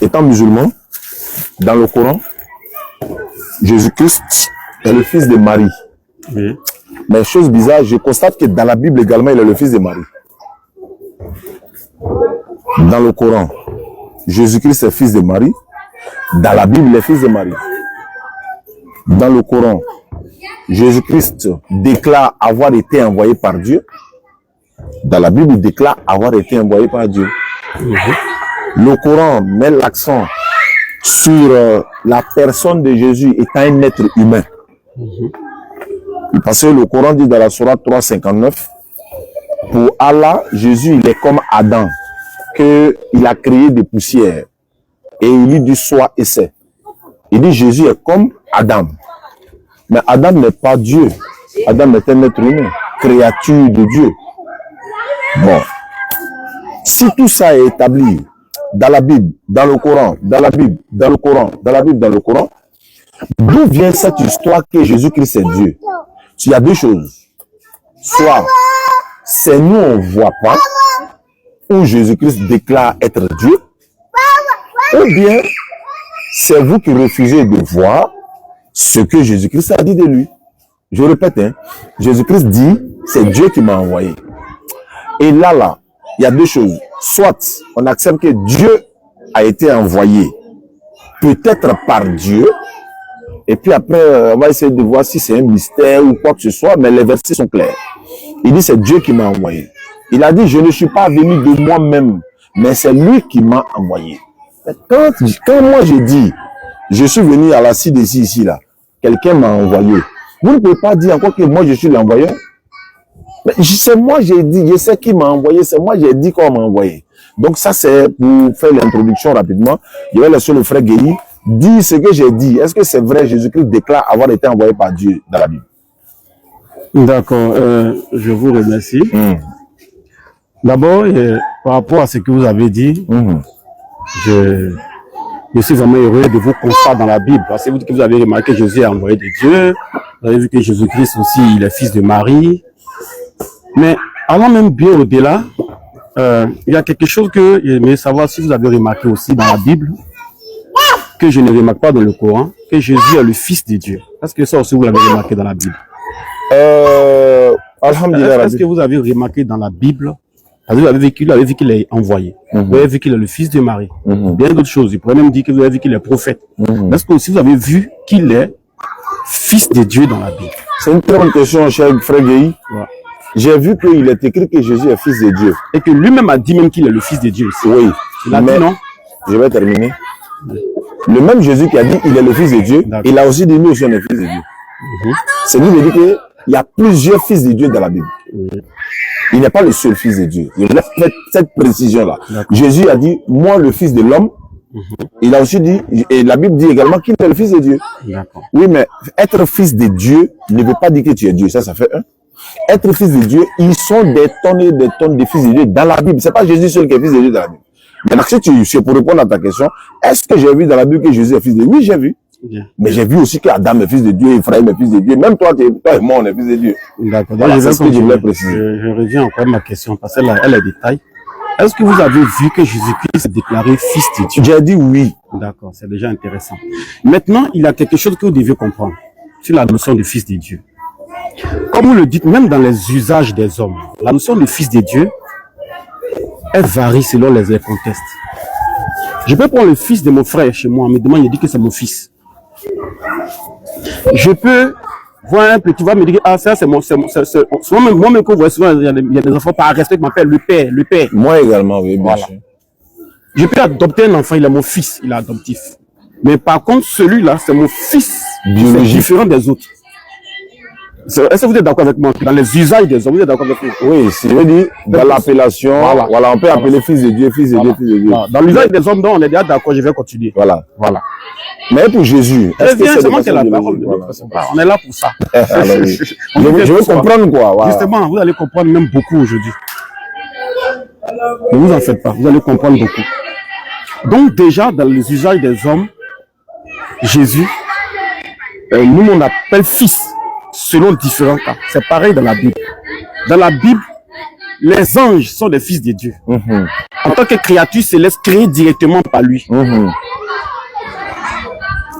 Étant musulman, dans le Coran, Jésus-Christ est le fils de Marie. Oui. Mais chose bizarre, je constate que dans la Bible également, il est le fils de Marie. Dans le Coran, Jésus-Christ est fils de Marie. Dans la Bible, il est fils de Marie. Dans le Coran, Jésus-Christ déclare avoir été envoyé par Dieu. Dans la Bible, il déclare avoir été envoyé par Dieu. Le Coran met l'accent sur la personne de Jésus étant un être humain. Parce que le Coran dit dans la Sourate 3:59, pour Allah, Jésus, il est comme Adam, qu'il a créé des poussières. Et il lui dit soit et c'est. Il dit Jésus est comme Adam. Mais Adam n'est pas Dieu. Adam est un être humain, créature de Dieu. Bon. Si tout ça est établi dans la Bible, dans le Coran, dans la Bible, dans le Coran, dans la Bible, dans le Coran, d'où vient cette histoire que Jésus-Christ est Dieu? Il y a deux choses. Soit c'est nous on ne voit pas, ou Jésus-Christ déclare être Dieu, ou bien c'est vous qui refusez de voir ce que Jésus-Christ a dit de lui. Je répète, hein, Jésus-Christ dit, c'est Dieu qui m'a envoyé. Et là, il y a deux choses. Soit on accepte que Dieu a été envoyé, peut-être par Dieu, et puis après, on va essayer de voir si c'est un mystère ou quoi que ce soit, mais les versets sont clairs. Il dit, c'est Dieu qui m'a envoyé. Il a dit, je ne suis pas venu de moi-même, mais c'est lui qui m'a envoyé. Quand moi j'ai dit, je suis venu à la CDC ici, là, quelqu'un m'a envoyé. Vous ne pouvez pas dire encore que moi je suis l'envoyeur. C'est moi j'ai dit, je sais qui m'a envoyé, c'est moi j'ai dit qu'on m'a envoyé. Donc ça c'est pour faire l'introduction rapidement. Je vais laisser le frère Guéhi dire ce que j'ai dit. Est-ce que c'est vrai, Jésus-Christ déclare avoir été envoyé par Dieu dans la Bible? D'accord, je vous remercie. D'abord, par rapport à ce que vous avez dit, je suis vraiment heureux de vos constats dans la Bible. Parce que vous avez remarqué que Jésus est envoyé de Dieu. Vous avez vu que Jésus-Christ aussi, il est fils de Marie. Mais allant même bien au-delà, il y a quelque chose que j'aimerais savoir si vous avez remarqué aussi dans la Bible, que je ne remarque pas dans le Coran, que Jésus est le fils de Dieu. Est-ce que ça aussi vous l'avez remarqué dans la Bible? Alhamdulillah. Est-ce que vous avez remarqué dans la Bible, vous avez vu qu'il est envoyé, vous avez vu qu'il est le fils de Marie, bien d'autres choses. Il pourrait même dire que vous avez vu qu'il est prophète. Est-ce que aussi vous avez vu qu'il est fils de Dieu dans la Bible? C'est une très bonne question, cher frère Guéhi. Ouais. J'ai vu qu'il est écrit que Jésus est fils de Dieu. Et que lui-même a dit même qu'il est le fils de Dieu aussi. Oui. Il a dit non. Je vais terminer. Le même Jésus qui a dit il est le fils de Dieu, il a aussi dit nous aussi on est fils de Dieu. C'est lui qui dit qu'il y a plusieurs fils de Dieu dans la Bible. Il n'est pas le seul fils de Dieu. Il a fait cette précision-là. Jésus a dit moi le fils de l'homme. Il a aussi dit, et la Bible dit également qu'il est le fils de Dieu. Oui, mais être fils de Dieu ne veut pas dire que tu es Dieu. Ça fait un. Être fils de Dieu, ils sont des tonnes et des tonnes de fils de Dieu dans la Bible. C'est pas Jésus seul qui est fils de Dieu dans la Bible. Maintenant, si c'est pour répondre à ta question, est-ce que j'ai vu dans la Bible que Jésus est fils de Dieu? Oui, j'ai vu. Bien. Mais j'ai vu aussi qu'Adam est fils de Dieu, Ephraim est fils de Dieu. Même toi et moi, on est fils de Dieu. D'accord. Voilà, c'est ce que je voulais préciser. Je reviens encore à ma question parce qu'elle est détail. Est-ce que vous avez vu que Jésus-Christ s'est déclaré fils de Dieu? J'ai dit oui. D'accord, c'est déjà intéressant. Maintenant, il y a quelque chose que vous devez comprendre sur la notion de fils de Dieu. Comme vous le dites, même dans les usages des hommes, la notion de fils de Dieu, elle varie selon les contextes. Je peux prendre le fils de mon frère chez moi, on me demande, il dit que c'est mon fils. Je peux voir un petit, va me dire, ah ça c'est mon, moi-même que vous voyez souvent, il y a des enfants par respect qui m'appellent le père. Moi également, oui, bien sûr. Je peux adopter un enfant, il est mon fils, il est adoptif. Mais par contre, celui-là, c'est mon fils, biologique, différent des autres. Est-ce que vous êtes d'accord avec moi? Dans les usages des hommes, vous êtes d'accord avec moi? Oui, c'est veut dire, dans l'appellation, voilà, on peut appeler fils de Dieu, fils de Dieu, fils de Dieu. Dans l'usage des hommes, donc, on est déjà d'accord, je vais continuer. Voilà. Mais pour Jésus, est-ce que c'est moi qui ai la parole? On est là pour ça. Je veux comprendre quoi. Voilà. Justement, vous allez comprendre même beaucoup aujourd'hui. Ne vous en faites pas, vous allez comprendre beaucoup. Donc déjà, dans les usages des hommes, Jésus, nous on appelle fils selon différents cas. C'est pareil dans la Bible. Dans la Bible, les anges sont des fils de Dieu. En tant que créature céleste créée directement par lui.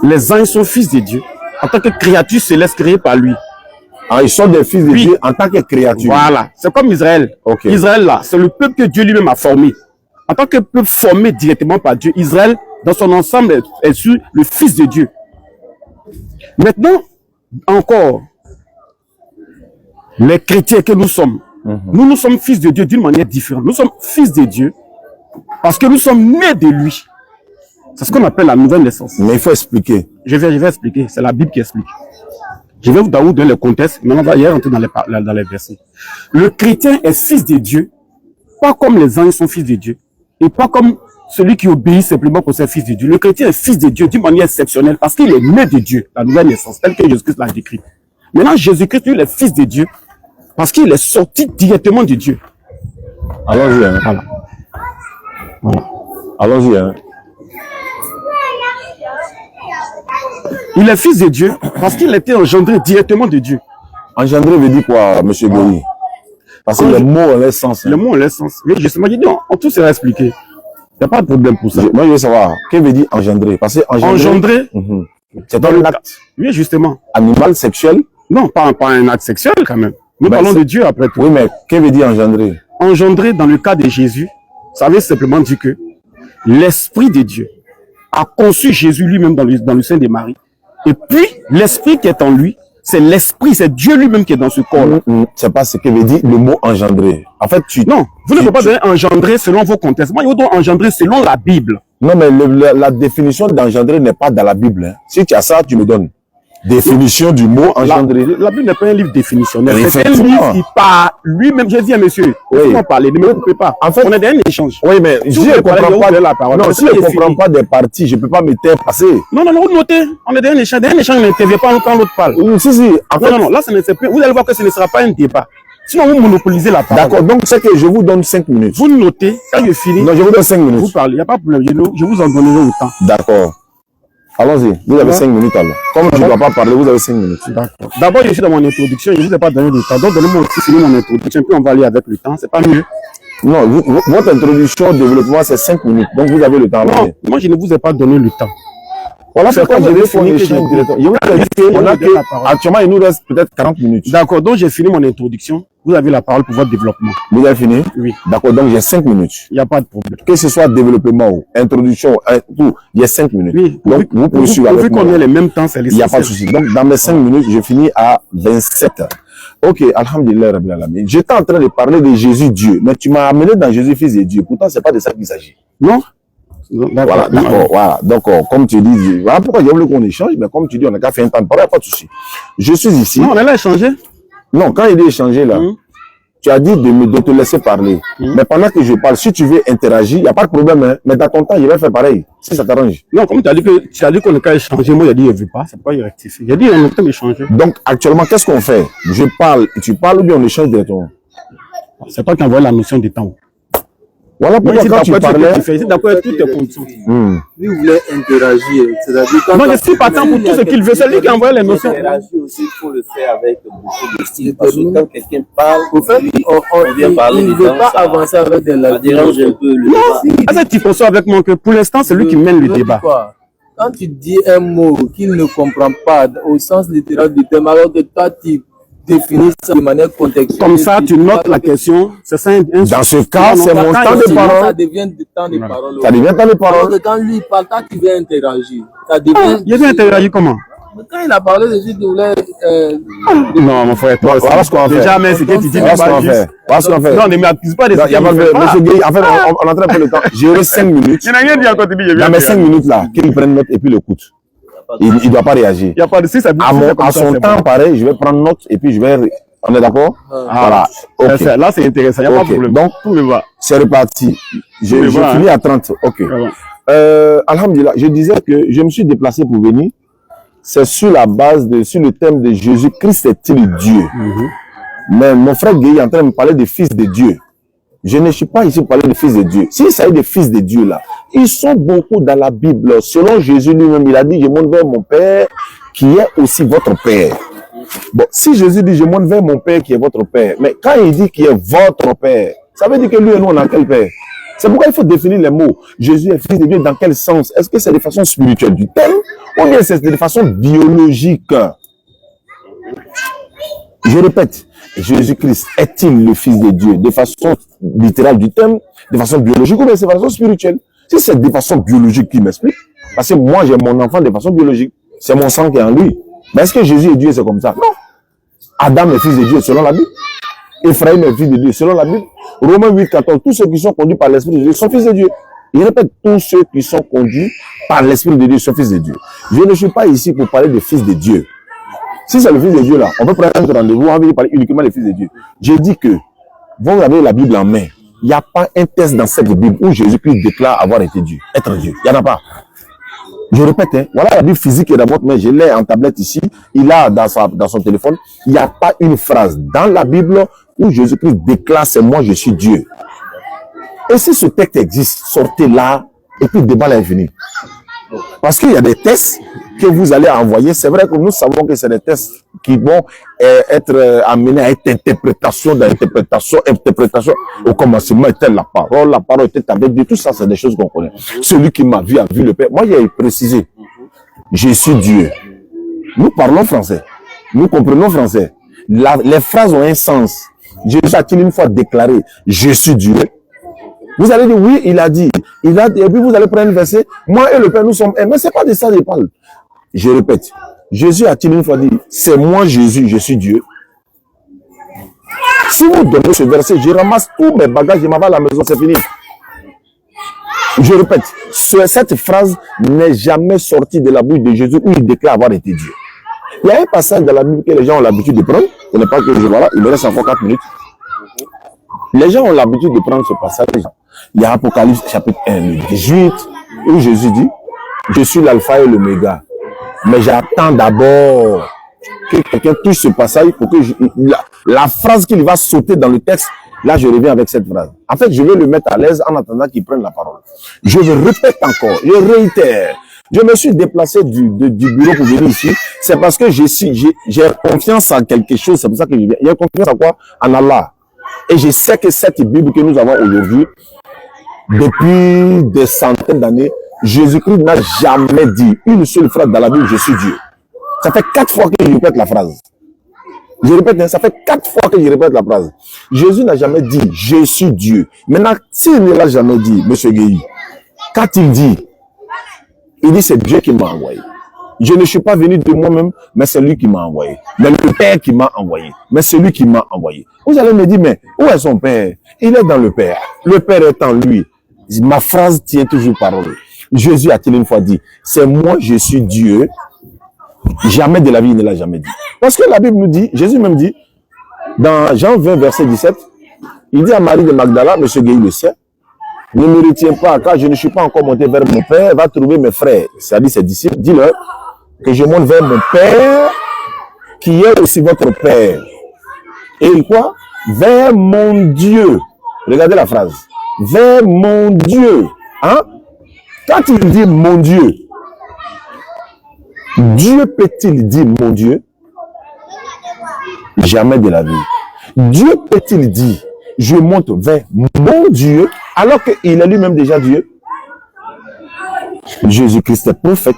Les anges sont fils de Dieu. En tant que créature céleste créée par lui. Ah, ils sont des fils de Dieu en tant que créature. Voilà. C'est comme Israël. Okay. Israël, là, c'est le peuple que Dieu lui-même a formé. En tant que peuple formé directement par Dieu, Israël, dans son ensemble, est sur le fils de Dieu. Maintenant, encore, les chrétiens que nous sommes, nous sommes fils de Dieu d'une manière différente. Nous sommes fils de Dieu parce que nous sommes nés de lui. C'est ce qu'on appelle la nouvelle naissance. Mais il faut expliquer. Je vais expliquer. C'est la Bible qui explique. Je vais vous donner le contexte. Maintenant, on va y rentrer dans les versets. Le chrétien est fils de Dieu, pas comme les anges sont fils de Dieu, et pas comme celui qui obéit simplement pour ses fils de Dieu. Le chrétien est fils de Dieu d'une manière exceptionnelle parce qu'il est né de Dieu, la nouvelle naissance, telle que Jésus-Christ l'a décrit. Maintenant, Jésus-Christ, lui, il est fils de Dieu parce qu'il est sorti directement de Dieu. Allons-y. Hein. Voilà. Allons-y. Hein. Il est fils de Dieu parce qu'il était engendré directement de Dieu. Engendré veut dire quoi, M. Gori? Parce que le mot a l'essence. Le mot a l'essence. Oui, justement, j'ai dit, on tout sera expliqué. Il n'y a pas de problème pour ça. Moi, je veux savoir, qu'est-ce que veut dire engendrer? Parce que engendrer, c'est un acte. Oui, justement. Animal, sexuel? Non, pas un acte sexuel quand même. Nous parlons de Dieu après tout. Oui, mais qu'est-ce que veut dire engendrer? Engendrer, dans le cas de Jésus, ça veut simplement dire que l'Esprit de Dieu a conçu Jésus lui-même dans le sein de Marie. Et puis, l'Esprit qui est en lui, c'est l'Esprit, c'est Dieu lui-même qui est dans ce corps. C'est pas ce que veut dire le mot engendrer. En fait, non, vous ne pouvez pas donner engendrer selon vos contextes. Moi, je vous dois engendrer selon la Bible. Non, mais la définition d'engendrer n'est pas dans la Bible. Hein. Si tu as ça, tu me donnes. Définition du mot engendrer. La Bible n'est pas un livre définitionnel. C'est un livre qui parle lui-même. J'ai dit à monsieur, laissez-moi parler, ne me coupez pas. En fait, on est dans un échange. Oui, mais si je ne comprends pas la parole. Non, si je ne comprends pas des parties, je ne peux pas me taire passer. Non, vous notez. On est dans un échange. Dans un échange, on n'intervient pas quand l'autre parle. Si. En fait, non, là, vous allez voir que ce ne sera pas un débat. Sinon, vous monopolisez la parole. D'accord, donc c'est que je vous donne 5 minutes. Vous notez, quand je finis. Non, je vous donne 5 minutes. Vous parlez, il n'y a pas de problème. Je vous en donnerai autant. D'accord. Allons-y, vous avez 5 minutes alors. Comme je ne dois pas parler, vous avez 5 minutes. D'accord. D'abord, je suis dans mon introduction, je ne vous ai pas donné le temps. Donc, donnez-moi aussi finir mon introduction, puis on va aller avec le temps. C'est pas mieux. Non, votre introduction au développement, c'est 5 minutes. Donc, vous avez le temps. Non, moi, je ne vous ai pas donné le temps. Voilà pourquoi je vais finir directement. Je vous ai dit actuellement, il nous reste peut-être 40 minutes. D'accord, donc j'ai fini mon introduction. Vous avez la parole pour votre développement. Vous avez fini? Oui. D'accord, donc j'ai 5 minutes. Il n'y a pas de problème. Que ce soit développement ou introduction, tout, il y a 5 minutes. Oui. Donc, vous pouvez suivre avec moi. Vu qu'on ait les mêmes temps, c'est l'essentiel. Il n'y a pas de souci. Donc, dans mes 5 minutes, je finis à 27. Ok, alhamdulillah, Rabbil Alamin. J'étais en train de parler de Jésus Dieu, mais tu m'as amené dans Jésus Fils de Dieu. Pourtant, c'est pas de ça qu'il s'agit. Non? Voilà, d'accord, voilà. Donc, comme tu dis, voilà pourquoi j'ai voulu qu'on échange, mais comme tu dis, on n'a qu'à faire un temps de parole, il n'y a pas de souci. Je suis ici. Non, on allait échanger. Non, quand il dit échanger là, tu as dit de te laisser parler. Mais pendant que je parle, si tu veux interagir, il n'y a pas de problème, hein, mais dans ton temps, je vais faire pareil, si ça t'arrange. Non, comme tu as dit qu'on n'a qu'à échanger, moi, j'ai dit, je ne veux pas, c'est pourquoi il rectifie. J'ai dit, on a échanger. Donc, actuellement, qu'est-ce qu'on fait? Je parle et tu parles ou bien on échange directement? C'est toi qui envoies la notion du temps. Voilà pourquoi quand tu parlais... C'est d'accord avec toutes tes conditions. Lui voulait interagir. C'est-à-dire non, je suis partant pour tout ce qu'il veut. C'est lui qui envoie les notions. Interagir aussi, il faut le faire avec beaucoup de style. Parce que quand quelqu'un parle, il ne veut pas avancer avec des dérange un peu le débat. Non, tu penses avec moi que pour l'instant, c'est lui qui mène le débat. Quand tu dis un mot qu'il ne comprend pas au sens littéral du terme, alors que toi, tu définir ça de manière contextuelle. Comme ça, tu notes la question. C'est ça. Dans ce cas, c'est mon temps de parole. Ça devient du temps de parole. Ça devient temps de parole. Quand lui parle, toi, tu veux interagir. Ça devient. Il vient interagir comment? Quand il a parlé de qu'il voulait. Non, mon frère. Voilà ce qu'on va faire. Déjà, mais c'est que tu dis voilà ce qu'on va faire. Voilà ce qu'on va faire. Non, ne m'accuse pas de ça. Il y a pas de. Monsieur Gueye, en fait, on est en train de faire le temps. J'ai 5 minutes. Je n'ai rien dit encore. Dans mes 5 minutes là, qu'il prenne note et puis l'écoute. Il ne doit pas réagir. Il n'y a pas de si ça. À son temps, pareil, je vais prendre note et puis je vais. On est d'accord? Voilà. Okay. Là, c'est intéressant. Il n'y a pas de problème. Donc, c'est reparti. J'ai fini à 30. Ok. Alhamdulillah, je disais que je me suis déplacé pour venir. C'est sur la base sur le thème de Jésus-Christ est-il Dieu? Mais mon frère Gueye est en train de me parler de fils de Dieu. Je ne suis pas ici pour parler de fils de Dieu. S'il s'agit de fils de Dieu là, ils sont beaucoup dans la Bible. Selon Jésus lui-même, il a dit, je monte vers mon Père qui est aussi votre Père. Bon, si Jésus dit, je monte vers mon Père qui est votre Père, mais quand il dit qu'il est votre Père, ça veut dire que lui et nous, on a quel Père? C'est pourquoi il faut définir les mots. Jésus est fils de Dieu dans quel sens? Est-ce que c'est de façon spirituelle du terme ou bien c'est de façon biologique? Je répète, Jésus-Christ est-il le fils de Dieu de façon littérale du terme, de façon biologique ou bien c'est de façon spirituelle? Si c'est de façon biologique qui m'explique, parce que moi j'ai mon enfant de façon biologique, c'est mon sang qui est en lui. Mais est-ce que Jésus est Dieu, c'est comme ça? Non. Adam est fils de Dieu selon la Bible. Ephraim est fils de Dieu selon la Bible. Romains 8, 14, tous ceux qui sont conduits par l'Esprit de Dieu sont fils de Dieu. Il répète, tous ceux qui sont conduits par l'Esprit de Dieu sont fils de Dieu. Je ne suis pas ici pour parler de fils de Dieu. Si c'est le fils de Dieu là, on peut prendre un rendez-vous, on va parler uniquement des fils de Dieu. J'ai dit que vous avez la Bible en main. Il n'y a pas un texte dans cette Bible où Jésus-Christ déclare avoir été Dieu, être Dieu. Il n'y en a pas. Je répète, hein, voilà la Bible physique est dans votre main, je l'ai en tablette ici, il a dans son téléphone. Il n'y a pas une phrase dans la Bible où Jésus-Christ déclare c'est moi, je suis Dieu. Et si ce texte existe, sortez là et puis le débat est fini. Parce qu'il y a des tests que vous allez envoyer. C'est vrai que nous savons que c'est des tests qui vont être amenés à être interprétation d'interprétation, interprétation. Au commencement était la parole était avec Dieu. Tout ça, c'est des choses qu'on connaît. Celui qui m'a vu a vu le Père. Moi, j'ai précisé, je suis Dieu. Nous parlons français. Nous comprenons français. Les phrases ont un sens. Jésus a-t-il une fois déclaré, je suis Dieu? Vous allez dire, oui, il a dit. Et puis vous allez prendre un verset. Moi et le Père, nous sommes un. Mais c'est pas de ça que je parle. Je répète. Jésus a-t-il une fois dit, c'est moi Jésus, je suis Dieu? Si vous donnez ce verset, je ramasse tous mes bagages, je m'en vais à la maison, c'est fini. Je répète, cette phrase n'est jamais sortie de la bouche de Jésus où il déclare avoir été Dieu. Il y a un passage dans la Bible que les gens ont l'habitude de prendre. Ce n'est pas que je vois là, il me reste encore 4 minutes. Les gens ont l'habitude de prendre ce passage. Il y a Apocalypse chapitre 1, 18, où Jésus dit, je suis l'alpha et l'oméga. Mais j'attends d'abord que quelqu'un touche ce passage pour que la phrase qu'il va sauter dans le texte, là je reviens avec cette phrase. En fait, je vais le mettre à l'aise en attendant qu'il prenne la parole. Je le répète encore, je réitère. Je me suis déplacé du bureau pour venir ici. C'est parce que j'ai confiance en quelque chose. C'est pour ça que je viens. J'ai confiance en quoi? En Allah. Et je sais que cette Bible que nous avons aujourd'hui, depuis des centaines d'années, Jésus-Christ n'a jamais dit une seule phrase dans la Bible, je suis Dieu. Ça fait 4 fois que je répète la phrase. Je répète, ça fait 4 fois que je répète la phrase. Jésus n'a jamais dit, je suis Dieu. Maintenant, s'il ne l'a jamais dit, M. Guéhi, quand il dit, c'est Dieu qui m'a envoyé. Je ne suis pas venu de moi-même, mais c'est lui qui m'a envoyé. Mais le Père qui m'a envoyé. Mais c'est lui qui m'a envoyé. Vous allez me dire, mais où est son Père? Il est dans le Père. Le Père est en lui. Ma phrase tient toujours parole. Jésus a-t-il une fois dit, c'est moi, je suis Dieu. Jamais de la vie, il ne l'a jamais dit. Parce que la Bible nous dit, Jésus même dit, dans Jean 20, verset 17, il dit à Marie de Magdala, M. Guéhi le sait, ne me retiens pas, car je ne suis pas encore monté vers mon Père, va trouver mes frères, c'est-à-dire ses disciples, dis-leur que je monte vers mon Père, qui est aussi votre Père. Et quoi? Vers mon Dieu. Regardez la phrase. Vers mon Dieu. Hein? Quand il dit mon Dieu, Dieu peut-il dire mon Dieu? Jamais de la vie. Dieu peut-il dire je monte vers mon Dieu alors qu'il est lui-même déjà Dieu? Jésus-Christ est prophète.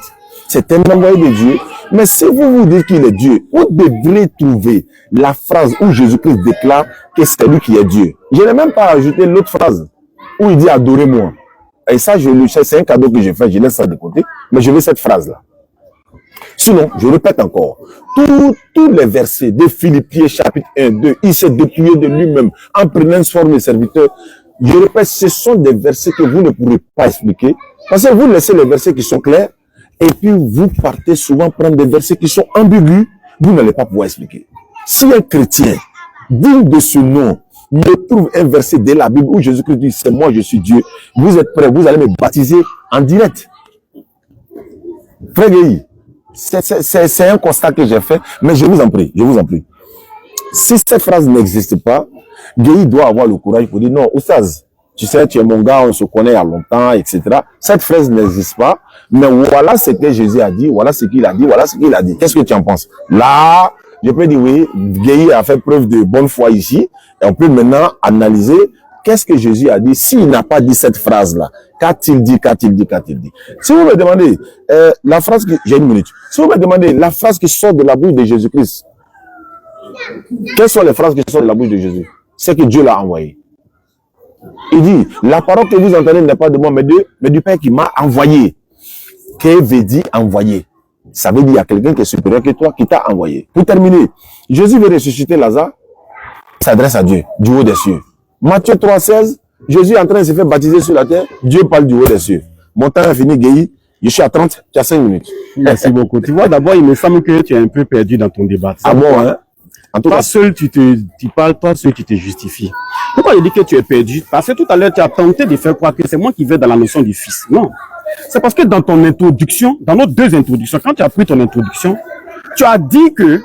C'est un envoyé de Dieu. Mais si vous vous dites qu'il est Dieu, vous devrez trouver la phrase où Jésus-Christ déclare que c'est lui qui est Dieu. Je n'ai même pas ajouté l'autre phrase où il dit adorez-moi. Et ça, c'est un cadeau que j'ai fait, je laisse ça de côté. Mais je veux cette phrase-là. Sinon, je répète encore, tous les versets de Philippiens chapitre 1, 2, il s'est dépouillé de lui-même en prenant une forme de serviteur. Je répète, ce sont des versets que vous ne pourrez pas expliquer. Parce que vous laissez les versets qui sont clairs et puis vous partez souvent prendre des versets qui sont ambigus, vous n'allez pas pouvoir expliquer. Si un chrétien digne de ce nom me trouve un verset de la Bible où Jésus-Christ dit c'est moi, je suis Dieu, vous êtes prêts, vous allez me baptiser en direct. Frère Guéhi, c'est un constat que j'ai fait, mais je vous en prie. Si cette phrase n'existe pas, Guéhi doit avoir le courage pour dire non, Oustaz, tu sais, tu es mon gars, on se connaît il y a longtemps, etc. Cette phrase n'existe pas, mais voilà ce que Jésus a dit, voilà ce qu'il a dit, voilà ce qu'il a dit. Qu'est-ce que tu en penses? Là, je peux dire oui, Gueye a fait preuve de bonne foi ici, et on peut maintenant analyser qu'est-ce que Jésus a dit. S'il n'a pas dit cette phrase-là, qu'a-t-il dit? Si vous me demandez la phrase que... J'ai une minute. Si vous me demandez la phrase qui sort de la bouche de Jésus-Christ, quelles sont les phrases qui sortent de la bouche de Jésus? C'est que Dieu l'a envoyé. Il dit, la parole que vous entendez n'est pas de moi, mais du Père qui m'a envoyé. Qu'est-ce veut dire envoyé? Ça veut dire qu'il y a quelqu'un qui est supérieur que toi, qui t'a envoyé. Pour terminer, Jésus veut ressusciter Lazare, il s'adresse à Dieu, du haut des cieux. Matthieu 3,16, Jésus est en train de se faire baptiser sur la terre, Dieu parle du haut des cieux. Mon temps est fini, Gueye. Je suis à 30, tu as 5 minutes. Merci beaucoup. Tu vois, d'abord, il me semble que tu es un peu perdu dans ton débat. Ah bon, hein? En tout cas, seul tu parles, toi seul tu te justifies. Pourquoi je dis que tu es perdu? Parce que tout à l'heure, tu as tenté de faire croire que c'est moi qui vais dans la notion du Fils. Non. C'est parce que dans ton introduction, dans nos deux introductions, quand tu as pris ton introduction, tu as dit que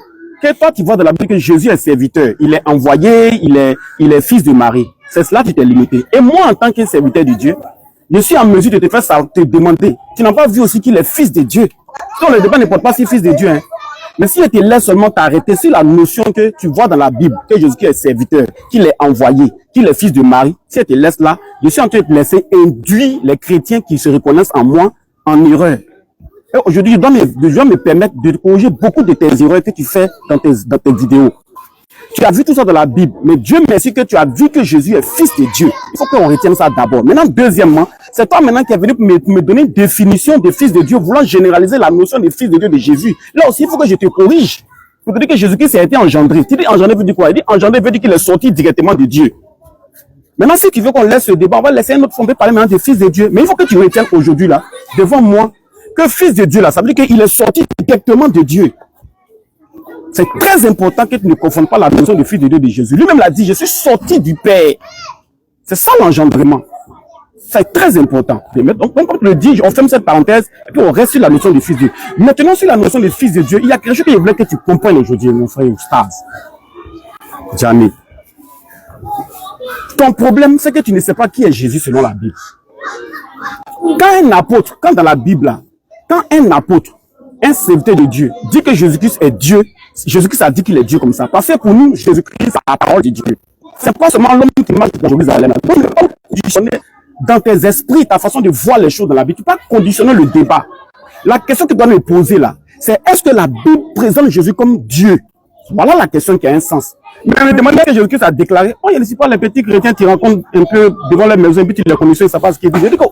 toi, tu vois dans la Bible que Jésus est serviteur. Il est envoyé, il est fils de Marie. C'est cela qui t'est limité. Et moi, en tant que serviteur de Dieu, je suis en mesure de te faire ça, te demander. Tu n'as pas vu aussi qu'il est fils de Dieu. Donc, le débat ne porte pas si fils de Dieu, hein. Mais si je te laisse seulement t'arrêter sur la notion que tu vois dans la Bible, que Jésus est serviteur, qu'il est envoyé, qu'il est fils de Marie, si je te laisse là, je suis en train de te laisser induire les chrétiens qui se reconnaissent en moi en erreur. Et aujourd'hui, je dois me permettre de corriger beaucoup de tes erreurs que tu fais dans tes vidéos. Tu as vu tout ça dans la Bible, mais Dieu merci que tu as vu que Jésus est fils de Dieu. Il faut qu'on retienne ça d'abord. Maintenant, deuxièmement, c'est toi maintenant qui es venu pour me donner une définition de fils de Dieu, voulant généraliser la notion de fils de Dieu de Jésus. Là aussi, il faut que je te corrige. Pour te dire que Jésus-Christ a été engendré. Tu dis engendré veut dire quoi? Il dit engendré veut dire qu'il est sorti directement de Dieu. Maintenant, si tu veux qu'on laisse ce débat, on va laisser un autre fond parler maintenant de fils de Dieu. Mais il faut que tu retiennes aujourd'hui là, devant moi, que fils de Dieu là, ça veut dire qu'il est sorti directement de Dieu. C'est très important que tu ne confondes pas la notion de fils de Dieu de Jésus. Lui-même l'a dit, je suis sorti du Père. C'est ça l'engendrement. C'est très important. Donc, comme on le dit, on ferme cette parenthèse et puis on reste sur la notion de fils de Dieu. Maintenant, sur la notion de fils de Dieu, il y a quelque chose que je voulais que tu comprennes aujourd'hui, mon frère Oustaz. Jamais. Ton problème, c'est que tu ne sais pas qui est Jésus selon la Bible. Quand dans la Bible, là, quand un apôtre, un serviteur de Dieu, dit que Jésus-Christ est Dieu, Jésus-Christ a dit qu'il est Dieu comme ça. Parce que pour nous, Jésus-Christ a la parole de Dieu. C'est pas seulement l'homme qui marche dans Jérusalem. Donc, ne peux pas conditionner dans tes esprits, ta façon de voir les choses dans la Bible. Tu peux pas conditionner le débat. La question que tu dois me poser là, c'est est-ce que la Bible présente Jésus comme Dieu? Voilà la question qui a un sens. Mais me demander que Jésus-Christ a déclaré, oh, il ne pas les petits chrétiens qui rencontrent un peu devant les maisons, et puis tu les connais, ils ne savent pas ce qu'ils disent. Je dis que,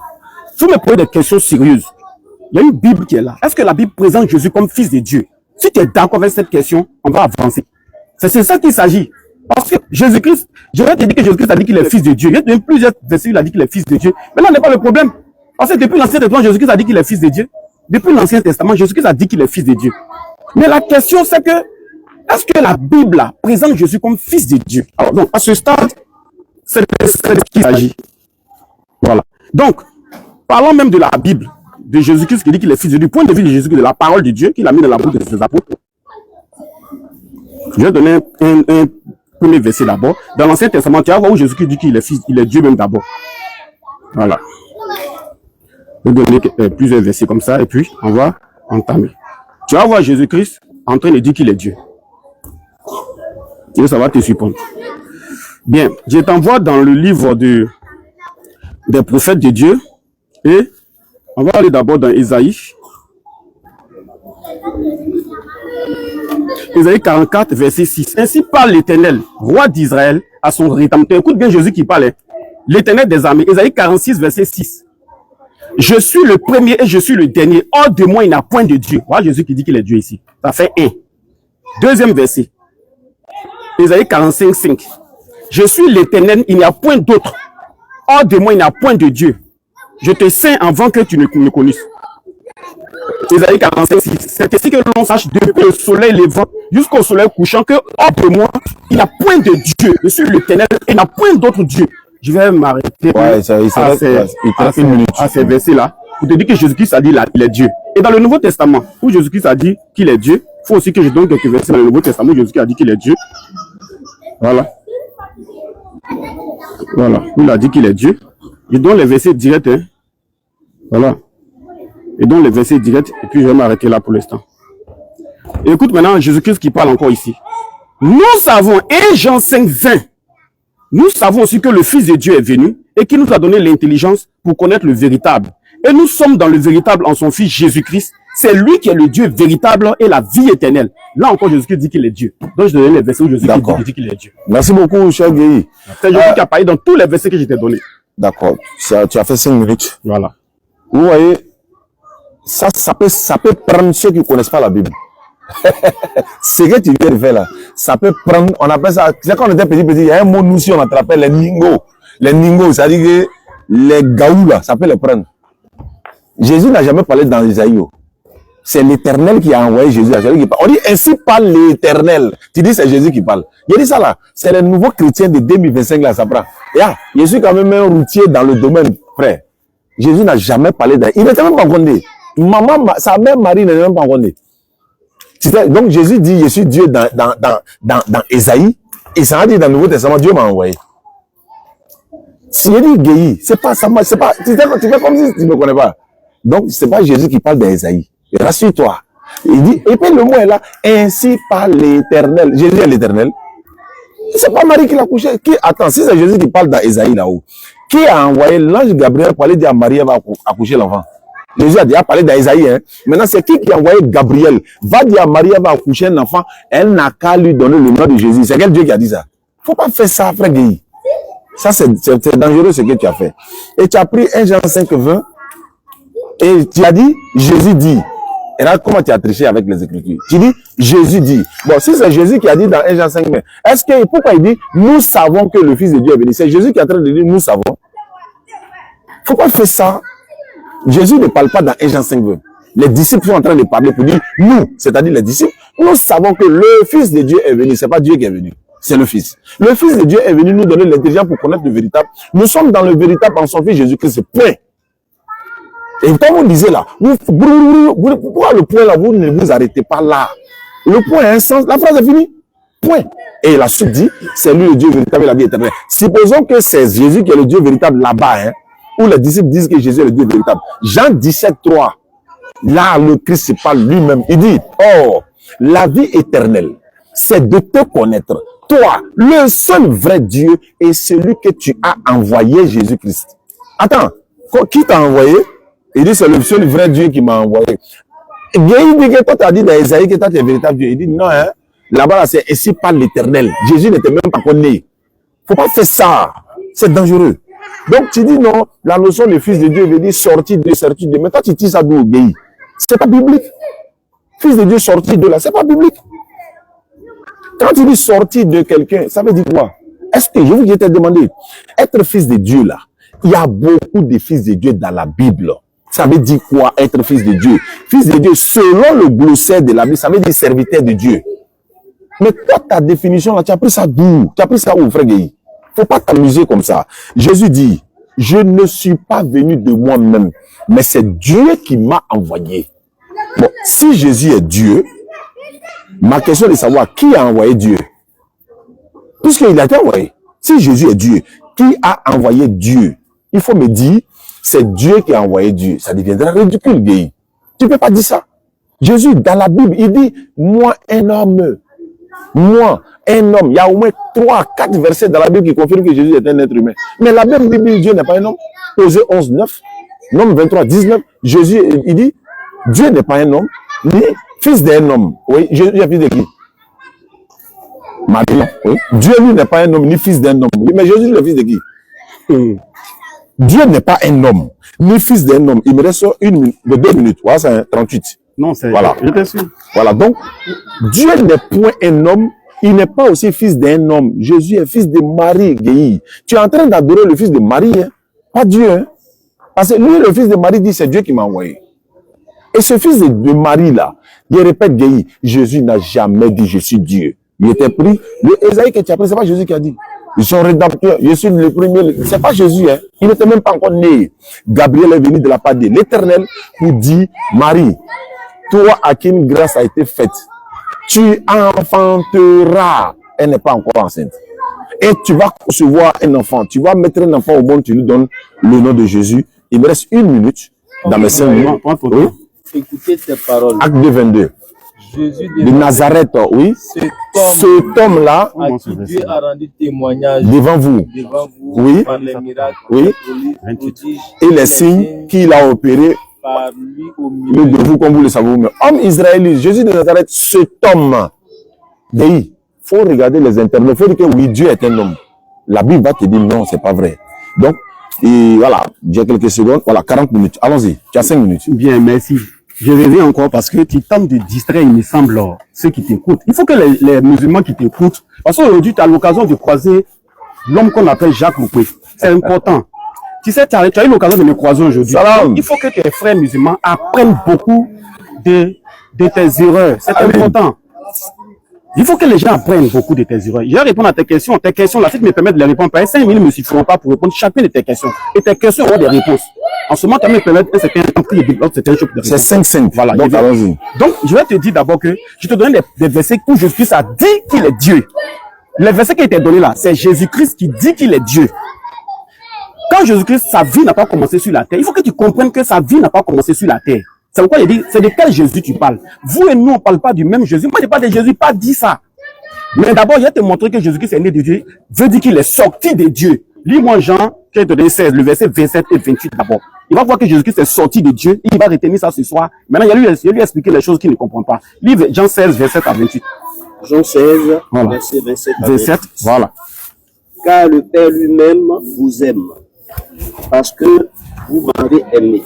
si vous me posez des questions sérieuses, il y a une Bible qui est là. Est-ce que la Bible présente Jésus comme fils de Dieu? Si tu es d'accord avec cette question, on va avancer. C'est ça qu'il s'agit. Parce que Jésus-Christ, je vais te dire que Jésus-Christ a dit qu'il est fils de Dieu. Il y a donné plusieurs versets où il a dit qu'il est fils de Dieu. Mais là, n'est pas le problème. Parce que depuis l'Ancien Testament, Jésus-Christ a dit qu'il est fils de Dieu. Depuis l'Ancien Testament, Jésus-Christ a dit qu'il est fils de Dieu. Mais la question, c'est que, est-ce que la Bible là, présente Jésus comme fils de Dieu? Alors, donc, à ce stade, c'est de ce qu'il s'agit. Voilà. Donc, parlons même de la Bible, de Jésus-Christ qui dit qu'il est fils de Dieu, du point de vue de Jésus-Christ, de la parole de Dieu qu'il a mis dans la bouche de ses apôtres. Je vais donner un premier verset d'abord. Dans l'Ancien Testament, tu vas voir où Jésus-Christ dit qu'il est fils, il est Dieu même d'abord. Voilà. Je vais donner plusieurs versets comme ça et puis on va entamer. Tu vas voir Jésus-Christ en train de dire qu'il est Dieu. Et ça va te surprendre. Bien, je t'envoie dans le livre des prophètes de Dieu et on va aller d'abord dans Ésaïe. Ésaïe 44, verset 6. Ainsi parle l'Éternel, roi d'Israël, à son rédempteur. Écoute bien Jésus qui parle. L'Éternel des armées. Ésaïe 46, verset 6. Je suis le premier et je suis le dernier. Hors de moi, il n'y a point de Dieu. Voilà Jésus qui dit qu'il est Dieu ici. Ça fait 1. Deuxième verset. Ésaïe 45, 5. Je suis l'Éternel, il n'y a point d'autre. Hors de moi, il n'y a point de Dieu. Je te sains avant que tu ne me connaisses. Ésaïe 45, 6. C'est ainsi que l'on sache depuis le soleil levant jusqu'au soleil couchant que hors de moi, il n'y a point de Dieu. Je suis l'Éternel et il n'y a point d'autre Dieu. Je vais m'arrêter à ces versets-là pour te dire que Jésus-Christ a dit là, il est Dieu. Et dans le Nouveau Testament, où Jésus-Christ a dit qu'il est Dieu, il faut aussi que je donne quelques versets dans le Nouveau Testament où Jésus-Christ a dit qu'il est Dieu. Voilà. Voilà. Il a dit qu'il est Dieu. Je donne les versets directs. Hein. Voilà. Et donc les versets directs. Et puis je vais m'arrêter là pour l'instant. Écoute maintenant Jésus-Christ qui parle encore ici. Nous savons, 1 Jean 5, 20, nous savons aussi que le Fils de Dieu est venu et qu'il nous a donné l'intelligence pour connaître le véritable. Et nous sommes dans le véritable en son Fils Jésus-Christ. C'est lui qui est le Dieu véritable et la vie éternelle. Là encore, Jésus-Christ dit qu'il est Dieu. Donc, je te donne les versets où Jésus-Christ dit qu'il est Dieu. Merci beaucoup, cher Guéhi. C'est Jésus qui a parlé dans tous les versets que je t'ai donnés. D'accord. Tu as fait 5 minutes. Voilà. Vous voyez, ça peut prendre ceux qui ne connaissent pas la Bible. Ce que tu viens de faire là, ça peut prendre, on appelle ça, c'est quand on était petit, il y a un mot nous si on attrapait les ningos. Les ningos, c'est-à-dire que les gaous là, ça peut les prendre. Jésus n'a jamais parlé dans Isaïe. C'est l'Éternel qui a envoyé Jésus. On dit ainsi parle l'Éternel. Tu dis c'est Jésus qui parle. Il dit ça là. C'est les nouveaux chrétiens de 2025 là, ça prend. Je suis quand même un routier dans le domaine, frère. Jésus n'a jamais parlé d'Aïe. Il n'était même pas condamné. Sa mère Marie n'est même pas condamnée. Donc Jésus dit, je suis Dieu dans Ésaïe. Et ça a dit dans le Nouveau Testament, Dieu m'a envoyé. Si il dit Guéhi, c'est pas ça, c'est pas, tu fais comme si tu ne me connais pas. Donc, c'est pas Jésus qui parle d'Ésaïe. Rassure-toi. Il dit, et puis le mot est là, ainsi par l'Éternel. Jésus est l'Éternel. C'est pas Marie qui l'a couché. Attends, si c'est Jésus qui parle d'Ésaïe là-haut, qui a envoyé l'ange Gabriel pour aller dire à Marie, elle va accoucher l'enfant? Jésus a dit, parlé d'Ésaïe. Hein. Maintenant, c'est qui a envoyé Gabriel? Va dire à Marie, elle va accoucher un enfant. Elle n'a qu'à lui donner le nom de Jésus. C'est quel Dieu qui a dit ça? Faut pas faire ça, frère Guéhi. Ça, c'est dangereux ce que tu as fait. Et tu as pris 1 Jean 5, 20. Et tu as dit, Jésus dit. Et là, comment tu as triché avec les Écritures? Tu dis, Jésus dit. Bon, si c'est Jésus qui a dit dans 1 Jean 5, est-ce que, pourquoi il dit, nous savons que le Fils de Dieu est venu? C'est Jésus qui est en train de dire, nous savons. Faut pas faire ça. Jésus ne parle pas dans 1 Jean 5, 20. Les disciples sont en train de parler pour dire, nous, c'est-à-dire les disciples, nous savons que le Fils de Dieu est venu. C'est pas Dieu qui est venu. C'est le Fils. Le Fils de Dieu est venu nous donner l'intelligence pour connaître le véritable. Nous sommes dans le véritable en son Fils Jésus-Christ. Point. Et comme vous disiez là, pourquoi le point là, vous ne vous arrêtez pas là? Le point a un sens, la phrase est finie. Point. Et la suite dit, c'est lui le Dieu véritable et la vie éternelle. Supposons que c'est Jésus qui est le Dieu véritable là-bas, hein, où les disciples disent que Jésus est le Dieu véritable. Jean 17, 3. Là, le Christ se parle lui-même. Il dit, oh, la vie éternelle, c'est de te connaître. Toi, le seul vrai Dieu est celui que tu as envoyé, Jésus-Christ. Attends, qui t'a envoyé? Il dit, c'est le seul vrai Dieu qui m'a envoyé. Il dit que toi, tu as dit dans Isaïe que toi, tu es véritable Dieu. Il dit, non, hein, là-bas, c'est ici par l'Éternel. Jésus n'était même pas connu. Faut pas faire ça. C'est dangereux. Donc, tu dis, non, la notion de Fils de Dieu veut dire sorti de, sorti de. Mais toi, tu dis ça d'où, Guéhi? C'est pas biblique. Fils de Dieu sorti de là, c'est pas biblique. Quand tu dis sorti de quelqu'un, ça veut dire quoi? Est-ce que, je t'ai demandé, être fils de Dieu là, il y a beaucoup de fils de Dieu dans la Bible. Ça veut dire quoi, être fils de Dieu? Fils de Dieu, selon le glossaire de la Bible, ça veut dire serviteur de Dieu. Mais toi, ta définition là, tu as pris ça d'où? Tu as pris ça où, frère Guéhi? Faut pas t'amuser comme ça. Jésus dit, je ne suis pas venu de moi-même, mais c'est Dieu qui m'a envoyé. Bon, si Jésus est Dieu, ma question est de savoir qui a envoyé Dieu. Puisqu'il a été envoyé. Si Jésus est Dieu, qui a envoyé Dieu? Il faut me dire, c'est Dieu qui a envoyé Dieu. Ça deviendra ridicule, Guéhi. Tu ne peux pas dire ça. Jésus, dans la Bible, il dit, moi, un homme. Moi, un homme. Il y a au moins 3, 4 versets dans la Bible qui confirment que Jésus est un être humain. Mais la même Bible, Dieu n'est pas un homme. Osée 11, 9. Nombre 23, 19. Jésus, il dit, Dieu n'est pas un homme, ni fils d'un homme. Oui, Jésus est fils de qui? Marie. Oui. Dieu, lui, n'est pas un homme, ni fils d'un homme. Oui, mais Jésus, est le fils de qui? Dieu n'est pas un homme, ni fils d'un homme. Il me reste 2 minutes. Voilà, c'est 38. Non, c'est... Voilà. J'étais sûr. Voilà, donc, Dieu n'est point un homme, il n'est pas aussi fils d'un homme. Jésus est fils de Marie, Guéhi. Tu es en train d'adorer le fils de Marie, hein? Pas Dieu, hein? Parce que lui, le fils de Marie, dit, c'est Dieu qui m'a envoyé. Et ce fils de Marie, là, il répète, Guéhi, Jésus n'a jamais dit, je suis Dieu. Il était pris, le Ésaïe que tu as pris, c'est pas Jésus qui a dit. Ils sont rédempteurs, je suis le premier, c'est pas Jésus, hein. Il n'était même pas encore né. Gabriel est venu de la part de l'Éternel pour dire, Marie, toi à qui une grâce a été faite, tu enfanteras. Elle n'est pas encore enceinte. Et tu vas concevoir un enfant. Tu vas mettre un enfant au monde, tu lui donnes le nom de Jésus. Il me reste 1 minute dans mes 5 minutes. Écoutez ces paroles. Acte 2, 22. Jésus de Nazareth, oui, cet homme-là, à qui Dieu a rendu témoignage devant vous, oui, par les miracles, oui, les prodiges, et les signes qu'il a opérés par lui au de milieu. vous comme vous le savez vous-même. Homme israélite, Jésus de Nazareth, cet homme. Il faut regarder les internautes, il faut dire que oui, Dieu est un homme. La Bible va te dire non, c'est pas vrai. Donc, et voilà, j'ai quelques secondes, voilà, 40 minutes. Allons-y, tu as 5 minutes. Bien, merci. Je reviens encore parce que tu tentes de distraire, il me semble, ceux qui t'écoutent. Il faut que les musulmans qui t'écoutent, parce qu'aujourd'hui, tu as l'occasion de croiser l'homme qu'on appelle Jacques Moukoué. C'est important. Tu sais, tu as eu l'occasion de me croiser aujourd'hui. Il faut que tes frères musulmans apprennent beaucoup de tes erreurs. C'est important. Il faut que les gens apprennent beaucoup de tes erreurs. Je vais répondre à tes questions. Tes questions, là, si tu me permets de les répondre, pas 5 minutes ne me suffiront pas pour répondre chacune de tes questions. Et tes questions auront des réponses. En ce moment, tu vas me permettre un certain temps de développer certaines choses. C'est 5-5. Voilà. Donc, allons-y. Donc, je vais te dire d'abord que je te donne des versets où Jésus-Christ a dit qu'il est Dieu. Les versets qui étaient donnés là, c'est Jésus-Christ qui dit qu'il est Dieu. Quand Jésus-Christ, sa vie n'a pas commencé sur la terre, il faut que tu comprennes que sa vie n'a pas commencé sur la terre. C'est pourquoi il dit, c'est de quel Jésus tu parles? Vous et nous, on ne parle pas du même Jésus. Moi, je parle de Jésus, pas dit ça. Mais d'abord, je vais te montrer que Jésus-Christ est né de Dieu, veut dire qu'il est sorti de Dieu. Lis-moi Jean, qui est donné 16, le verset 27 et 28 d'abord. Il va voir que Jésus-Christ est sorti de Dieu, il va retenir ça ce soir. Maintenant, il va lui expliquer les choses qu'il ne comprend pas. Lis Jean 16, 27 à 28. Jean 16, Voilà. verset 27 à 27, 28. voilà. Car le Père lui-même vous aime, parce que vous m'avez aimé,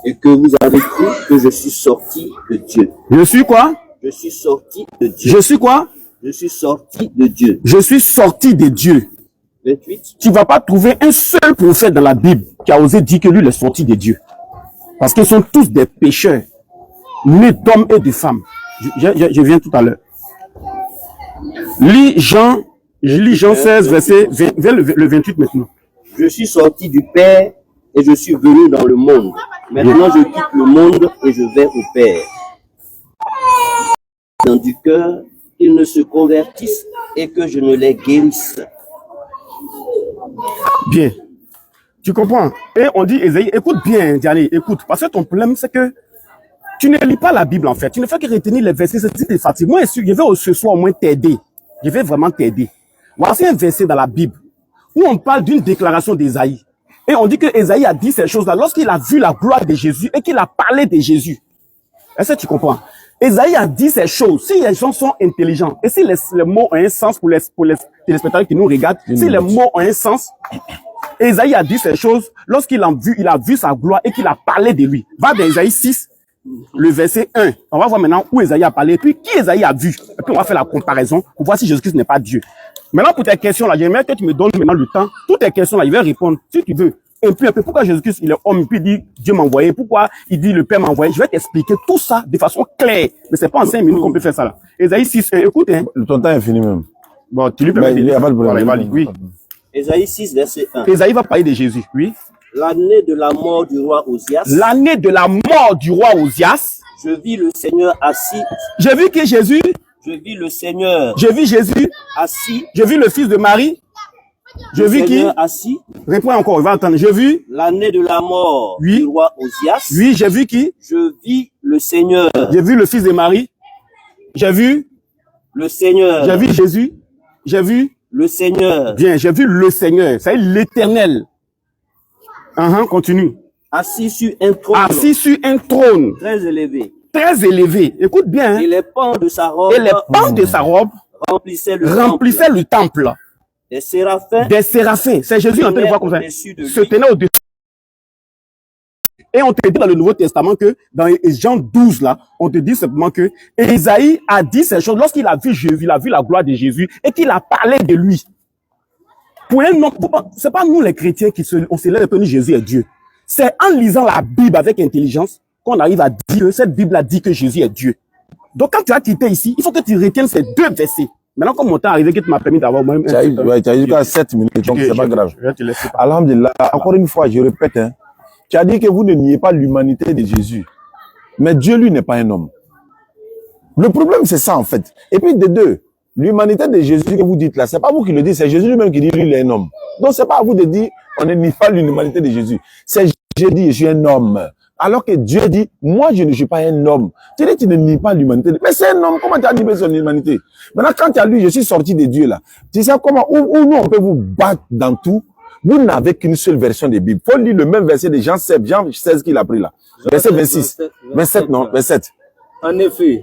et que vous avez cru que je suis sorti de Dieu. Je suis quoi? Je suis sorti de Dieu. Je suis quoi? Je suis sorti de Dieu. Je suis sorti de Dieu. 28. Tu ne vas pas trouver un seul prophète dans la Bible qui a osé dire que lui il est sorti de Dieu. Parce qu'ils sont tous des pécheurs, nés d'hommes et de femmes. Je viens tout à l'heure. Lis Jean 16, verset 20, le 28 maintenant. Je suis sorti du Père et je suis venu dans le monde. Maintenant je quitte le monde et je vais au Père. Dans du cœur, qu'ils ne se convertissent et que je ne les guérisse. Bien. Tu comprends? Et on dit, Esaïe, écoute bien, Diane, écoute. Parce que ton problème, c'est que tu ne lis pas la Bible, en fait. Tu ne fais que retenir les versets. C'est facile. Moi, je vais ce soir au moins t'aider. Je vais vraiment t'aider. Voici un verset dans la Bible où on parle d'une déclaration d'Esaïe. Et on dit que Esaïe a dit ces choses-là lorsqu'il a vu la gloire de Jésus et qu'il a parlé de Jésus. Est-ce que tu comprends? Esaïe a dit ces choses. Si les gens sont intelligents et si les mots ont un sens pour les téléspectateurs qui nous regardent, si les mots ont un sens, Esaïe a dit ces choses lorsqu'il a vu sa gloire et qu'il a parlé de lui. Va dans Esaïe 6, le verset 1. On va voir maintenant où Esaïe a parlé et puis qui Esaïe a vu. Et puis on va faire la comparaison pour voir si Jésus-Christ n'est pas Dieu. Maintenant pour tes questions là, j'aimerais que tu me donnes maintenant le temps. Toutes tes questions là, je vais répondre si tu veux. Et puis, pourquoi Jésus-Christ, il est homme, puis il dit, Dieu m'a envoyé. Pourquoi il dit, le Père m'a envoyé. Je vais t'expliquer tout ça de façon claire. Mais c'est pas en 5 minutes qu'on peut faire ça, là. Esaïe 6, écoute, hein. Ton temps est fini même. Bon, tu lui permets de Il n'y a pas de problème. Voilà, oui. Esaïe 6, verset 1. Esaïe va parler de Jésus, oui. L'année de la mort du roi Osias. L'année de la mort du roi Osias. Je vis le Seigneur assis. J'ai vu que Jésus. Je vis le Seigneur. J'ai vu Jésus. Assis. J'ai vu le fils de Marie. Je vis qui? Assis. Réponds encore, il va entendre. Je vis l'année de la mort du roi Osias. Oui, j'ai vu qui? Je vis le Seigneur. J'ai vu le fils de Marie. J'ai vu le Seigneur. J'ai vu Jésus. J'ai vu le Seigneur. Bien, j'ai vu le Seigneur. C'est l'Éternel. Continue. Assis sur un trône. Assis sur un trône. Très élevé. Très élevé. Écoute bien. Et les pans de sa robe. Et les pans de sa robe remplissaient le temple. Des séraphins. Des séraphins. C'est Jésus en train de voir comme ça. Se tenait au-dessus. Et on te dit dans le Nouveau Testament que dans Jean 12 là, on te dit simplement que Esaïe a dit ces choses lorsqu'il a vu Jésus, il a vu la gloire de Jésus et qu'il a parlé de lui. Pour un homme, c'est pas nous les chrétiens on se lève et que Jésus est Dieu. C'est en lisant la Bible avec intelligence qu'on arrive à dire que cette Bible a dit que Jésus est Dieu. Donc quand tu as quitté ici, il faut que tu retiennes ces deux versets. Maintenant, comme mon temps est arrivé, que tu m'as permis d'avoir moi-même. Tu as eu jusqu'à 7 minutes, donc c'est pas grave. Je vais te laisser. Alhamdulillah, encore une fois, je répète, hein, tu as dit que vous ne niez pas l'humanité de Jésus. Mais Dieu, lui, n'est pas un homme. Le problème, c'est ça, en fait. Et puis, de deux, l'humanité de Jésus que vous dites là, c'est pas vous qui le dites, c'est Jésus lui-même qui dit, lui, il est un homme. Donc, c'est pas à vous de dire, on ne nie pas l'humanité de Jésus. C'est, j'ai dit, je suis un homme. Alors que Dieu dit, moi je ne suis pas un homme. Tu dis, tu ne nies pas l'humanité. Mais c'est un homme, comment tu as nié son humanité? Maintenant, quand tu as lu, je suis sorti de Dieu là. Tu sais comment, où nous on peut vous battre dans tout? Vous n'avez qu'une seule version de Bible. Il faut lire le même verset de Jean 16 qu'il a pris là. Verset 26. 27, non, 27. En effet,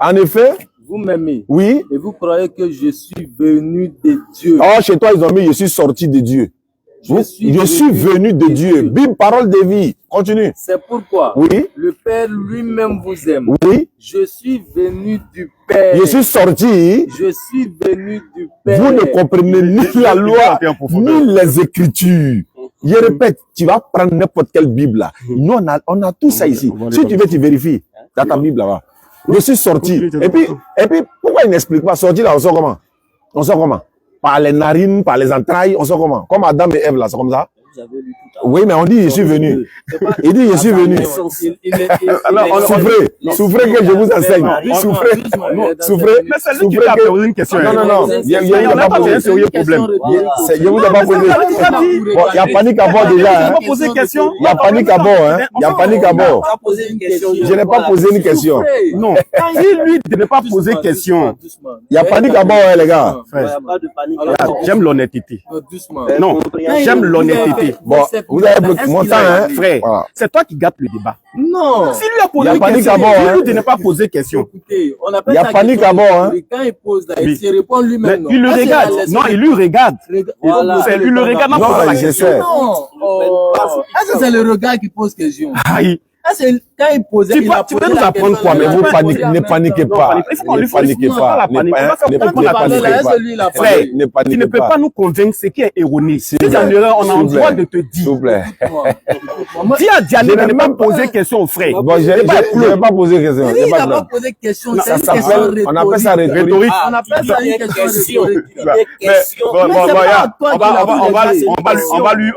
vous m'aimez. Oui. Et vous croyez que je suis venu de Dieu. Oh, chez toi, ils ont mis, je suis sorti de Dieu. Je suis venu de Dieu. Bible, parole de vie. Continue. C'est pourquoi oui. Le Père lui-même vous aime. Oui. Je suis venu du Père. Je suis sorti. Je suis venu du Père. Vous ne comprenez ni la loi, ni les Écritures. Je répète, tu vas prendre n'importe quelle Bible là. Nous, on a tout ça ici. Si tu veux, tu vérifies. Dans ta Bible là-bas. Je suis sorti. Et puis, pourquoi il n'explique pas? Sorti là, on sort comment? On sort comment? Par les narines, par les entrailles, on sort comment? Comme Adam et Ève là, c'est comme ça? Oui, mais on dit je suis venu. Il dit je suis venu. Alors, souffrez que je vous enseigne. Souffrez. Mais c'est lui qui t'a posé une question. Non. Il n'a pas posé un sérieux problème. Je vous ai pas posé. Bon, il y a panique à bord déjà. Il y a panique à bord. Il y a panique à bord. Je n'ai pas posé une question. Non. Si lui ne pas poser question. Il y a panique à bord, les gars. J'aime l'honnêteté. Non, j'aime l'honnêteté. Bon, vous avez bloqué mon temps, hein, frère. Voilà. C'est toi qui gâtes le débat. Non. S'il lui a posé une question, lui de ne pas poser question. Écoutez, on appelle il y a panique à bord, hein. Quand il pose là, il se répond lui-même. Il le regarde. Non, il lui regarde. Voilà. Il le regarde. Non, je sais. Non. Est-ce que c'est le regard qui pose question? Aïe. Quand il posait, tu peux nous apprendre quoi? Mais vous ne paniquez pas. Ne paniquez pas. Tu ne peux pas nous convaincre ce qui est erroné. Si en erreur, on a le droit de te dire. S'il vous plaît. Dis à Diane de ne pas poser question au frère. Bon, je ne vais pas poser question. Il n'a pas posé question. On appelle ça rhétorique. On appelle ça une question rhétorique. On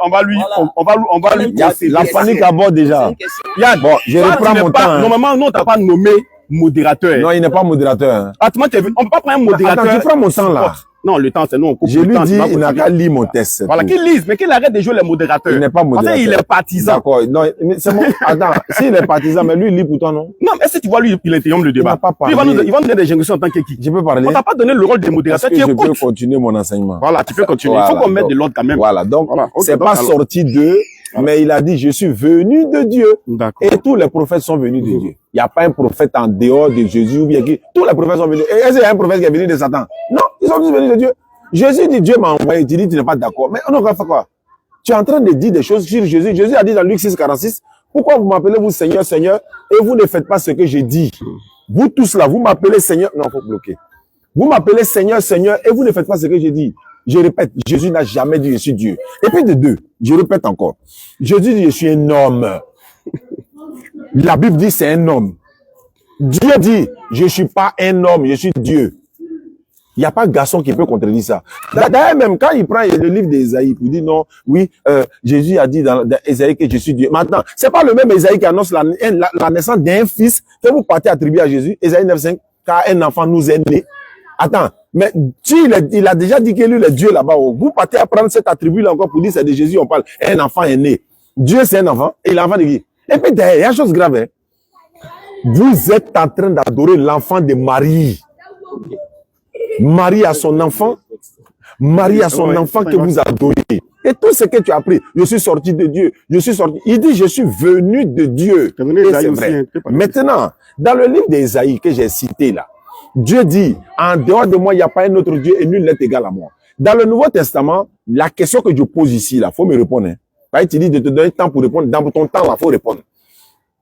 va lui. La panique à bord déjà. Bon, je reprends mon temps. Normalement, non, t'as pas nommé modérateur. Non, il n'est pas modérateur. Attends, on peut pas prendre un modérateur. Attends, tu prends mon temps là. Non, le temps, c'est nous. Je lui dis, il n'a qu'à lire mon test. Voilà, qu'il lise, mais qu'il arrête de jouer les modérateurs. Il n'est pas modérateur. En fait, il est partisan. D'accord. Non, c'est bon. Attends, s'il est partisan, mais lui, il lit pour toi, non? Non, mais est-ce que tu vois, lui, il interrompt le débat? Il va nous donner des injonctions en tant que qui? Je peux parler. On t'a pas donné le rôle des modérateurs. Je peux continuer mon enseignement. Voilà, tu peux continuer. Il faut qu'on mette de l'ordre quand même. Voilà, donc, c'est pas sorti d'eux. Mais il a dit, je suis venu de Dieu. Et tous les prophètes sont venus de Dieu. Il n'y a pas un prophète en dehors de Jésus ou bien qui. Tous les prophètes sont venus. Et est-ce qu'il y a un prophète qui est venu de Satan? Non, ils sont tous venus de Dieu. Jésus dit, Dieu m'a envoyé. Tu dis, tu n'es pas d'accord. Mais on a fait quoi? Tu es en train de dire des choses sur Jésus. Jésus a dit dans Luc 6,46, pourquoi vous m'appelez vous Seigneur, Seigneur, et vous ne faites pas ce que je dis? Vous tous là, vous m'appelez Seigneur. Non, il faut bloquer. Vous m'appelez Seigneur, Seigneur, et vous ne faites pas ce que je dis. Je répète, Jésus n'a jamais dit je suis Dieu. Et puis de deux, je répète encore. Jésus dit je suis un homme. La Bible dit c'est un homme. Dieu dit je suis pas un homme, je suis Dieu. Il n'y a pas de garçon qui peut contredire ça. D'ailleurs, même quand il prend le livre d'Ésaïe, il dit non, oui, Jésus a dit dans Ésaïe que je suis Dieu. Maintenant, c'est pas le même Ésaïe qui annonce la naissance d'un fils que vous partez attribuer à Jésus. Ésaïe 9,5, car un enfant nous est né. Attends, mais il a déjà dit que lui, le Dieu là-bas, vous partez à prendre cet attribut-là encore pour dire c'est de Jésus, on parle. Un enfant est né. Dieu, c'est un enfant, et l'enfant de qui? Et puis, il y a une chose grave, hein. Vous êtes en train d'adorer l'enfant de Marie. Marie a son enfant. Marie a son enfant que vous adorez. Et tout ce que tu as appris, je suis sorti de Dieu. Je suis sorti. Il dit, je suis venu de Dieu. Et c'est vrai. Maintenant, dans le livre d'Ésaïe que j'ai cité là, Dieu dit, en dehors de moi, il n'y a pas un autre Dieu et nul n'est égal à moi. Dans le Nouveau Testament, la question que je pose ici, là, faut me répondre. Hein. Tu dis de te donner le temps pour répondre. Dans ton temps, il faut répondre.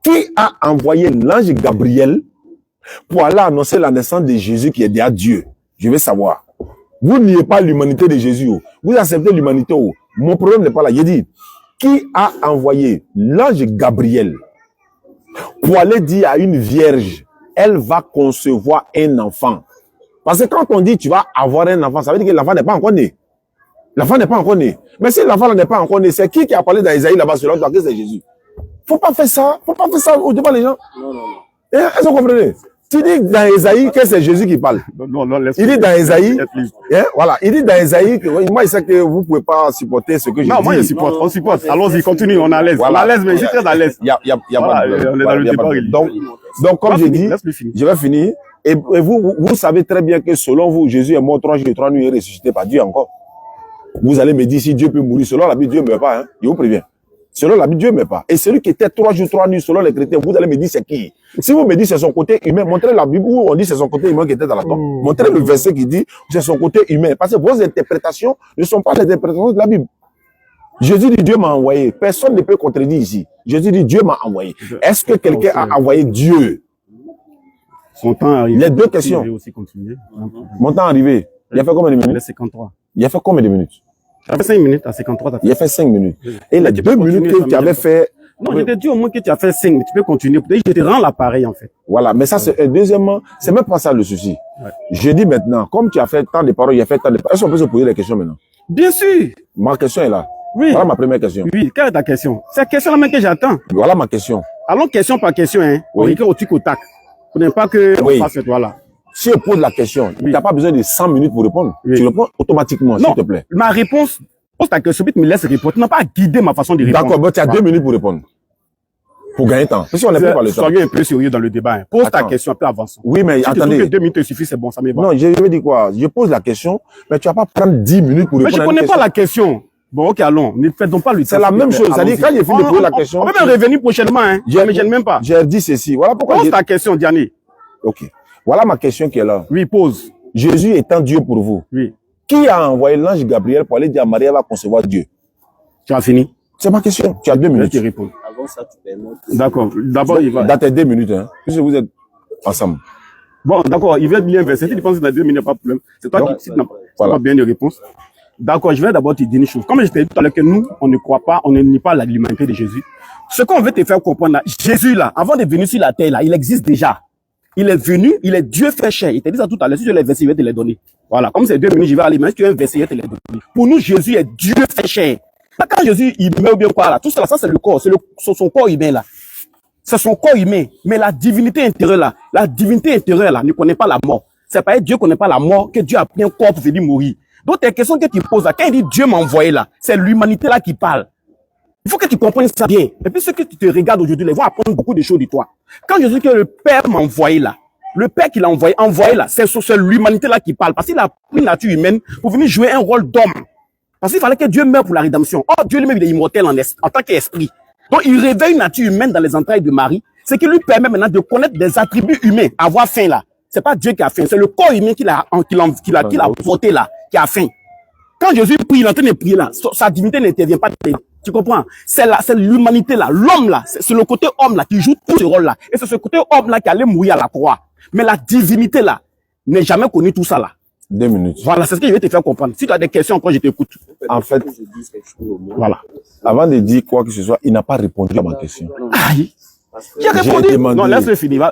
Qui a envoyé l'ange Gabriel pour aller annoncer la naissance de Jésus qui est déjà Dieu? Je veux savoir. Vous niez pas l'humanité de Jésus. Vous acceptez l'humanité. Mon problème n'est pas là. Je dis, qui a envoyé l'ange Gabriel pour aller dire à une vierge, elle va concevoir un enfant? Parce que quand on dit tu vas avoir un enfant, ça veut dire que l'enfant n'est pas encore né. L'enfant n'est pas encore né. Mais si l'enfant n'est pas encore né, c'est qui a parlé dans Isaïe là-bas selon toi que c'est Jésus? Faut pas faire ça. Faut pas faire ça au devant les gens. Non. Est-ce que vous comprenez? Tu dis dans Esaïe que c'est Jésus qui parle. Non, il dit dans Esaïe, hein, voilà, il dit dans Esaïe que moi, je sais que vous ne pouvez pas supporter ce que je dis. Non, moi, je supporte, on supporte. Allons-y, continue, on est à l'aise. Voilà. On est à l'aise, mais je suis très à l'aise. Il y a Voilà, pas de problème. on est dans le débat religieux. Donc, comme je dis, je vais finir. Et vous savez très bien que selon vous, Jésus est mort 3 jours et 3 nuits et ressuscité par Dieu encore. Vous allez me dire si Dieu peut mourir. Selon la Bible, Dieu ne meurt pas. Hein? Je vous préviens. Selon la Bible, Dieu ne meurt pas. Et celui qui était 3 jours, 3 nuits, selon les chrétiens, vous allez me dire c'est qui? Si vous me dites c'est son côté humain, montrez la Bible où on dit c'est son côté humain qui était dans la tombe. Montrez le verset qui dit c'est son côté humain. Parce que vos interprétations ne sont pas les interprétations de la Bible. Jésus dit Dieu m'a envoyé. Personne ne peut contredire ici. Jésus dit Dieu m'a envoyé. Est-ce que quelqu'un a envoyé Dieu? Son temps arrivé. Les deux questions. Mon temps arrivé. Il a fait combien de minutes? 53. Il a fait combien de minutes? Ça fait 5 minutes à 53. Il a fait 5 minutes. Et les 2 minutes que tu avais fait... Non, je t'ai dit au moins que tu as fait 5, mais tu peux continuer. Peut-être que je te rends l'appareil, en fait. Voilà, mais ça, c'est... Deuxièmement, c'est même pas ça le souci. Ouais. Je dis maintenant, comme tu as fait tant de paroles, il a fait tant de paroles. Est-ce qu'on peut se poser les questions maintenant? Bien sûr. Ma question est là. Oui. Voilà ma première question. Oui, quelle est ta question? C'est la question là même que j'attends. Voilà ma question. Allons question par question, hein. Oui. On écrit au tic au tac. Pour ne pas que on fasse cette loi-là. Si je pose la question, tu n'as pas besoin de 100 minutes pour répondre. Oui. Tu réponds automatiquement, s'il te plaît. Ma réponse, pose ta question, me laisse répondre. Tu n'as pas à guider ma façon de répondre. D'accord, mais tu as 2 minutes pour répondre. Pour gagner temps. Parce qu'on n'a pas le temps. Soyez un peu sérieux dans le débat. Hein. Pose ta question, après avance. Oui, mais si attendez. Si 2 minutes te suffit, c'est bon, ça me va. Non, je vais dire quoi? Je pose la question, mais tu vas pas prendre 10 minutes pour répondre. Mais je connais pas la question. Bon, ok, allons. Ne faites donc pas le temps. C'est la même chose. C'est-à-dire, quand j'ai fini de poser la question. On peut même revenir prochainement, hein. Mais je ne même pas. J'ai dit ceci. Voilà pourquoi. Pose ta question, Diane. Ok. Voilà ma question qui est là. Oui, pose. Jésus étant Dieu pour vous. Oui. Qui a envoyé l'ange Gabriel pour aller dire à Marie, elle va concevoir Dieu? Tu as fini? C'est ma question. Tu as 2 minutes. Je te réponds. Avant ça, tu permets. D'accord. D'abord, il va. Dans tes 2 minutes, hein. Puisque vous êtes ensemble. Bon, d'accord. Il vient de lire un verset. Si tu penses que dans 2 minutes, pas de problème. C'est toi qui n'as pas bien de réponse. D'accord, je vais d'abord te dire une chose. Comme je t'ai dit tout à l'heure que nous, on ne croit pas, on ne nie pas l'humanité de Jésus. Ce qu'on veut te faire comprendre là, Jésus là, avant de venir sur la terre là, il existe déjà. Il est venu, il est Dieu fait chair. Il te dit ça tout à l'heure. Si tu as les versets, je vais te les donner. Voilà, comme c'est 2 minutes, je vais aller. Mais si tu as un verset, je vais te les donner. Pour nous, Jésus est Dieu fait chair. Là, quand Jésus, il meurt bien quoi là, tout ça, ça c'est le corps, c'est son corps humain là. C'est son corps humain. Mais la divinité intérieure là, ne connaît pas la mort. C'est pas Dieu connaît pas la mort que Dieu a pris un corps pour venir mourir. Donc, tes questions que tu poses là, quand il dit Dieu m'a envoyé là, c'est l'humanité là qui parle. Il faut que tu comprennes ça bien. Et puis, ceux que tu te regardes aujourd'hui, ils vont apprendre beaucoup de choses de toi. Quand je dis que le Père m'a envoyé là, le Père qui l'a envoyé là, c'est l'humanité là qui parle. Parce qu'il a pris une nature humaine pour venir jouer un rôle d'homme. Parce qu'il fallait que Dieu meure pour la rédemption. Oh, Dieu lui-même, il est immortel en tant qu'esprit. Donc, il réveille une nature humaine dans les entrailles de Marie. Ce qui lui permet maintenant de connaître des attributs humains, avoir faim là. C'est pas Dieu qui a faim, c'est le corps humain qu'il a voté là, qui a faim. Quand Jésus prie, il est en train de prier là, sa divinité n'intervient pas. Tu comprends? C'est l'humanité là, l'homme là, c'est le côté homme là qui joue tout ce rôle là. Et c'est ce côté homme là qui allait mourir à la croix. Mais la divinité là, n'est jamais connu tout ça là. 2 minutes. Voilà, c'est ce que je vais te faire comprendre. Si tu as des questions encore, je t'écoute. En fait, voilà. Avant de dire quoi que ce soit, il n'a pas répondu à ma question. Aïe. J'ai répondu. Non, laisse-le finir.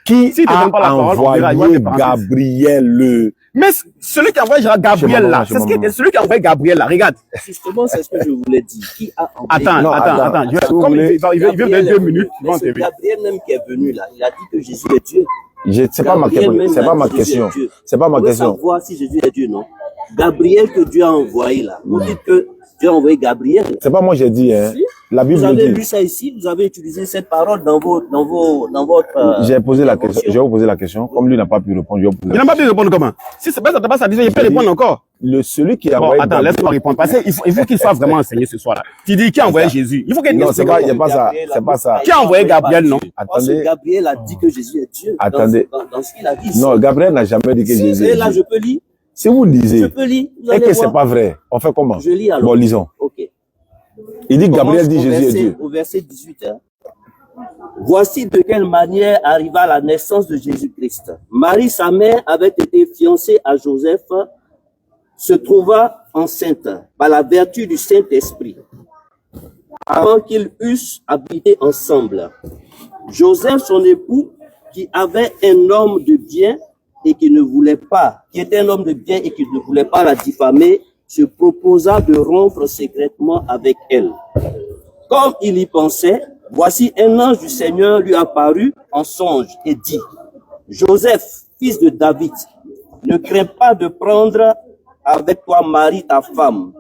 Qui a envoyé Gabriel? Mais celui qui a envoyé Gabriel là, c'est celui qui a envoyé Gabriel là, regarde. Justement, c'est ce que je voulais dire. Qui a envoyé Attends. Comme il veut donner 2 minutes. C'est Gabriel même qui est venu là. Il a dit que Jésus est Dieu. C'est pas ma question. C'est pas ma question. Savoir si Jésus est Dieu, non. Gabriel que Dieu a envoyé là. Vous dites que Dieu a envoyé Gabriel. C'est pas moi j'ai dit, hein. La Bible vous avez dit. lu ça ici, vous avez utilisé cette parole dans votre. J'ai posé la question. Je vais vous poser la question. Comme lui n'a pas pu répondre, je vais vous poser. Il n'a pas pu répondre comment? Si c'est pas ça, il peut répondre encore. Celui qui a envoyé. Attends, laisse-moi répondre. Parce qu'il faut qu'il soit vraiment enseigné ce soir-là. Tu dis qui a envoyé Jésus? Il faut qu'il non, c'est pas, il n'y a pas ça. C'est pas ça. Qui a envoyé Gabriel, non? Attendez. Gabriel a dit que Jésus est Dieu. Attendez. Dans ce qu'il a dit. Non, Gabriel n'a jamais dit que Jésus est Dieu. Là, je peux lire. Si vous lisez. Je peux lire. Et que c'est pas vrai. On fait comment? Je lis alors. Bon, lisons. Ok. Il dit que Gabriel dit Jésus est Dieu. Au verset 18. Hein. Voici de quelle manière arriva la naissance de Jésus-Christ. Marie, sa mère, avait été fiancée à Joseph, se trouva enceinte par la vertu du Saint-Esprit, avant qu'ils eussent habité ensemble. Joseph, son époux, qui avait un homme de bien et qui était un homme de bien et qui ne voulait pas la diffamer, se proposa de rompre secrètement avec elle. Comme il y pensait, voici un ange du Seigneur lui apparut en songe et dit, Joseph, fils de David, ne crains pas de prendre avec toi Marie, ta femme,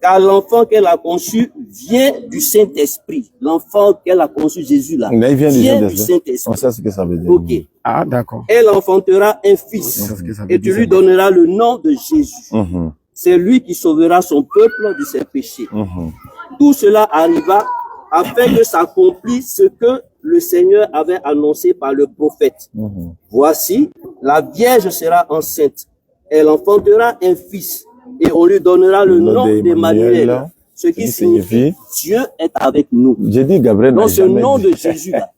car l'enfant qu'elle a conçu vient du Saint-Esprit. L'enfant qu'elle a conçu, Jésus, là, Mais il vient du Saint-Esprit. On sait ce que ça veut dire. Ok. Ah, d'accord. Elle enfantera un fils, et tu lui donneras le nom de Jésus. C'est lui qui sauvera son peuple de ses péchés. Tout cela arriva afin que s'accomplisse ce que le Seigneur avait annoncé par le prophète. Voici, la Vierge sera enceinte. Elle enfantera un fils et on lui donnera le nom d'Emmanuel, ce qui signifie Dieu est avec nous. J'ai dit Gabriel. Donc ce nom de Jésus là,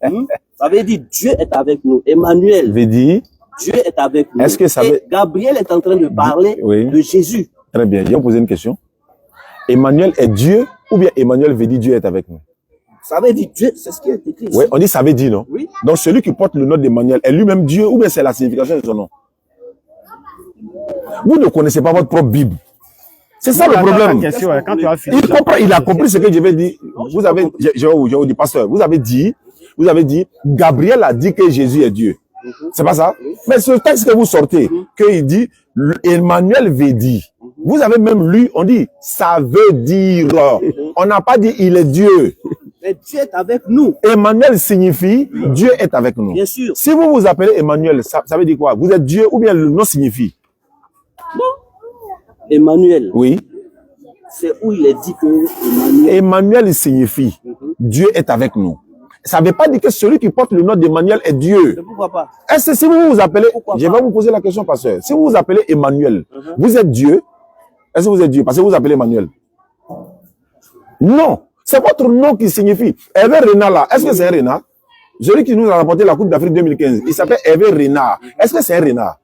ça veut dire Dieu est avec nous. Emmanuel veut dire Dieu est avec nous. Est-ce que ça veut... Gabriel est en train de parler de Jésus. Très bien, je vais poser une question. Emmanuel est Dieu ou bien Emmanuel veut dire Dieu est avec nous? Ça veut dire Dieu, c'est ce qui est écrit ici. Oui, on dit ça veut dire, non? Oui. Donc celui qui porte le nom d'Emmanuel est lui-même Dieu ou bien c'est la signification de son nom? Vous ne connaissez pas votre propre Bible. C'est ça le problème. Question, quand tu as fini, Il a compris ce que je vais dire. Vous avez, je vous dis, pasteur, vous avez dit, Gabriel a dit que Jésus est Dieu. C'est pas ça? Mais ce texte que vous sortez, qu'il dit, Emmanuel veut dire. Vous avez même lu, on dit, ça veut dire. On n'a pas dit, il est Dieu. Mais Dieu est avec nous. Emmanuel signifie, Dieu est avec nous. Bien sûr. Si vous vous appelez Emmanuel, ça veut dire quoi? Vous êtes Dieu ou bien le nom signifie? Non. Emmanuel. Oui. C'est où il est dit que Emmanuel signifie, Dieu est avec nous. Ça ne veut pas dire que celui qui porte le nom d'Emmanuel est Dieu. Mais pourquoi pas? Est-ce que si vous vous appelez, je vais vous poser la question, pasteur. Si vous vous appelez Emmanuel, vous êtes Dieu? Est-ce que vous êtes Dieu? Parce que vous vous appelez Emmanuel. Non. C'est votre nom qui signifie. Hervé Renard là, est-ce que c'est un renard? Celui qui nous a rapporté la Coupe d'Afrique 2015, il s'appelle Hervé Renard. Est-ce que c'est un renard?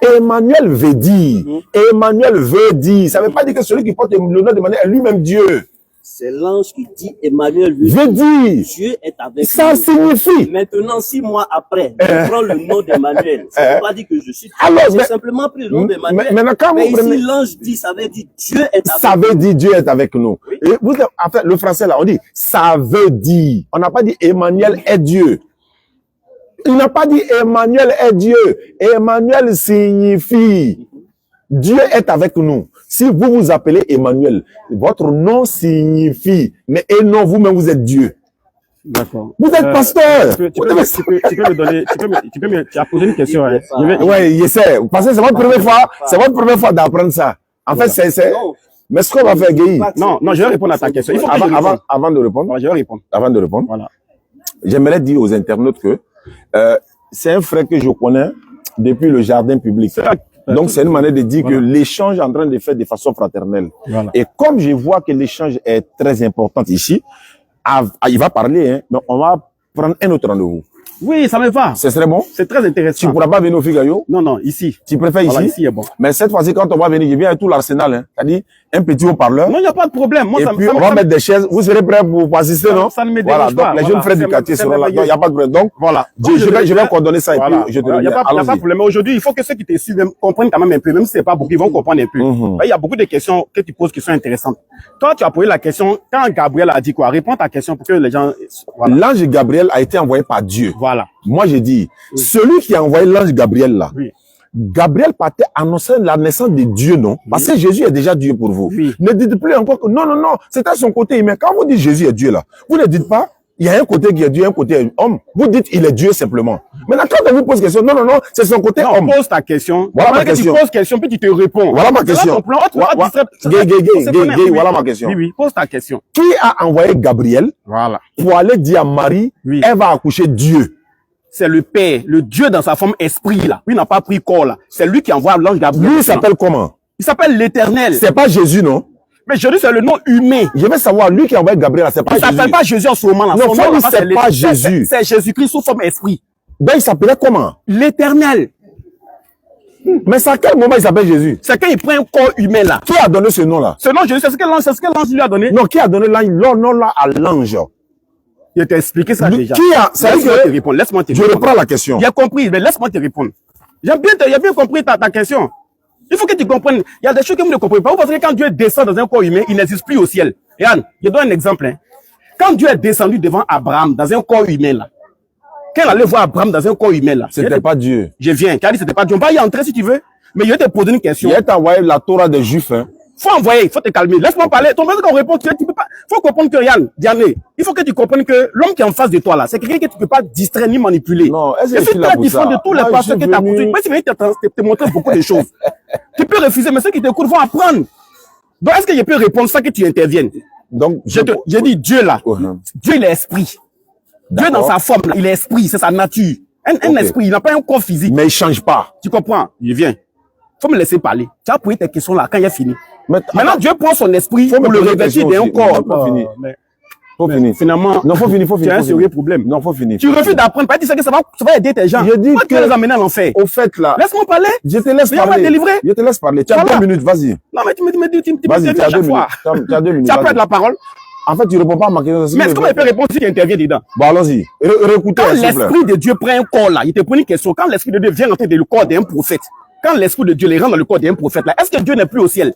Emmanuel veut dire. Emmanuel veut dire. Ça ne veut pas dire que celui qui porte le nom d'Emmanuel est lui-même Dieu. C'est l'ange qui dit Emmanuel veut dire. Dieu est avec ça nous. Signifie. Maintenant, 6 mois après, je prends le nom d'Emmanuel. Ça ne veut pas dire que je suis. Alors, j'ai simplement pris le nom d'Emmanuel. Mais ici, l'ange dit, ça veut dire Dieu est avec nous. Ça veut dire Dieu est avec nous. Oui. Et vous, en fait, le français là, on dit ça veut dire. On n'a pas dit Emmanuel est Dieu. Il n'a pas dit Emmanuel est Dieu. Emmanuel signifie Dieu est avec nous. Si vous vous appelez Emmanuel, votre nom signifie, mais et non, vous-même vous êtes Dieu. D'accord. Vous êtes pasteur. Tu peux me donner, tu as posé une question. Hein. Oui, je sais. Parce que c'est votre première fois, c'est votre première fois d'apprendre ça. En fait, c'est, mais ce qu'on va faire, Guy. Non, je vais répondre à ta question. Il faut avant de répondre. Je vais répondre. Avant de répondre. Voilà. J'aimerais dire aux internautes que, c'est un frère que je connais depuis le jardin public. Donc, c'est une manière de dire que l'échange est en train de faire de façon fraternelle. Voilà. Et comme je vois que l'échange est très important ici, il va parler, hein, mais on va prendre un autre rendez-vous. Oui, ça me va. Ce serait bon? C'est très intéressant. Tu ne pourras pas venir au Figaro? Non, ici. Tu préfères ici? Ici est bon. Mais cette fois-ci, quand on va venir, je viens avec tout l'arsenal, hein. C'est-à-dire, un petit haut-parleur. Non, il n'y a pas de problème. Moi, et puis, on va mettre des chaises. Vous serez prêts pour assister, non? Ça ne me dérange pas. Donc, les jeunes frères du quartier seront là. Il n'y a pas de problème. Donc, voilà. Je vais coordonner ça et puis je te le dis. Il n'y a pas de problème. Mais aujourd'hui, il faut que ceux qui te suivent comprennent quand même un peu. Même si c'est pas beaucoup, ils vont comprendre un peu. Il y a beaucoup de questions que tu poses qui sont intéressantes. Toi, tu as posé la question, quand Gabriel a dit quoi? Réponds ta question pour que les gens, L'ange Gabriel a été envoyé par Dieu. Voilà. Moi, j'ai dit, celui qui a envoyé l'ange Gabriel là, Gabriel partait annoncer la naissance de Dieu, non? Parce que Jésus est déjà Dieu pour vous. Ne dites plus encore que non, c'est à son côté humain. Quand vous dites Jésus est Dieu là, vous ne dites pas, il y a un côté qui est Dieu, un côté homme. Vous dites, il est Dieu simplement. Maintenant, quand on vous pose question, non, c'est son côté homme. Pose ta question. Voilà ma question. Tu poses question, puis tu te réponds. Voilà ma question. Voilà ma question. Oui, pose ta question. Qui a envoyé Gabriel pour aller dire à Marie, elle va accoucher Dieu? C'est le Père, le Dieu dans sa forme esprit là. Lui n'a pas pris corps là. C'est lui qui envoie l'ange Gabriel. Lui, il s'appelle comment? Il s'appelle l'Éternel. C'est pas Jésus, non? Mais Jésus, c'est le nom humain. Je veux savoir, lui qui a envoyé Gabriel, c'est pas Jésus. Il s'appelle pas Jésus en ce moment là. Non, c'est pas Jésus. C'est Jésus-Christ sous forme esprit. Ben, il s'appelait comment? L'Éternel. Mais c'est à quel moment il s'appelle Jésus? C'est quand il prend un corps humain là. Qui a donné ce nom là? Ce nom Jésus, c'est ce que l'ange lui a donné. Non, qui a donné le nom là à l'ange? Je t'ai expliqué ça déjà. Laisse-moi te répondre. Je reprends la question. J'ai compris, mais laisse-moi te répondre. J'ai bien compris ta question. Il faut que tu comprennes. Il y a des choses que vous ne comprenez pas. Vous pensez que quand Dieu descend dans un corps humain, il n'existe plus au ciel. Yann, je donne un exemple. Hein. Quand Dieu est descendu devant Abraham dans un corps humain là, Quand elle allait voir Abraham dans un corps humain là. C'était pas Dieu. Je viens. Qui a dit c'était pas Dieu. On va y entrer si tu veux. Mais je vais te poser une question. Il a envoyé la Torah des Juifs. Hein. Faut envoyer, faut te calmer. Laisse-moi parler. Ton mec qu'on répond, tu peux pas. Faut comprendre que Yann, Diané, il faut que tu comprennes que l'homme qui est en face de toi là, c'est quelqu'un que tu peux pas distraire ni manipuler. Non, est-ce que c'est très différent de tous les pasteurs que tu as construits. Moi, si je vais te montrer beaucoup de choses. Tu peux refuser, mais ceux qui t'écoutent vont apprendre. Donc, est-ce que je peux répondre sans que tu interviennes? Donc, j'ai dit Dieu là. Dieu, il est esprit. Dieu dans sa forme, là, il est esprit, c'est sa nature. Un esprit, il n'a pas un corps physique. Mais il change pas. Tu comprends? Je viens. Faut me laisser parler. Tu as posé tes questions là quand il a fini. Maintenant, Dieu prend son esprit pour le revêtir d'un corps. Faut finir. Finalement, non, faut finir. Tu as un sérieux problème. Non, faut finir. Tu refuses d'apprendre. Pas dire que ça va aider tes gens. Je dis que tu vas les amener à l'enfer. Au fait, là. Laisse-moi parler. Je te laisse parler. Je te laisse parler. Tu as 2 minutes, vas-y. Non, mais tu me dis, vas-y, tu as 2 minutes. Tu as 2 minutes. Tu as pris de la parole. En fait, tu réponds pas à ma question. Mais est-ce qu'on peut répondre si tu interviens dedans? Bon, allons-y. Réécoutez. Quand l'esprit de Dieu prend un corps là, il te pose une question. Quand l'esprit de Dieu vient entrer dans le corps d'un prophète, quand l'esprit de Dieu les rend dans le corps d'un prophète là, est-ce que Dieu n'est plus au ciel?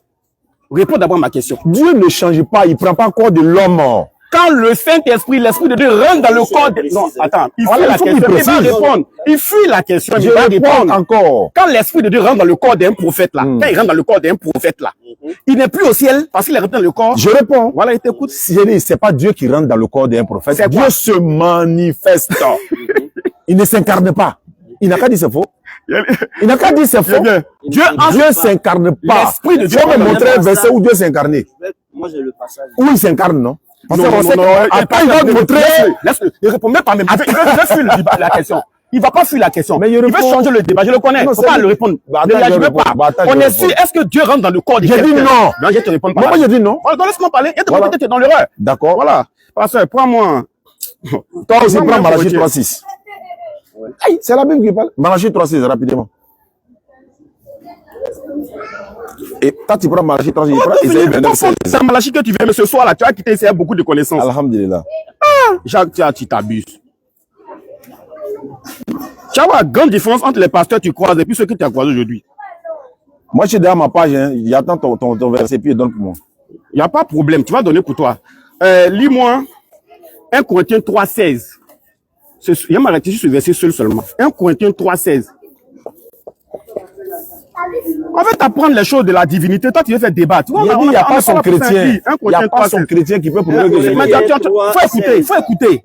Réponds d'abord à ma question. Dieu ne change pas, il prend pas le corps de l'homme. Quand le Saint-Esprit, l'Esprit de Dieu rentre dans le corps de... Non, attends, il fuit la question, il va répondre. Il fuit la question, il va répondre. Encore. Quand l'Esprit de Dieu rentre dans le corps d'un prophète là, quand il rentre dans le corps d'un prophète là, il n'est plus au ciel parce qu'il est rentré dans le corps. Je réponds. Voilà, il t'écoute. C'est pas Dieu qui rentre dans le corps d'un prophète. Dieu se manifeste. Il ne s'incarne pas. Il n'a qu'à dire c'est faux. Il n'a qu'à dire c'est faux. Dieu s'incarne pas. L'Esprit de Dieu. Tu vas me montrer un verset où Dieu s'incarne. Moi, j'ai le passage. Où il s'incarne, non? Parce non, non, après, il va te montrer. Laisse-le. Il répond même pas même. Il veut fuir la question. Il va pas fuir la question. Mais il veut changer le débat. Je le connais. Il ne faut pas le répondre. Je veux pas. On est sûr. Est-ce que Dieu rentre dans le corps de quelqu'un? J'ai dit non. Non, je te réponds pas. Moi, j'ai dit non. Donc, laisse-moi parler. Et tu es dans l'erreur. D'accord. Voilà. Pasteur, prends-moi. Toi aussi, prends Malachie 3.6. C'est la Bible qui parle. Malachie 3.6, rapidement. Et quand tu prends Malachie 3.6, il prend Isaïe 29.16. C'est Malachie que tu viens, mais ce soir là, tu as quitté ici beaucoup de connaissances. Alhamdulillah. Jacques, tu t'abuses. Tu vois la grande différence entre les pasteurs que tu croises et puis ceux que tu as croisés aujourd'hui. Moi, je suis derrière ma page, hein. J'attends ton verset, puis donne pour moi. Il n'y a pas de problème, tu vas donner pour toi. Lis-moi 1 Corinthiens 3.16. Il y a m'arrêter sur ce verset seul seulement. 1 Corinthiens 3.16. On va t'apprendre les choses de la divinité. Toi, tu veux faire débat. Tu vois, il n'y a pas son chrétien. Il n'y a pas son chrétien qui peut prouver que il faut écouter.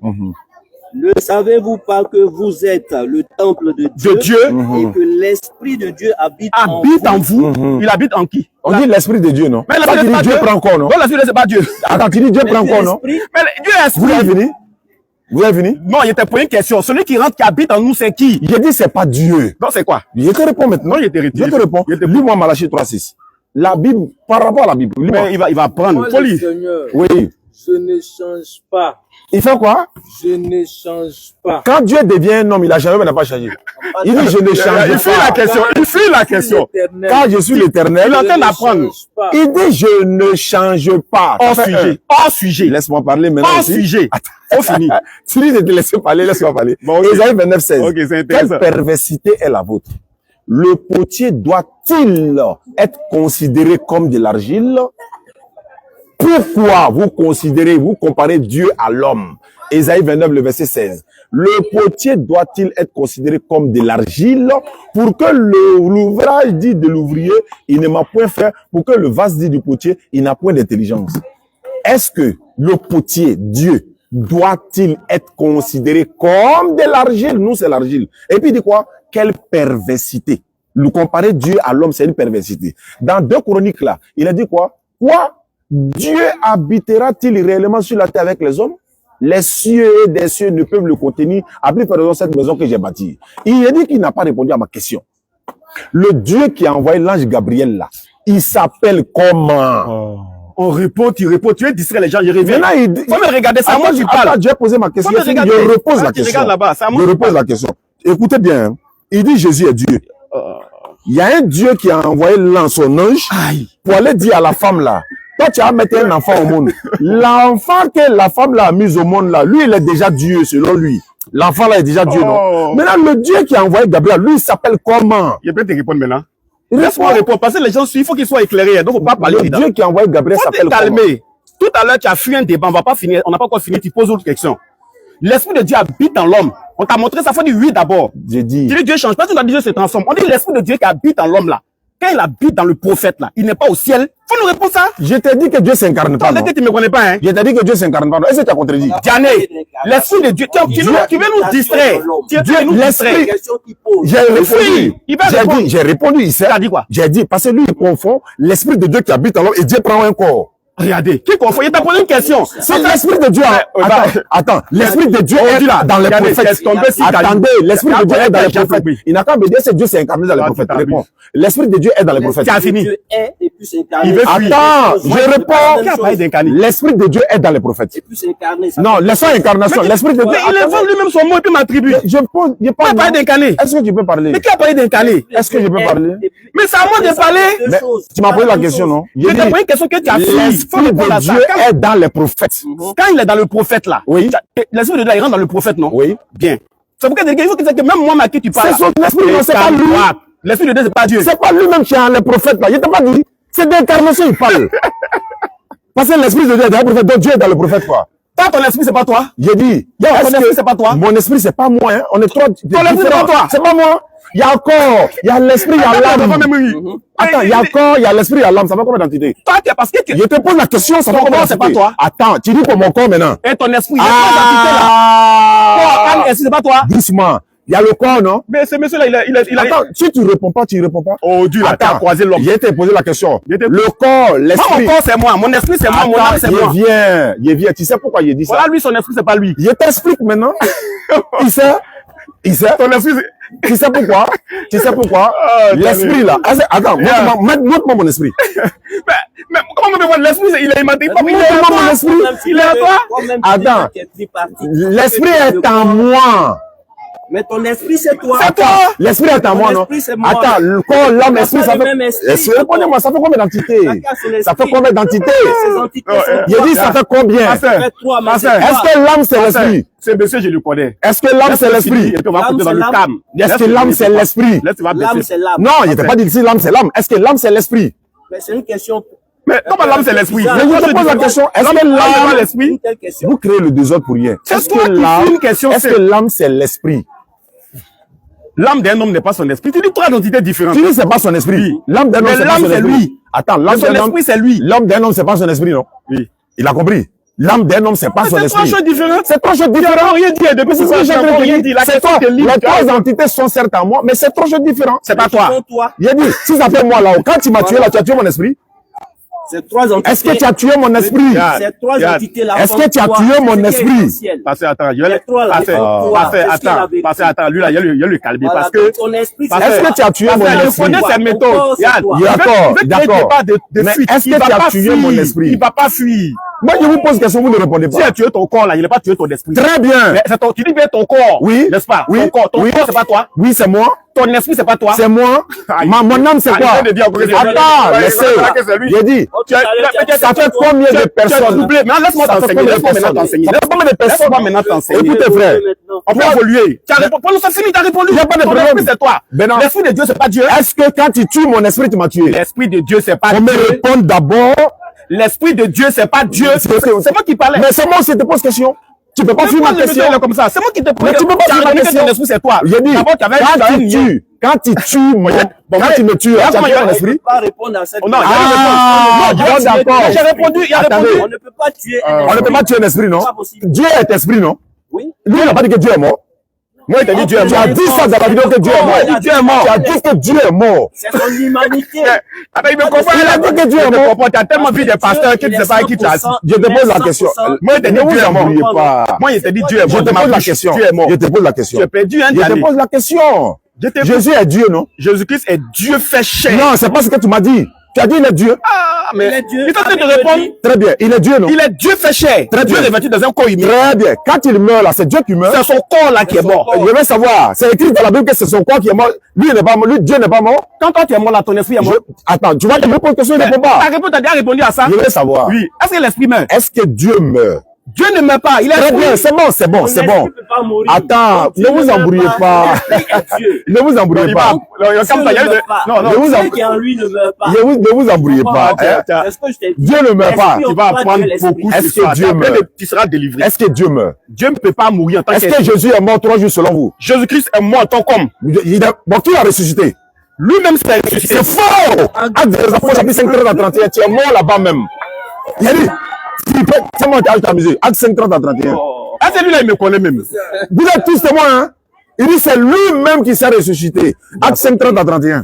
Ne savez-vous pas que vous êtes le temple de Dieu, et que l'Esprit de Dieu habite en vous? Il habite en qui? On dit l'Esprit de Dieu, non? Mais l'Esprit de Dieu prend corps, non? Non, l'Esprit de Dieu, c'est pas Dieu. Attends, tu dis Dieu prend corps, non? Mais Dieu est esprit. Vous avez fini? Vous avez fini? Non, il t'a posé une question. Celui qui rentre, qui habite en nous, c'est qui? J'ai dit c'est pas Dieu. Non, c'est quoi? Je te réponds maintenant. Non, je te réponds. Lis-moi Malachie 3.6. La Bible, par rapport à la Bible. Mais il va prendre. Seigneur, oui. Je ne change pas. Il fait quoi? Je ne change pas. Quand Dieu devient un homme, il n'a pas changé. Il dit je ne change pas. Il fuit la question. Il fuit la question. Quand je suis l'Éternel, il est en train d'apprendre. Il dit je ne change pas. Hors sujet. Hors sujet. Laisse-moi parler maintenant. Hors sujet. On finit. Tu dis de te laisser parler, laisse-moi parler. Isaïe 29.16. Ok, c'est intéressant. Quelle perversité est la vôtre? Le potier doit-il être considéré comme de l'argile? Pourquoi vous comparez Dieu à l'homme? Isaïe 29, le verset 16. Le potier doit-il être considéré comme de l'argile pour que l'ouvrage dit de l'ouvrier, il ne m'a point fait, pour que le vase dit du potier, il n'a point d'intelligence? Est-ce que le potier, Dieu, doit-il être considéré comme de l'argile? Nous, c'est l'argile. Et puis, il dit quoi? Quelle perversité. Nous comparer Dieu à l'homme, c'est une perversité. Dans 2 Chroniques, là, il a dit quoi? Quoi? Dieu habitera-t-il réellement sur la terre avec les hommes? Les cieux et des cieux ne peuvent le contenir. À plus forte raison, cette maison que j'ai bâtie. Il a dit qu'il n'a pas répondu à ma question. Le Dieu qui a envoyé l'ange Gabriel là, il s'appelle comment? On répond, tu es distrait les gens, je reviens. Maintenant, faut me regarder, c'est à moi qui parle. Dieu a posé ma question. Je repose la question. Je repose la question. Écoutez bien. Hein. Il dit Jésus est Dieu. Il y a un Dieu qui a envoyé son ange pour aller dire à la femme là. Toi, tu as mettre un enfant au monde. L'enfant que la femme là a mis au monde là, lui, il est déjà Dieu, selon lui. L'enfant là est déjà Dieu, non? Maintenant, le Dieu qui a envoyé Gabriel, lui, il s'appelle comment? Je peux te répondre maintenant. Laisse-moi répondre, parce que les gens, il faut qu'ils soient éclairés, donc faut pas parler. Le Dieu qui a envoyé Gabriel s'appelle comment? Tout à l'heure, tu as fui un débat, on va pas finir, on n'a pas encore fini, tu poses autre question. L'Esprit de Dieu habite dans l'homme. On t'a montré ça, faut dire oui d'abord. J'ai dit. Tu dis Dieu change pas, tu dois dire Dieu se transforme. On dit l'esprit de Dieu qui habite en l'homme là. Quand il habite dans le prophète là, il n'est pas au ciel. Faut nous répondre ça. Je t'ai dit que Dieu s'incarne pas. Peut-être que tu me connais pas, hein. Je t'ai dit que Dieu s'incarne pas. Est-ce que tu as contredit? Diane, l'esprit de Dieu, tu veux nous distraire. Tu veux nous distraire. J'ai répondu. Il va répondre. J'ai répondu, il sait. Il a dit quoi? J'ai dit, parce que lui, il confond l'esprit de Dieu qui habite en l'homme et Dieu prend un corps. Regardez, qui confond? Il t'a posé une question. C'est l'esprit de Dieu. Attends, l'esprit de Dieu est là dans les prophètes. Attendez, l'esprit de Dieu est dans les prophètes. Il n'a qu'à me dire que Dieu s'est incarné dans les prophètes. Réponds. L'esprit de Dieu est dans les prophètes. Tu as fini. Il veut fuir. Attends, je réponds. L'esprit de Dieu est dans les prophètes. Non, laissons incarnation. L'esprit de Dieu. Mais il invente lui-même son mot et puis m'attribue. Je peux parler d'incarné. Est-ce que tu peux parler? Mais qui a parlé d'incarné? Est-ce que je peux parler? Mais c'est à moi de parler. Mais tu m'as posé la question, non? Je t'ai posé une question que tu as fini. L'esprit de Dieu est dans les prophètes. Quand il est dans le prophète là, oui. L'esprit de Dieu il rentre dans le prophète, non? Oui. Bien. C'est pourquoi il faut que même moi, à qui tu parles. C'est son esprit, non, c'est pas lui. L'esprit de Dieu, c'est pas Dieu. C'est pas lui-même qui est les prophètes là. Je t'ai pas dit. C'est d'incarnation, il parle. Parce que l'esprit de Dieu est dans le prophète, donc Dieu est dans le prophète, quoi. Toi, ton esprit, c'est pas toi. J'ai dit. Ton esprit, c'est pas toi. Mon esprit, c'est pas moi, hein. On est trois. Ton esprit, c'est pas toi. C'est pas moi. Il y a encore, il y a l'esprit, il y a l'âme. Attends, il y a encore, il y a l'esprit, il y a l'âme. Ça fait combien d'entités? Toi, parce que je te pose la question, ça fait combien d'entités? C'est pas toi. Attends, tu dis pour mon corps maintenant. Et ton esprit, il y a trois entités là. Toi, c'est pas toi. Doucement. Il y a le corps, non? Mais ce monsieur-là, il a. Attends, si tu réponds pas, tu réponds pas. Oh Dieu, là, t'as croisé l'homme. Je t'ai posé la question. Le corps, l'esprit. Mon corps, c'est moi. Mon esprit, c'est moi. Mon âme, c'est moi. Il vient. Tu sais pourquoi il dit ça? Voilà, lui, son esprit, c'est pas lui. Je t'explique maintenant. Il sait. Ton esprit, tu sais pourquoi? Tu sais pourquoi? L'esprit, là. Attends, montre-moi mon esprit. Mais comment me voir l'esprit? Il est immatriculé. Montre-moi mon esprit. Il est à toi. Attends. L'esprit est en moi. Mais ton esprit, c'est toi. C'est toi. L'esprit est en moi, non? Attends, le corps, l'âme, l'esprit, ça fait. Répondez-moi, ça fait combien d'entités? Ça fait combien d'entités? J'ai dit, ça fait combien? Est-ce que l'âme, c'est l'esprit? Ce monsieur, je le connais. Est-ce que l'âme, c'est l'esprit? Est-ce que l'âme, c'est l'esprit? L'âme, c'est l'âme. Non, il n'était pas dit que l'âme, c'est l'âme. Est-ce que l'âme, c'est l'esprit? Mais c'est une question. Mais comment l'âme, c'est l'esprit? Mais je te pose la question. Est-ce que l'âme, c'est l'esprit? Vous créez le désordre pour rien. Est-ce que l'âme, c'est l'esprit? L'âme d'un homme n'est pas son esprit. Tu dis trois entités différentes. Tu dis c'est pas son esprit. L'âme d'un homme, c'est pas son esprit. Lui. Attends, l'âme d'un homme, c'est lui. L'âme d'un homme, c'est pas son esprit, non? Oui. Il a compris. L'âme d'un homme, c'est pas son esprit. C'est trois choses différentes. C'est trois choses différentes. Rien dit. Depuis ce que j'ai rien dit. C'est toi. Les trois entités sont certes en moi, mais c'est trois choses différentes. C'est pas toi. J'ai dit, si ça fait moi là, quand tu m'as tué là, tu as tué mon esprit. C'est trois entités. Est-ce que tu as tué mon esprit? C'est trois entités là. Est-ce que tu as tué mon esprit? Parce que attends, attends, lui là, il y a le calmer parce que. Est-ce que tu as tué mon esprit? Je connais ses méthodes. D'accord. Mais est-ce que tu as tué mon esprit? Il va pas fuir. Moi, je vous pose question, vous ne répondez pas. Si tu as tué ton corps là, il n'a pas tué ton esprit. Très bien. Tu dis bien ton corps. Oui. N'est-ce pas? Oui. Ton corps, c'est pas toi. Oui, c'est moi. Ton esprit, c'est pas toi. C'est moi. Mon âme, c'est quoi? Attends, laissez. J'ai dit, ça fait combien de personnes? Maintenant, laisse-moi t'enseigner. Combien de personnes? Écoutez, frère. On peut évoluer. Tu as répondu. Tu as répondu. Il n'y a pas de problème. L'esprit, c'est toi. L'esprit de Dieu, c'est pas Dieu. Est-ce que quand tu tues mon esprit, tu m'as tué? L'esprit de Dieu, c'est pas Dieu. On me répond d'abord. L'esprit de Dieu, c'est pas Dieu. C'est moi qui parlais. Mais c'est moi qui te pose question. Tu peux pas fuir ma question. Comme ça. C'est moi qui te pose. Mais tu peux pas fuir ma question. L'esprit, c'est toi. J'ai dit, quand tu tues mon, quand tu me tues, tu as tué mon esprit? On ne peut pas répondre à cette question. Non, d'accord. J'ai répondu, il a répondu. On ne peut pas tuer on ne peut pas tuer un esprit, non? Dieu est esprit, non? Oui. Lui, il n'a pas dit que Dieu est mort. Moi, il t'a dit Dieu est mort. Tu as dit ça dans la vidéo que Dieu est mort. Dieu est mort. Tu as dit que Dieu est mort. C'est son humanité. Il me comprend. Il a dit que Dieu est mort. Tu as tellement vu des pasteurs qui ne savent pas qui tu as assis. Je te pose la question. Moi, il t'a dit Dieu est mort. Moi, il t'a dit Dieu est mort. Je te pose la question. Dieu est mort. Je te pose la question. Tu as perdu un Je te pose la question. Jésus est Dieu, non? Jésus-Christ est Dieu fait chair. Non, c'est pas ce que tu m'as dit. Tu as dit il est Dieu. Ah, mais il est Dieu. Il est en train de répondre. Très bien. Il est Dieu, non? Il est Dieu fait chair. Très Dieu bien. revêtu dans un corps humain. Très bien. Quand il meurt là, c'est Dieu qui meurt. C'est son corps là qui est mort. Je veux savoir. C'est écrit dans la Bible que c'est son corps qui est mort. Lui, il n'est pas mort. Lui, Dieu n'est pas mort. Quand toi tu es mort là, ton esprit est mort. Attends, tu vois, je me pose question, il ne répond pas. Ta réponse, t'as déjà répondu à ça? Je veux savoir. Oui. Est-ce que l'esprit meurt? Est-ce que Dieu meurt? Dieu ne meurt pas. Il est Très bien, esprit. c'est bon. Ton esprit peut pas mourir. Attends, Ton Dieu ne vous meurt embrouillez pas. L'esprit est Dieu. Ne vous embrouillez Il pas. va- il y a comme ça, il y a eu de- Non, non. Ne vous Dieu qui est en lui ne meurt pas. Ne vous embrouillez pas. Pourquoi? Hein. C'est ce que je t'ai dit. Dieu ne meurt pas. L'esprit Tu vas au pas apprendre Dieu, l'esprit. beaucoup Est-ce ce soir. que Dieu Après, meurt? tu seras délivré. Est-ce que Dieu meurt? Dieu ne peut pas mourir en tant Est-ce que que Jésus est mort 3 jours selon vous? Jésus-Christ est mort en tant qu'homme. Bon, qui l'a ressuscité? Lui-même s'est ressuscité. C'est faux! Acte des Apôtres, chapitre 5, 30 à 31. Tu es mort là-bas même. Il a dit, c'est moi qui ai t'amuser. Acte 5, 30 à 31. Ah, c'est lui-là, il me connaît même. Vous êtes tous témoins, hein? Il dit, c'est lui-même qui s'est ressuscité. Acte 5, 30 à 31.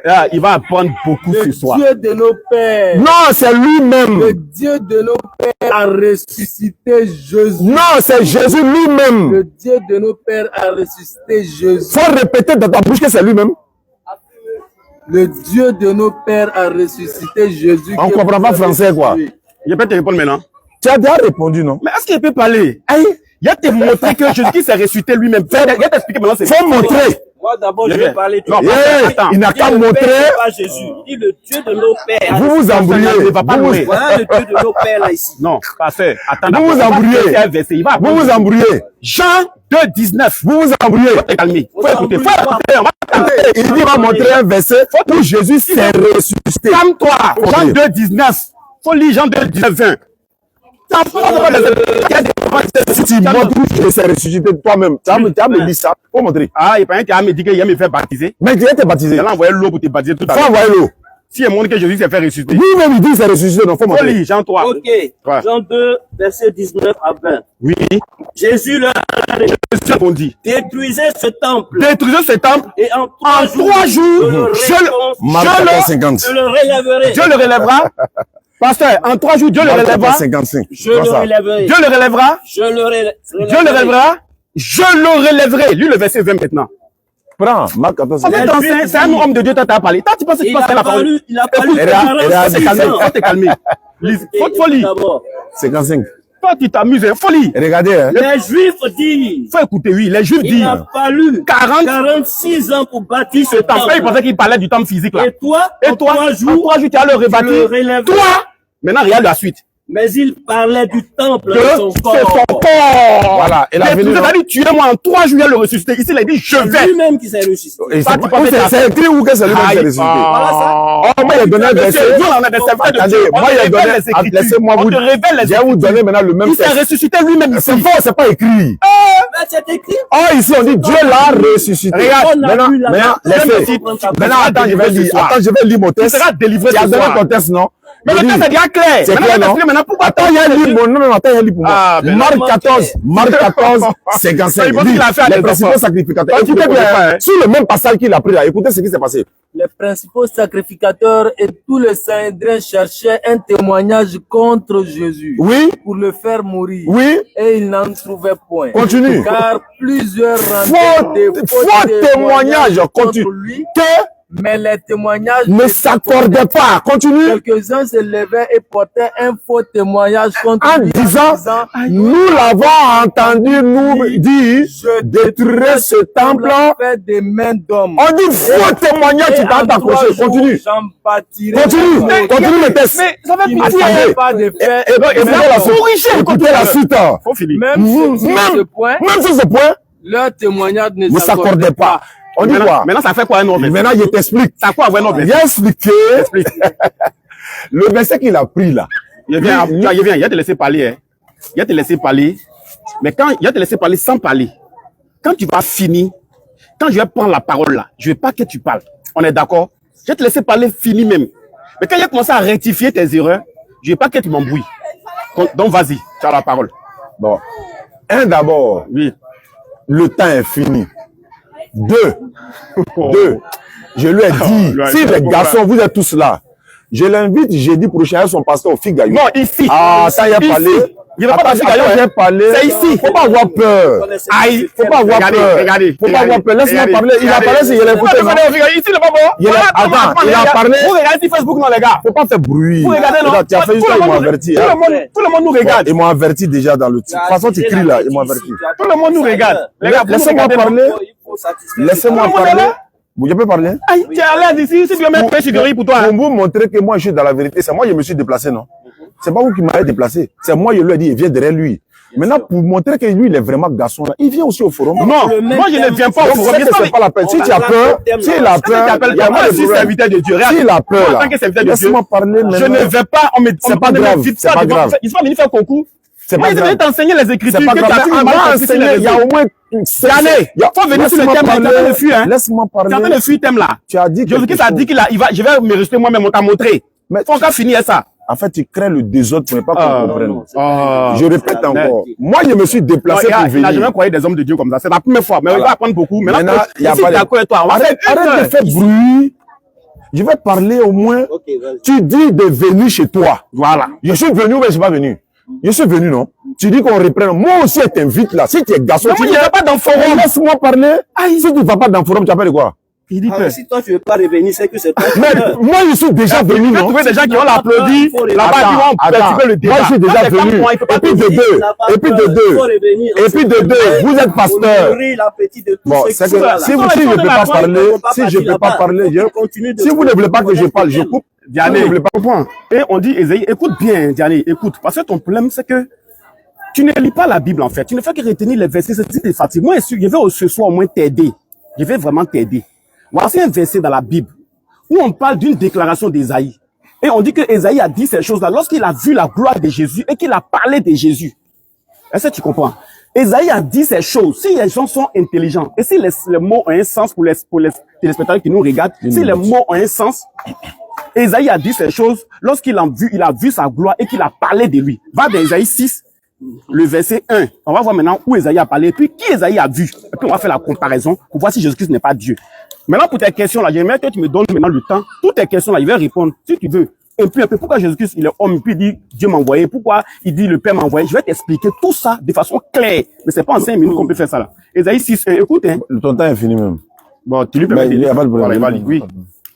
Ah, il va apprendre beaucoup ce soir. Dieu de nos pères, Non, c'est lui-même. le Dieu de nos pères a ressuscité Jésus. Non, c'est Jésus lui-même. Le Dieu de nos pères a ressuscité Jésus. Faut répéter dans ta bouche que c'est lui-même. Le Dieu de nos pères a ressuscité Jésus. On que comprend vous pas avez français, quoi. tué. Je peux te répondre maintenant. Tu as déjà répondu, non? Mais est-ce qu'il peut parler? Il a te montré que Jésus-Christ s'est ressuscité lui-même. Il a t'expliqué maintenant. C'est Faut montrer. Moi, d'abord, je Bien. vais parler. Non, Yeah, attends. il n'a Dieu qu'à le Père, montrer. c'est pas Jésus. Il dit le Dieu de nos pères. Vous vous embrouillez. Il va pas Vous mourir. Voilà le Dieu de nos pères là ici. Non, pasteur. Attends. Vous vous embrouillez. C'est un verset. Il va Vous apprendre. vous embrouillez. Jean 2, 19. Vous vous embrouillez. Faut te calmer. Faut écouter. Faut écouter. On va Il dit, il va montrer un verset où Jésus s'est ressuscité. calme-toi. Ok. Jean 2, 19. Faut lire Jean 2, 19, 20. Si tu montres où Jésus s'est ressuscité toi-même, tu as me dit ça. Faut montrer. Ah, il paraît qu'il a me dit qu'il va me faire baptiser. Mais tu as été baptisé. Il a envoyé l'eau pour te baptiser tout à Faut l'heure. envoyer l'eau. Si il montre que Jésus s'est fait ressusciter. Lui-même, il dit qu'il s'est ressuscité. Donc, faut Faut montrer. lire Jean 3. Ok. Ouais. Jean 2, verset 19 à 20. Oui. Jésus leur a dit, Jésus répondit. détruisez ce temple. Détruisez ce temple. Et en En 3 3 jours, Marc je 14, 50. je le relèverai. Dieu le relèvera. Pasteur, en 3 jours, Dieu le Marc relèvera. 14, 55. Je le Vois ça. relèverai. Dieu le relèvera. Je le relèverai. Dieu le relèvera. Je le relèverai. Lui, le verset 20 maintenant. Prends Marc 14, En fait, 55. c'est un homme de Dieu qui t'a parlé. Toi, tu penses que tu Il passes a la parole. fallu Regarde, 46 ans. Faut te calmer. Lise. Faut lire. D'abord, 55. Toi, tu t'amuses. Faut lire. Regardez, hein. les Juifs disent, Faut écouter, oui. Les Juifs il disent. a fallu 46 ans pour bâtir ce ce temple. Ils temple. pensaient qu'il parlait du temple physique, là. Et toi, Et toi, en 3 en jours, 3 jours, tu as le tu le rebâtir. relèveras. Toi, maintenant, regarde la suite. Mais il parlait du temple Que de son c'est corps. son corps. Voilà. Et la Mais venue, vous avez dit, tuez-moi en 3 jours, il a le ressuscité. Ici, il a dit, je C'est vais. lui-même qui s'est ressuscité. Et Ça, c'est tu pensais que c'est écrit où que c'est lui-même qui s'est ressuscité. Voilà ça. Oh, moi, il a donné un verset. Nous, on a des serviteurs de Attendez, Dieu. On moi, te il a révèle donné. les Écritures. Laissez-moi On vous. te révèle les Je vais vous Écritures. donner maintenant le même Il s'est texte. ressuscité lui-même ici. C'est faux, c'est pas écrit. Mais c'est écrit. Oh, ici, on dit Dieu l'a ressuscité. Regarde, On a maintenant, vu la maintenant, même laissez. chose. Maintenant, attends, je vais lire. Attends, je vais lire mon Tu texte. seras délivré Tu as ce donné soir. ton texte, non? Mais le Je texte lis. est bien clair. C'est Maintenant, clair, je non? t'explique maintenant pourquoi. Attends, il y a un livre. Non, attends, il y a un livre pour moi. Ah, ben Marc non. 14, Marc 14, Ça, 55. il pense qu'il a fait à Les des principaux enfants. sacrificateurs. Toi, tu Écoutez te bien, connais pas, hein. sur le même passage qu'il a pris là, écoutez ce qui s'est passé. Les principaux sacrificateurs et tous les Sanhédrins cherchaient un témoignage contre Jésus Oui, pour le faire mourir. oui, Et ils n'en trouvaient point. continue. Car plusieurs Faux rendaient des faux témoignages, contre continue. lui, Que mais les témoignages ne s'accordait pas. Continue. Quelques-uns se levaient et portaient un faux témoignage contre En lui disant, nous l'avons entendu nous dire, je détruire ce temple. fait des mains d'hommes. On dit faux témoignage, tu t'as accroché. Continue. J'en bâtirai Continue. une Continue le texte. Mais ça fait qui ne pitié. fait pas de fait. Écoutez la suite. Écoutez la suite. Faut finir. Même sur ce point, Même sur ce point, leur témoignage ne ne s'accordait pas. On dit quoi? Maintenant, ça fait quoi un autre? Maintenant, je t'explique. Ça quoi, un autre? Viens expliquer le verset qu'il a pris là. Il vient, il va te laisser parler, hein. Il va te laisser parler. Mais quand il va te laisser parler sans parler, quand tu vas finir, quand je vais prendre la parole là, je veux pas que tu parles. On est d'accord? Je vais te laisser parler fini même. Mais quand il a commencé à rectifier tes erreurs, je veux pas que tu m'embrouilles. Donc vas-y, tu as la parole. Bon. Un d'abord, Oui. le temps est fini. Deux, je lui ai dit, là, si il les faut garçons, vous êtes tous là, je l'invite jeudi prochain à son pasteur au Figaillou. Non, ici. Ah, ça y a Ici. parlé. Il va pas dans Figaillou, J'ai hein. parlé. C'est ici. Faut pas avoir peur. Aïe, Faut pas avoir regardez, peur. regardez. Faut pas avoir peur. Laisse-moi parler. Il a parlé si je l'ai écouté. non? Ici, le babo. Il a- attends, il a parlé. Vous regardez sur Facebook, non, les gars. Faut pas faire bruit. Vous regardez, non. Regarde, tu as fait juste Tout ça, le ils m'ont monde- averti. Tout hein. le monde nous regarde. Ils m'ont averti déjà dans le titre. De toute façon, tu cries là, ils m'ont averti. Tout le monde nous regarde. Les gars, vous nous Laissez-moi regardez, parler. Laissez-moi. Laissez-moi Tout le monde est parler. là. Bon, je peux parler? Aïe, tu es à l'aise ici, si tu veux mettre pain sur le riz pour toi. hein. Pour vous montrer que moi, je suis dans la vérité, c'est moi, je me suis déplacé, non? C'est pas vous qui m'avez déplacé. C'est moi, je lui ai dit, il vient derrière lui. Maintenant, pour montrer que lui, il est vraiment garçon, là, il vient aussi au forum. Non, moi, je ne viens pas au forum. C'est pas la peine. Si tu as peur, s'il a peur, il y a pas de suis serviteur de Dieu. S'il a peur, là, laisse-moi parler. Je ne vais pas, c'est pas grave. C'est pas grave. Ils sont venus faire concours. C'est pas grave. Ils vont t'enseigner les écritures. C'est pas grave. Il y a au moins. Il faut venir sur le thème là. Tu es en train de fuir, hein. Laisse-moi parler. Tu es en train de fuir le thème là. Tu as dit. Jésus-Christ a dit je vais me rester moi-même, on t'a montré. Mais faut qu'on finisse ça. En fait, tu crées le désordre pour ne pas qu'on comprenne. Je répète encore. Moi, je me suis déplacé pour venir. Il n'a jamais croyé des hommes de Dieu comme ça. C'est la première fois. Mais on va apprendre beaucoup. Maintenant, il y a pas d'accord avec toi. Arrête de faire bruit. Je vais parler au moins. Tu dis de venir chez toi. Voilà. Je suis venu, mais je ne suis pas venu. Je suis venu, non? Tu dis qu'on reprenne. Moi aussi, je t'invite là. Si tu es garçon, tu ne vas pas dans le forum. Laisse-moi parler. Si tu ne vas pas dans le forum, tu appelles quoi? Il dit si toi tu veux pas revenir, c'est que c'est pas. Mais moi je suis déjà venu, non? Tu trouver des gens qui ont applaudi là-bas, qui vont perturber le débat. Moi je suis déjà venu. Et puis de deux, vous êtes pasteur. Bon, c'est que si je ne peux pas parler, si vous ne voulez pas que je parle, je coupe. Diane, vous ne voulez pas comprendre. Et on dit, Esaïe, écoute bien, Diane, écoute. Parce que ton problème, c'est que tu ne lis pas la Bible en fait. Tu ne fais que retenir les versets, c'est des fatigues. Moi, je vais ce soir au moins t'aider. Je vais vraiment t'aider. Voici un verset dans la Bible où on parle d'une déclaration d'Ésaïe. Et on dit que Ésaïe a dit ces choses-là lorsqu'il a vu la gloire de Jésus et qu'il a parlé de Jésus. Est-ce que tu comprends? Ésaïe a dit ces choses. Si les gens sont intelligents et si les mots ont un sens pour les téléspectateurs qui nous regardent, si les mots ont un sens, Ésaïe a dit ces choses lorsqu'il a vu sa gloire et qu'il a parlé de lui. Va dans Ésaïe 6, le verset 1. On va voir maintenant où Ésaïe a parlé et puis qui Ésaïe a vu. Et puis on va faire la comparaison pour voir si Jésus-Christ n'est pas Dieu. Maintenant, pour tes questions là, j'aimerais que tu me donnes maintenant le temps. Toutes tes questions là, je vais répondre si tu veux. Et puis un peu, pourquoi Jésus-Christ, il est homme, puis il dit Dieu m'a envoyé, pourquoi il dit le Père m'a envoyé. Je vais t'expliquer tout ça de façon claire. Mais c'est pas en 5 minutes qu'on peut faire ça là. Ésaïe 6, écoute, hein. Ton temps est fini même. Bon, tu lui permets de dire. Oui.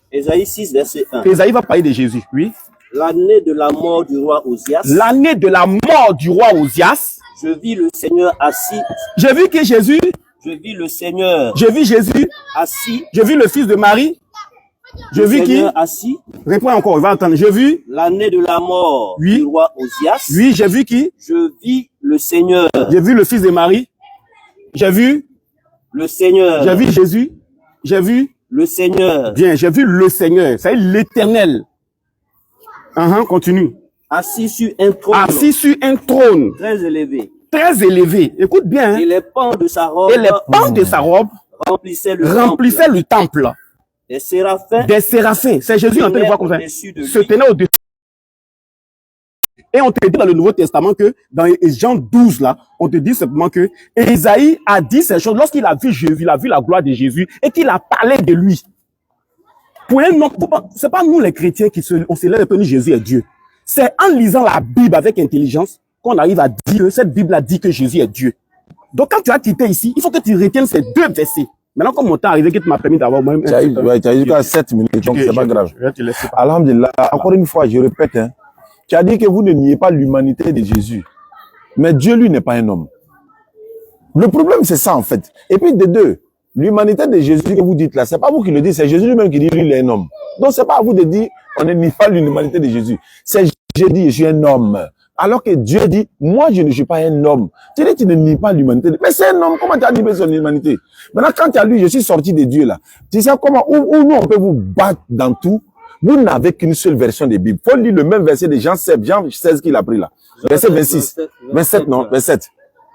Ésaïe 6, verset 1. Ésaïe va parler de Jésus, oui. L'année de la mort du roi Osias. L'année de la mort du roi Osias. Je vis le Seigneur assis. J'ai vu que Jésus. Je vis le Seigneur. Je vis Jésus assis. Je vis le fils de Marie. Je vis qui? Assis. Réponds encore, on va entendre. Je vis l'année de la mort du roi Osias. Oui, j'ai vu qui? Je vis le Seigneur. J'ai vu le fils de Marie. J'ai vu le Seigneur. J'ai vu Jésus. J'ai vu le Seigneur. Bien, j'ai vu le Seigneur. C'est l'Éternel. Continue. Assis sur un trône. Assis sur un trône. Très élevé. Très élevé. Écoute bien. Hein. Et les pans de sa robe. Et les pans de sa robe remplissaient le temple. Des séraphins. Des séraphins. C'est Jésus en train de voir comme ça. Se tenait au-dessus. Et on te dit dans le Nouveau Testament que, dans Jean 12 là, on te dit simplement que Ésaïe a dit ces choses lorsqu'il a vu Jésus, il a vu la gloire de Jésus et qu'il a parlé de lui. Pour un homme, c'est pas nous les chrétiens on se lève et on dit Jésus est Dieu. C'est en lisant la Bible avec intelligence qu'on arrive à dire que cette Bible a dit que Jésus est Dieu. Donc quand tu as quitté ici, il faut que tu retiennes ces deux versets. Maintenant, comme mon temps est arrivé, que tu m'as permis d'avoir moi-même. Tu as eu jusqu'à 7 minutes, donc c'est pas grave. Je vais te laisser. Alhamdulillah, encore une fois, je répète, hein, tu as dit que vous ne niez pas l'humanité de Jésus. Mais Dieu, lui, n'est pas un homme. Le problème, c'est ça, en fait. Et puis, de deux, l'humanité de Jésus que vous dites là, c'est pas vous qui le dites, c'est Jésus lui-même qui dit, lui, il est un homme. Donc, c'est pas à vous de dire, on ne nie pas l'humanité de Jésus. C'est Jésus dit, je suis un homme. Alors que Dieu dit, moi, je ne suis pas un homme. Tu dis, tu ne nies pas l'humanité. Mais c'est un homme. Comment tu as dit son humanité? Maintenant, quand tu as lu, je suis sorti de Dieu là. Tu sais comment, où nous, on peut vous battre dans tout. Vous n'avez qu'une seule version de Bible. Faut lire le même verset de Jean 16 qu'il a pris là. Verset 26. 27, non, 27.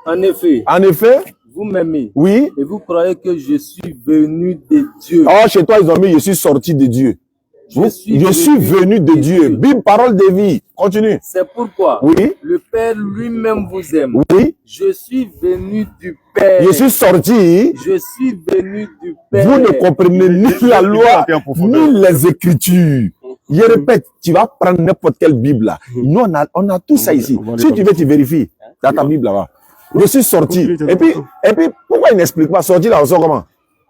En effet. Vous m'aimez. Oui. Et vous croyez que je suis venu de Dieu. Oh, chez toi, ils ont mis, je suis sorti de Dieu. Je suis venu de Dieu. Bible, parole de vie. Continue. C'est pourquoi oui. Le Père lui-même vous aime. Oui. Je suis venu du Père. Je suis sorti. Je suis venu du Père. Vous ne comprenez ni la loi, ni les Écritures. Je répète, tu vas prendre n'importe quelle Bible là. Nous, on a tout ça ici. Si tu veux, tu vérifies. Dans ta Bible là-bas. Je suis sorti. Et puis, pourquoi il n'explique pas? Sorti là, on sort comment?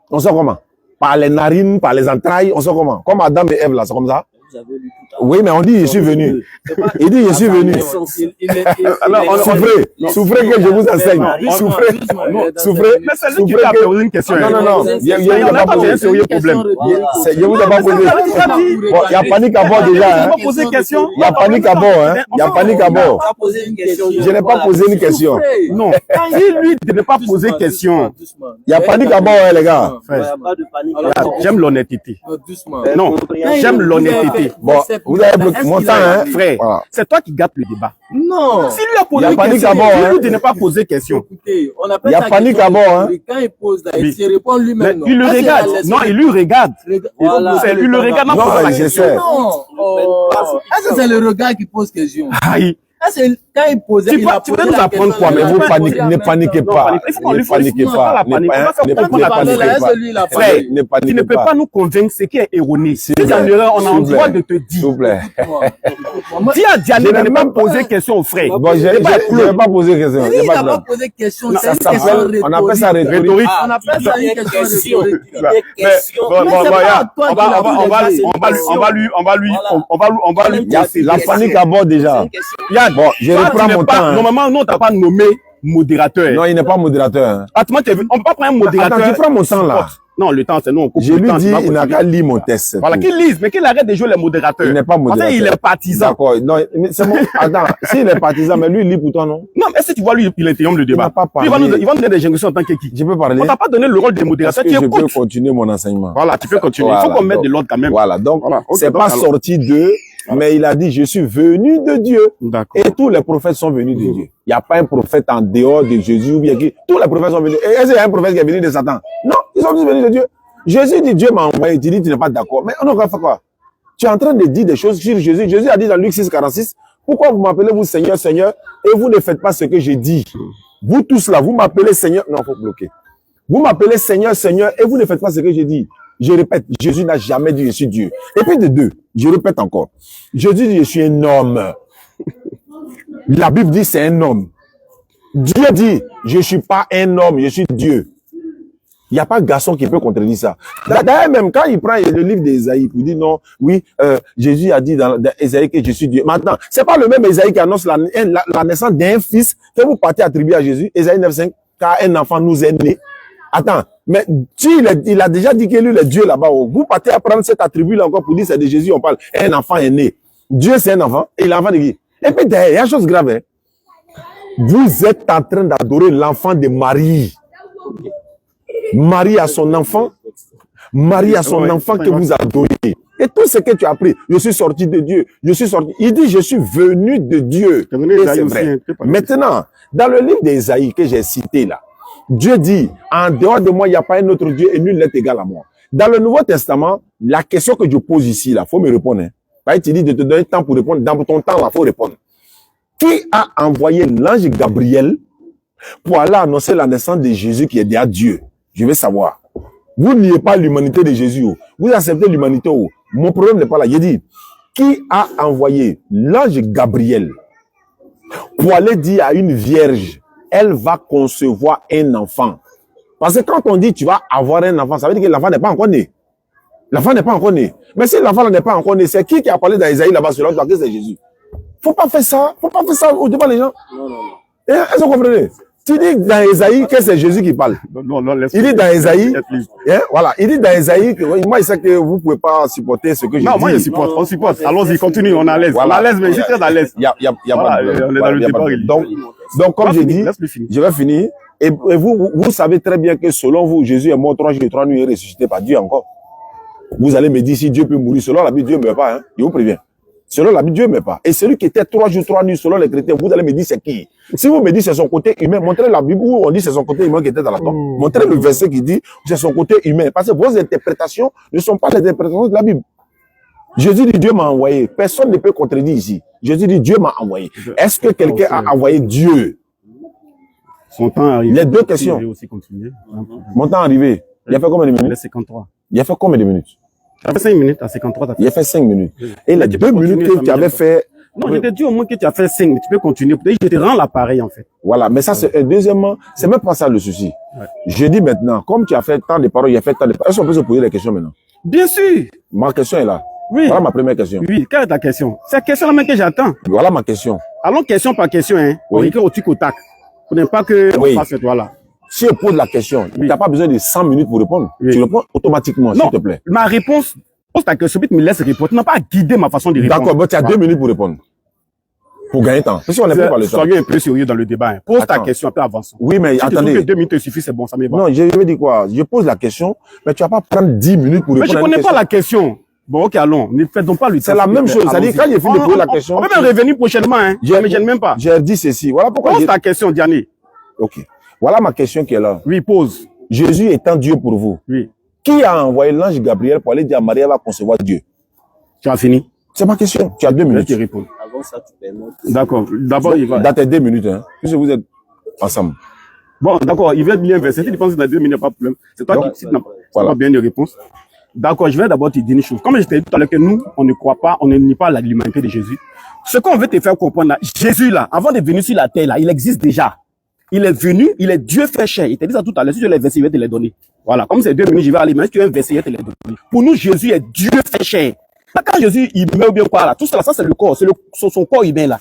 On sort comment? Par les narines, par les entrailles, on sort comment? Comme Adam et Ève là, c'est comme ça? Oui, mais on dit je suis venu. Il dit je suis venu. Alors, souffrez que je vous enseigne. Souffrez. Mais c'est lui qui t'a posé une question. Non. Il y a pas un sérieux problème. Je vous ai pas posé. Bon, il y a panique à bord déjà. Il y a panique à bord. Il y a panique à bord. Je n'ai pas posé une question. Non. Si lui de ne pas poser question. Il y a panique à bord, les gars. J'aime l'honnêteté. Non, j'aime l'honnêteté. Bon, vous avez bloqué mon temps, hein, frère. Voilà. C'est toi qui gâtes le débat. Non. S'il lui a posé une question, dis-lui de ne pas poser question. Écoutez, on appelle il y a panique à bord, hein. Quand il pose, il se répond lui-même. Il le regarde. Non, il lui regarde. Voilà. Il le regarde. Non, je sais. Non. Est-ce que c'est le regard qui pose question? Aïe. Quand il posait, il a tu peux nous apprendre quoi? Mais vous ne paniquez pas. Ne paniquez pas. Tu ne peux pas nous convaincre ce qui est erroné. Si c'est en erreur, on a le droit de te dire. S'il vous plaît. Dis à Diané de ne pas poser question aux frères. Bon, je ne vais pas poser question. Il n'a pas posé question. On appelle ça rhétorique. On appelle ça une question rhétorique. On va lui. La panique à bord déjà. Bon, je reprends mon temps. Normalement, non, t'as pas nommé modérateur. Non, il n'est pas modérateur. Attends, on peut pas prendre un modérateur. Attends, tu prends mon temps là. Non, le temps, c'est nous. Je lui dis, il n'a qu'à lire mon test. Voilà, qu'il lise, mais qu'il arrête de jouer les modérateurs. Il n'est pas modérateur. Il est partisan. D'accord. Non, c'est bon. Attends, s'il est partisan, mais lui, il lit pour toi, non? Non, mais si tu vois, lui, il interrompt le débat. Il va nous donner des injonctions en tant que qui? Je peux parler. On t'a pas donné le rôle de modérateur. Je peux continuer mon enseignement. Voilà, tu peux continuer. Il faut qu'on mette de l'ordre quand même. Voilà, donc, c'est pas sorti d'eux. Mais il a dit, je suis venu de Dieu. Et tous les prophètes sont venus de Dieu. Il n'y a pas un prophète en dehors de Jésus ou bien qui. Tous les prophètes sont venus. Et est-ce qu'il y a un prophète qui est venu de Satan? Non, ils sont tous venus de Dieu. Jésus dit, Dieu m'a envoyé. Tu dis, tu n'es pas d'accord. Mais on a fait quoi? Tu es en train de dire des choses sur Jésus. Jésus a dit dans Luc 6, 46, pourquoi vous m'appelez vous Seigneur, Seigneur, et vous ne faites pas ce que j'ai dit? Vous tous là, vous m'appelez Seigneur. Non, il faut bloquer. Vous m'appelez Seigneur, Seigneur, et vous ne faites pas ce que j'ai dit. Je répète, Jésus n'a jamais dit je suis Dieu. Et puis de deux, je répète encore. Jésus dit je suis un homme. La Bible dit c'est un homme. Dieu dit je suis pas un homme, je suis Dieu. Il n'y a pas de garçon qui peut contredire ça. D'ailleurs, même quand il prend le livre d'Ésaïe, il dit non, oui, Jésus a dit dans Ésaïe que je suis Dieu. Maintenant, c'est pas le même Ésaïe qui annonce la naissance d'un fils que vous partez attribuer à Jésus. Ésaïe 9,5, car un enfant nous est né. Attends, mais il a déjà dit que lui, le Dieu là-bas, vous partez à prendre cet attribut-là encore pour dire c'est de Jésus, on parle. Un enfant est né. Dieu, c'est un enfant, et l'enfant de qui? Et puis derrière, il y a une chose grave, hein. Vous êtes en train d'adorer l'enfant de Marie. Marie a son enfant. Marie a son enfant que vous adorez. Et tout ce que tu as appris, je suis sorti de Dieu. Je suis sorti. Il dit, je suis venu de Dieu. Et c'est vrai. Maintenant, dans le livre d'Ésaïe que j'ai cité là, Dieu dit, en dehors de moi, il n'y a pas un autre Dieu et nul n'est égal à moi. Dans le Nouveau Testament, la question que je pose ici, là, faut me répondre. Hein. Tu dis de te donner temps pour répondre. Dans ton temps, là, faut répondre. Qui a envoyé l'ange Gabriel pour aller annoncer la naissance de Jésus qui est derrière Dieu? Je veux savoir. Vous niez pas l'humanité de Jésus. Vous acceptez l'humanité. Mon problème n'est pas là. Je dis, qui a envoyé l'ange Gabriel pour aller dire à une vierge, elle va concevoir un enfant? Parce que quand on dit tu vas avoir un enfant, ça veut dire que l'enfant n'est pas encore né. L'enfant n'est pas encore né. Mais si l'enfant n'est pas encore né, c'est qui a parlé dans Isaïe là-bas selon toi que c'est Jésus? Faut pas faire ça. Faut pas faire ça au devant les gens. Non. Est-ce que vous comprenez? Tu dis dans Isaïe que c'est Jésus qui parle. Non, il dit dans Isaïe, voilà, il dit dans Isaïe que moi je sais que vous pouvez pas supporter ce que je dis. Non, moi je supporte, on supporte. Allons-y, continue, on est à l'aise. Voilà. On est à l'aise, mais je suis très à l'aise. Il y a pas de problème. On est dans le débat. Donc comme je dis, je vais finir. Et vous savez très bien que selon vous, Jésus est mort 3 jours et 3 nuits et ressuscité par Dieu encore. Vous allez me dire si Dieu peut mourir. Selon la Bible, Dieu ne meurt pas. Hein? Je vous préviens. Selon la Bible, Dieu ne meurt pas. Et celui qui était 3 jours, 3 nuits, selon les chrétiens, vous allez me dire c'est qui? Si vous me dites c'est son côté humain, montrez la Bible où on dit c'est son côté humain qui était dans la tombe. Montrez le verset qui dit c'est son côté humain. Parce que vos interprétations ne sont pas les interprétations de la Bible. Jésus dit Dieu m'a envoyé. Personne ne peut contredire ici. Jésus dit Dieu m'a envoyé. Est-ce que quelqu'un a envoyé Dieu? Son temps arrivé. Les deux questions. Mon temps arrivé. Il a fait combien de minutes? 53. Il a fait combien de minutes? Il a fait 5 minutes à 53. Il a fait 5 minutes. Et les 2 minutes que tu avais fait... Non, je t'ai dit au moins que tu as fait 5 minutes. Tu peux continuer. Je te rends l'appareil, en fait. Voilà. Mais ça, c'est... Deuxièmement, c'est même pas ça le souci. Ouais. Je dis maintenant, comme tu as fait tant de paroles, il a fait tant de paroles. Est-ce qu'on peut se poser des questions maintenant? Bien sûr. Ma question est là. Oui. Voilà ma première question. Oui, quelle est ta question? C'est la question là même que j'attends. Voilà ma question. Allons question par question, hein. On Oui. écrit au tic au tac. Pour ne pas que Oui. on fasse toi là. Si je pose la question, tu n'as pas besoin de 100 minutes pour répondre. Oui. Tu réponds automatiquement, s'il Non, te plaît. ma réponse, pose ta question, tu me laisses répondre. Tu n'as pas à guider ma façon de répondre. D'accord, mais tu as Voilà. 2 minutes pour répondre. Pour gagner temps. Parce qu'on n'est plus par le temps. Soyez un peu sérieux dans le débat. Hein. Pose ta Attends. question, après avance. Oui, mais Si tu trouves que attendez. 2 minutes te suffit, c'est bon, ça me va. Non, je vais dire quoi? Je pose la question, mais tu vas pas prendre 10 minutes pour Mais répondre je à ne une connais pas question. la question. Bon, ok, allons. Ne faisons pas le temps. C'est la même chose. C'est-à-dire, quand j'ai fini de poser la On question, peut même revenir prochainement. Hein. Ça ne me gêne même pas. J'ai dit ceci. Voilà pourquoi Pose ta question, Diane. Ok. Voilà ma question qui est là. Oui, pose. Jésus étant Dieu pour vous, Oui. qui a envoyé l'ange Gabriel pour aller dire à Marie, elle va concevoir Dieu? Tu as fini. C'est ma question. Tu as 2 Je vais minutes. te répondre. Avant ça, tu permets. D'accord. D'abord, il va. Dans tes 2 minutes, hein. Puisque vous êtes ensemble. Bon, d'accord, il va bien verser. Si tu penses que dans 2 minutes, pas de problème. C'est toi Donc, qui, si tu n'as voilà. pas bien de réponse. D'accord, je vais d'abord te dire une chose. Comme je t'ai dit tout à l'heure que nous, on ne croit pas, on ne nie pas l'humanité de Jésus. Ce qu'on veut te faire comprendre là, Jésus là, avant de venir sur la terre là, il existe déjà. Il est venu, il est Dieu fait chair. Il t'a dit ça tout à l'heure. Si tu les versets, il va te les donner. Voilà. Comme c'est 2 minutes, je vais aller. Mais si tu veux un verset, il va te les donner. Pour nous, Jésus est Dieu fait chair. Là, quand Jésus, il meurt ou bien quoi là, tout ça, ça c'est le corps. C'est son corps humain là.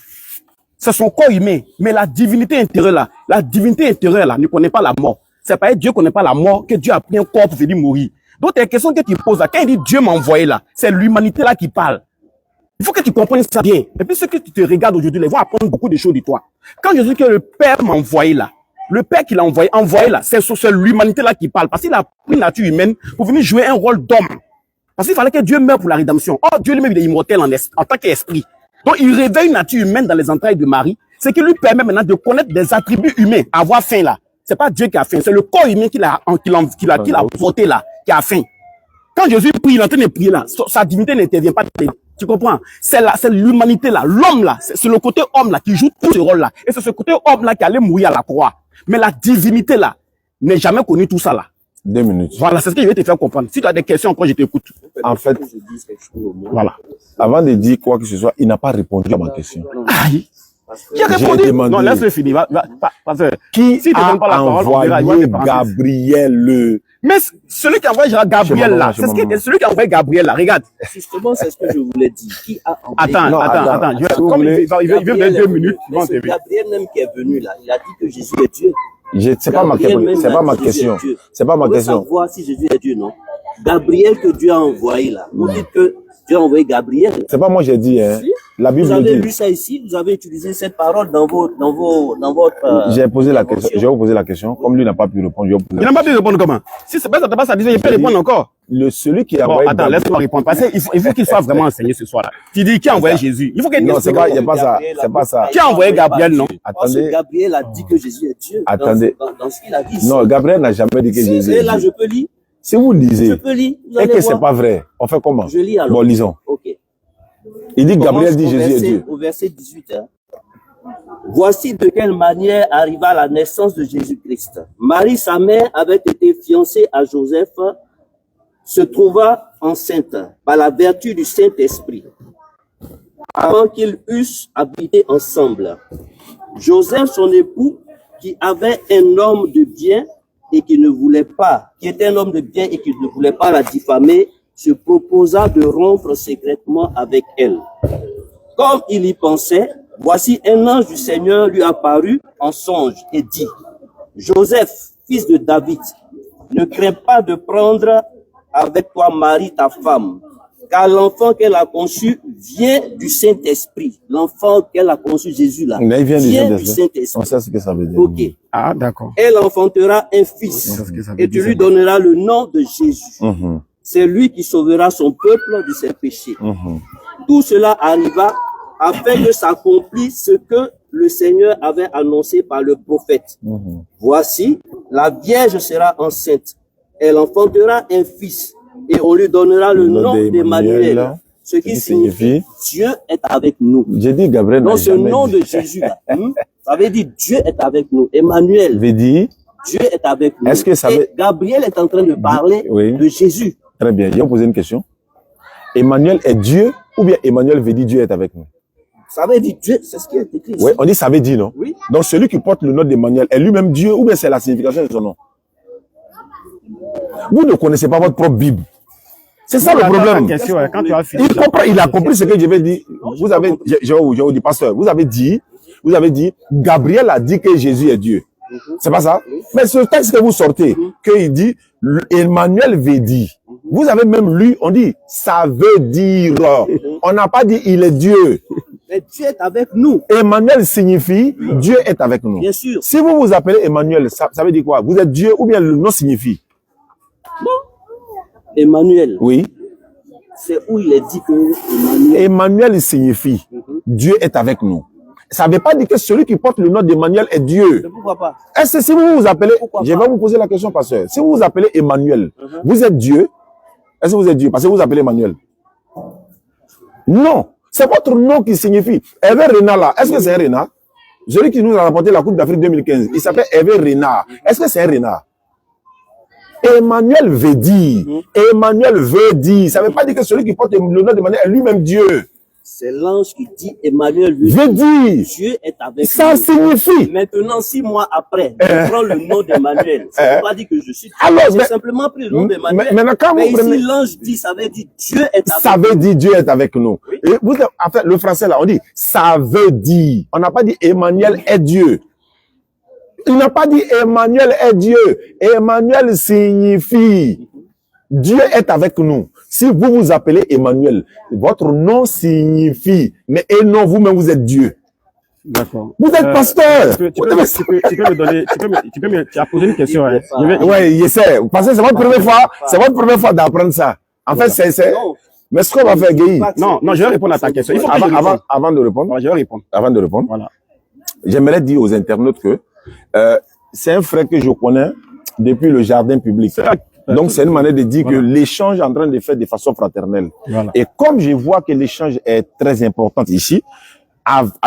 C'est son corps humain. Mais la divinité intérieure là, ne connaît pas la mort. C'est pas Dieu connaît pas la mort que Dieu a pris un corps pour venir mourir. Donc, les questions que tu poses là, quand il dit Dieu m'a envoyé là, c'est l'humanité là qui parle. Il faut que tu comprennes ça bien. Et puis, ceux que tu te regardes aujourd'hui, ils vont apprendre beaucoup de choses de toi. Quand je dis que le Père m'a envoyé là, le Père qui l'a envoyé là, c'est l'humanité là qui parle. Parce qu'il a pris une nature humaine pour venir jouer un rôle d'homme. Parce qu'il fallait que Dieu meure pour la rédemption. Oh, Dieu lui-même, il est immortel en tant qu'esprit. Donc, il réveille une nature humaine dans les entrailles de Marie, ce qui lui permet maintenant de connaître des attributs humains, avoir faim là. C'est pas Dieu qui a faim, c'est le corps humain qu'il a porté là, qui a faim. Quand Jésus prie, il est en train de prier là, sa divinité n'intervient pas. Tu comprends? C'est l'humanité là, l'homme là, c'est le côté homme là qui joue tout ce rôle là. Et c'est ce côté homme là qui allait mourir à la croix. Mais la divinité là, n'est jamais connu tout ça là. 2 minutes. Voilà, c'est ce que je vais te faire comprendre. Si tu as des questions encore, je t'écoute. En fait, Voilà. avant de dire quoi que ce soit, il n'a pas répondu à ma question. Aïe. Qui a J'ai répondu? demandé- Non, laisse-le finir. Parce que Qui si tu a donnes pas la parole, on verra, il va envoyé te parler. Gabriel? Mais celui qui a envoyé Gabriel là, Chez c'est maman. celui qui a envoyé Gabriel là, regarde. Justement, c'est ce que je voulais dire. Qui a envoyé Attends. Je vais- Vous Comme voulez- il va me donner Gabriel 2 est minutes. venu. Bon, Mais c'est c'est Gabriel même qui est venu là. Il a dit que Jésus est Dieu. C'est pas ma Gabriel même question. C'est a pas ma dit Jésus question. est Dieu. C'est pas ma On veut question. savoir si Jésus est Dieu, non? Gabriel que Dieu a envoyé là. Vous dites que Dieu a envoyé Gabriel. C'est pas moi j'ai dit, hein. Si. La Vous Bible avez dit. lu ça ici, vous avez utilisé cette parole dans votre. J'ai posé la question. Je vais vous poser la question. Comme lui n'a pas pu répondre, je vais vous poser Il la n'a pas pu répondre comment? Si c'est pas ça disait, il peut répondre encore. celui qui a Bon, envoyé attends, Gabriel- laisse-moi répondre. Parce qu'il faut qu'il soit vraiment enseigné ce soir là. Tu dis qui a envoyé Jésus? Il faut qu'il Non, c'est pas, il n'y a pas ça. C'est pas ça. Qui a envoyé Gabriel, non? Parce que Attendez. Gabriel a dit que Jésus est Dieu. Attendez. Dans ce qu'il a dit. Non, Gabriel n'a jamais dit que Si, Jésus et est là, Dieu. je peux lire. Si vous Je lisez peux lire. Vous et allez que c'est voir. pas vrai, on fait comment? Je lis alors. Bon, lisons. Ok. Il dit On Gabriel commence dit au Jésus est verset- Dieu. Au verset 18. Hein. Voici de quelle manière arriva la naissance de Jésus-Christ. Marie, sa mère, avait été fiancée à Joseph, se trouva enceinte par la vertu du Saint-Esprit, avant qu'ils eussent habité ensemble. Joseph, son époux, qui avait un homme de bien et qui ne voulait pas, qui était un homme de bien et qui ne voulait pas la diffamer, se proposa de rompre secrètement avec elle. Comme il y pensait, voici un ange du Seigneur lui apparut en songe et dit, Joseph, fils de David, ne crains pas de prendre avec toi Marie, ta femme, car l'enfant qu'elle a conçu vient du Saint-Esprit. L'enfant qu'elle a conçu, Jésus là, Mais il vient du du Saint-Esprit. On Saint-Esprit. sait ce que ça veut dire. Ok. Ah, d'accord. Elle enfantera un fils C'est ce que ça veut et tu dire, lui ça. donneras le nom de Jésus. Mhm, C'est lui qui sauvera son peuple de ses péchés. mhm. Tout cela arriva afin que s'accomplisse ce que le Seigneur avait annoncé par le prophète. Mhm. Voici, la Vierge sera enceinte. Elle enfantera un fils et on lui donnera le nom d'Emmanuel, ce qui signifie Dieu est avec nous. J'ai dit Gabriel n'a Donc ce jamais nom dit. de Jésus, là, ça veut dire Dieu est avec nous. Emmanuel, Veut dire, Dieu est avec nous. Est-ce que ça Et veut- Gabriel est en train de parler Oui. de Jésus. très bien, je vais vous poser une question. Emmanuel est Dieu ou bien Emmanuel veut dire Dieu est avec nous? Ça veut dire Dieu, c'est ce qui est écrit ici. Oui, on dit ça veut dire, non? Oui. Donc celui qui porte le nom d'Emmanuel est lui-même Dieu ou bien c'est la signification de son nom? Vous ne connaissez pas votre propre Bible. C'est ça le problème. Question, quand tu as fini, Il comprend, il a compris ce que je vais dire. Vous avez, je vous dis, pasteur, vous avez dit, Gabriel a dit que Jésus est Dieu. C'est pas ça? Mais ce texte que vous sortez, qu'il dit, Emmanuel veut dire. Vous avez même lu, on dit, ça veut dire. On n'a pas dit, il est Dieu. Mais Dieu est avec nous. Emmanuel signifie, Dieu est avec nous. Bien sûr. Si vous vous appelez Emmanuel, ça veut dire quoi? Vous êtes Dieu ou bien le nom signifie? Emmanuel. Oui. C'est où il est dit que Emmanuel signifie, Dieu est avec nous. Ça ne veut pas dire que celui qui porte le nom d'Emmanuel est Dieu. Pourquoi pas? Est-ce que si vous vous appelez, Pourquoi je vais vous poser la question, pasteur. Si vous vous appelez Emmanuel, vous êtes Dieu? Est-ce que vous êtes Dieu? Parce que vous vous appelez Emmanuel. Non. C'est votre nom qui signifie. Hervé Renard là, est-ce que c'est un renard? Celui qui nous a rapporté la Coupe d'Afrique 2015, il s'appelle Hervé Renard. Est-ce que c'est un renard? Emmanuel veut dire. Emmanuel veut dire. Ça ne veut pas dire que celui qui porte le nom d'Emmanuel est lui-même Dieu. C'est l'ange qui dit Emmanuel Veut dire. Dieu est avec Ça nous. signifie. Maintenant, 6 mois après, je prends le nom d'Emmanuel. Ça ne veut pas dire que je suis Dieu. Alors, J'ai mais- simplement pris le nom d'Emmanuel. Maintenant, quand Mais vous prenez- ici, l'ange dit, ça veut dire Dieu est avec Ça nous. veut dire Dieu est avec nous. Et vous, en fait, le français là, on dit ça veut dire. On n'a pas dit Emmanuel est Dieu. Il n'a pas dit Emmanuel est Dieu. Emmanuel signifie Dieu est avec nous. Si vous vous appelez Emmanuel, votre nom signifie, mais et non, vous-même vous êtes Dieu. D'accord. Vous êtes pasteur. Tu peux me donner, tu as posé une question, hein. Ouais, je sais. Parce que c'est votre première fois d'apprendre ça. En fait, c'est, Non. mais ce qu'on va faire, Guy, Non, je vais répondre à ta question. Il faut que je réponde. avant de répondre, Voilà, je vais répondre. avant de répondre, Voilà. j'aimerais dire aux internautes que c'est un frère que je connais depuis le jardin public. Donc, c'est une manière de dire que l'échange est en train de faire de façon fraternelle. Voilà. Et comme je vois que l'échange est très important ici,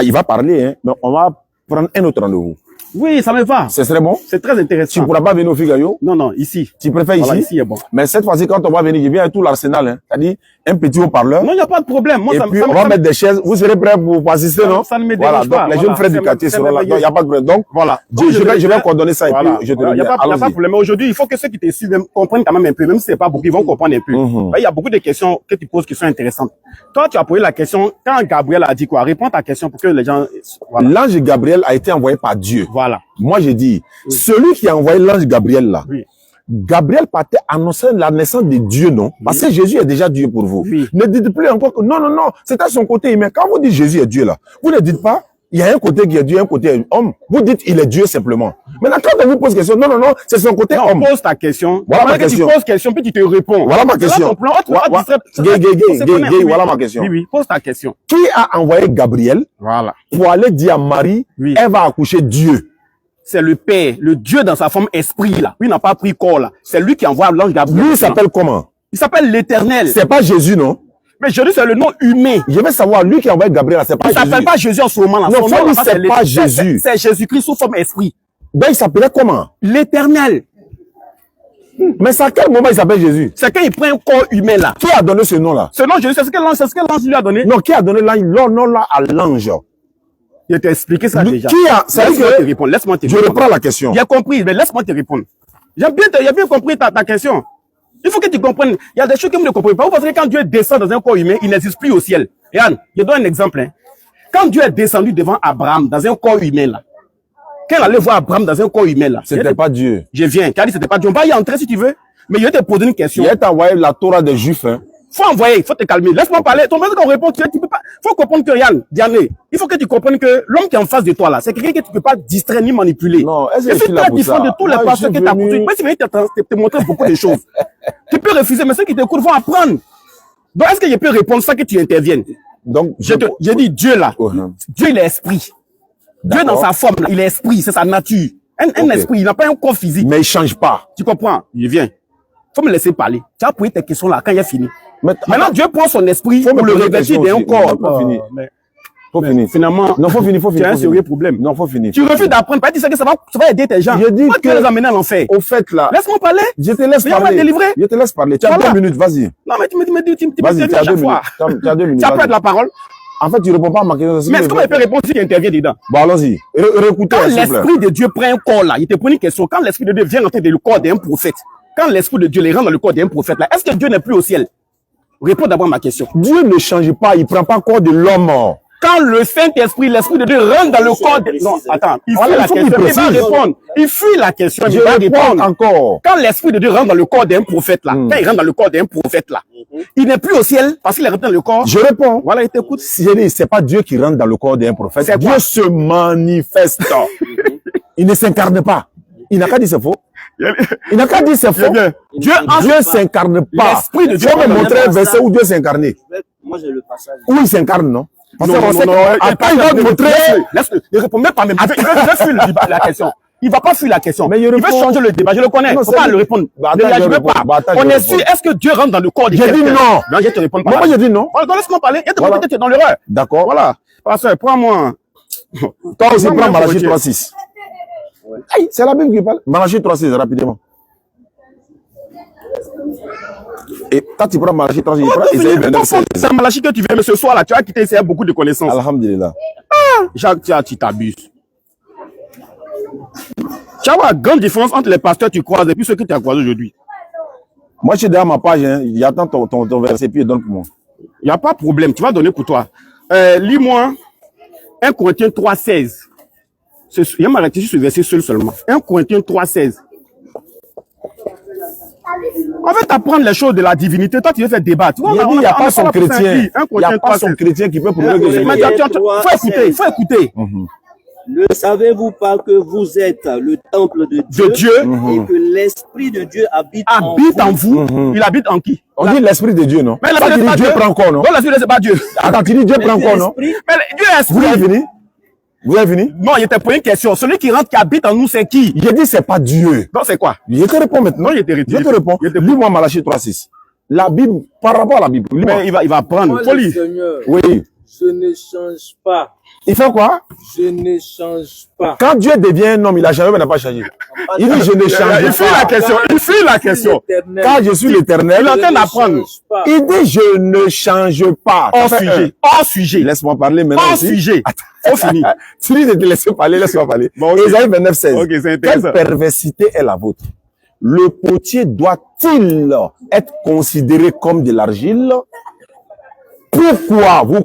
il va parler, hein, mais on va prendre un autre rendez-vous. Oui, ça me va. Ce serait bon? C'est très Tu intéressant. ne pourras pas venir au Figayo? Non, non, ici. Tu préfères Voilà, ici? ici est bon. Mais cette fois-ci, quand on va venir, je viens avec tout l'arsenal, hein. C'est-à-dire un petit haut-parleur. Non, il n'y a pas de problème. Moi, Et ça, puis, ça, on va mettre des chaises. Vous serez prêts pour assister, Ça- non? ça ne me Voilà. dérange Donc, pas. les Voilà. jeunes frères du C'est quartier c'est seront là. Donc, merveilleux. il n'y a pas de problème. Donc, Voilà. je vais coordonner ça et Voilà. puis je te Il n'y a reviens. pas de Allons-y. problème. Mais aujourd'hui, il faut que ceux qui te suivent comprennent quand même un peu. Même si c'est pas beaucoup, ils vont comprendre un peu. Il y a beaucoup de questions que tu poses qui sont intéressantes. Toi, tu as posé la question, quand Gabriel a dit quoi? Réponds ta question pour que les gens, voilà. L'ange Gabriel a été envoyé par Dieu. Voilà. Moi, j'ai dit, celui qui a envoyé l'ange Gabriel là, Oui. Gabriel partait annoncer la naissance de Dieu, non? Parce que Jésus est déjà Dieu pour vous. Oui. Ne dites plus encore que non, non, non, c'est à son côté humain. Quand vous dites Jésus est Dieu là, vous ne dites pas, il y a un côté qui est Dieu, un côté homme. Vous dites, il est Dieu simplement. Maintenant, quand on vous pose question, non, non, non, c'est son côté Non, homme. pose ta question. Voilà ma Pendant que question. Tu poses question, puis tu te réponds. Voilà ma C'est là question. ton plan. Oh, tu vas Wa- distraire- Gay, Oui, voilà ma question. Oui, oui, pose ta question. Qui a envoyé Gabriel Voilà. pour aller dire à Marie, Oui. elle va accoucher Dieu? C'est le Père, le Dieu dans sa forme esprit, là. Lui n'a pas pris corps, là. C'est lui qui envoie l'ange Gabriel. Lui, il s'appelle comment? Il s'appelle l'Éternel. C'est pas Jésus, non? Mais Jésus, c'est le nom humain. Je veux savoir, lui qui a envoyé Gabriel, c'est pas Il Jésus. s'appelle pas Jésus en ce moment-là. Non, Son frère, nom, là-bas, c'est pas l'Éternel. Jésus. C'est Jésus-Christ sous forme esprit. Ben, il s'appelait comment? L'Éternel. Mais c'est à quel moment il s'appelle Jésus? C'est quand il prend un corps humain, là. Qui a donné ce nom-là? Ce nom, Jésus, c'est ce que l'ange lui a donné. Non, qui a donné le nom-là à l'ange? Je t'ai expliqué ça déjà. Qui a, c'est Laisse-moi te que, répondre. Laisse-moi te je répondre. reprends la question. J'ai compris, mais laisse-moi te répondre. J'ai bien compris ta question. Il faut que tu comprennes. Il y a des choses que vous ne comprenez pas. Vous pensez que quand Dieu descend dans un corps humain, il n'existe plus au ciel. Et Anne, je donne un exemple. Hein. Quand Dieu est descendu devant Abraham dans un corps humain là, quand il allait voir Abraham dans un corps humain là, C'était pas Dieu. je viens. Tu as dit c'était pas Dieu. On va y entrer si tu veux. Mais je vais te poser une question. Il a envoyé la Torah des Juifs, hein. Faut envoyer, il faut te calmer. Laisse-moi parler. Ton qu'on répond, tu peux pas. Faut comprendre que Yann, Diane, il faut que tu comprennes que l'homme qui est en face de toi là, c'est quelqu'un que tu peux pas distraire ni manipuler. Non, est-ce que Et je c'est suis là très pour différent ça? de tous les Moi, pasteurs je que tu as suis venu- construits. Moi, si je vais te montrer beaucoup de choses. Tu peux refuser, mais ceux qui t'écoutent vont apprendre. Donc, est-ce que je peux répondre sans que tu interviennes? Donc, J'ai dit Dieu là. Dieu, il est esprit. Dieu dans D'accord. sa forme, là, il est esprit, c'est sa nature. Un Ok. esprit, il n'a pas un corps physique. mais il change pas. Tu comprends? Il vient. Faut me laisser parler. Tu as posé tes questions là quand il a fini. Mais, Maintenant, Dieu prend son esprit Faut me pour le poser revêtir des d'un questions corps. aussi. Faut finir. Faut Mais finir. finalement, Non, faut finir, faut tu finir. as un faut sérieux finir. problème. Non, faut finir. Tu refuses d'apprendre, pas dire que ça va aider tes gens. Je dis Pourquoi tu que- veux les amener à l'enfer? Au fait, là, Laisse-moi parler. je te laisse Mais on va parler. délivrer. Je te laisse parler. Tu as Voilà. 2 minutes, vas-y. Non, mais tu me Vas-y, dis tu à as 2 chaque minutes. fois. Tu as 2 minutes. Tu as vas-y. pris de la parole. En fait, tu réponds pas à ma question. Mais est-ce qu'on peut répondre si tu interviens dedans? Bon, allons-y. Réécoutez, Quand s'il vous plaît. l'esprit de Dieu prend un corps là, il te pose une question. Quand l'esprit de Dieu vient entrer dans le corps d'un prophète, quand l'esprit de Dieu les rend dans le corps d'un prophète là, est-ce que Dieu n'est plus au ciel? Réponds d'abord à ma question. Dieu ne change pas, il ne prend pas corps de l'homme. Quand le Saint-Esprit, l'Esprit de Dieu rentre dans le corps de... Non, attends, il fuit la question. Il va répondre. Il fuit la question. Il va répondre encore. Quand l'Esprit de Dieu rentre dans le corps d'un prophète là, quand il rentre dans le corps d'un prophète là, il n'est plus au ciel parce qu'il est rentré dans le corps. Je réponds. Voilà, il t'écoute. C'est pas Dieu qui rentre dans le corps d'un prophète. C'est Dieu quoi? se manifeste. Il ne s'incarne pas. Il n'a qu'à dire c'est faux. Il n'a qu'à dire c'est faux. Dieu s'incarne pas. L'Esprit de Dieu. Tu vas me montrer un verset où Dieu s'incarne. Moi, j'ai le passage. Où il s'incarne, non? Parce Non, qu'on sait non, attends, il va te montrer. Laisse-le. Il répond même pas même. Il veut fuir la question. Il va pas fuir la question. Mais il veut changer le débat. Je le connais. Non, Faut pas le répondre. Ne réagis pas. On est sûr. Est-ce que Dieu rentre dans le corps de quelqu'un? J'ai dit non. Non, je te réponds pas. Moi, j'ai dit non. Voilà, donc laisse-moi parler. Il y a Voilà. peut-être que tu es dans l'erreur. D'accord. Voilà. Pasteur, prends-moi. Toi aussi, prends Malachie Gauthier. 3.6. Aïe, c'est la Bible qui parle. Malachie 3.6, rapidement. Et quand tu prends Malachie 3.6, il prend Isaïe 29.16. C'est Malachie que tu viens, mais ce soir là, tu as quitté ici avec beaucoup de connaissances. Alhamdulillah. Jacques, tu t'abuses. Tu as une grande différence entre les pasteurs que tu croises et puis ceux que tu as croisés aujourd'hui. Moi, je suis derrière ma page, hein. J'attends ton verset, puis donne pour moi. Il n'y a pas de problème, tu vas donner pour toi. Lis-moi 1 Corinthiens 3.16. Il y a m'arrêter sur ce verset seulement. 1 Corinthiens 3.16. On va t'apprendre les choses de la divinité. Toi, tu veux faire débat. Tu vois, Il n'y a pas son chrétien. Il n'y a pas son 3.16. chrétien qui peut prouver que Mais je faut écouter. Ne savez-vous pas que vous êtes le temple de Dieu, et que l'Esprit de Dieu habite en vous. Il habite en qui? On dit l'Esprit de Dieu, non? Mais Ça, tu dis Dieu prend corps, non? Non, l'Esprit de Dieu, c'est pas Dieu. Attends, tu dis Dieu prend corps, non? Mais Dieu est Vous esprit. avez fini? Vous avez fini? Non, il t'a posé une question. Celui qui rentre, qui habite en nous, c'est qui? J'ai dit c'est pas Dieu. Non, c'est quoi? Je te réponds maintenant. Non, je te Je te réponds. Lis-moi Malachie 3.6. La Bible, par rapport à la Bible. lis-moi. Mais il va prendre. Moi, Faut le lire. Seigneur, Oui. je ne change pas. Il fait quoi? Je ne change pas. Quand Dieu devient un homme, il a changé, mais il n'a pas changé. Il dit je ne change Il fuit pas. la question. Il fuit la question. Quand je suis l'Éternel, Il est en train d'apprendre. il dit je ne change pas. Hors Ça fait sujet. Hors sujet. Laisse-moi parler maintenant. Hors aussi. sujet. Faut finir. Tu dis de te laisser parler, laisse-moi parler. Bon, ok. Isaïe 29.16. Ok, c'est Quelle intéressant. perversité est la vôtre? Le potier doit-il être considéré comme de l'argile? Pourquoi vous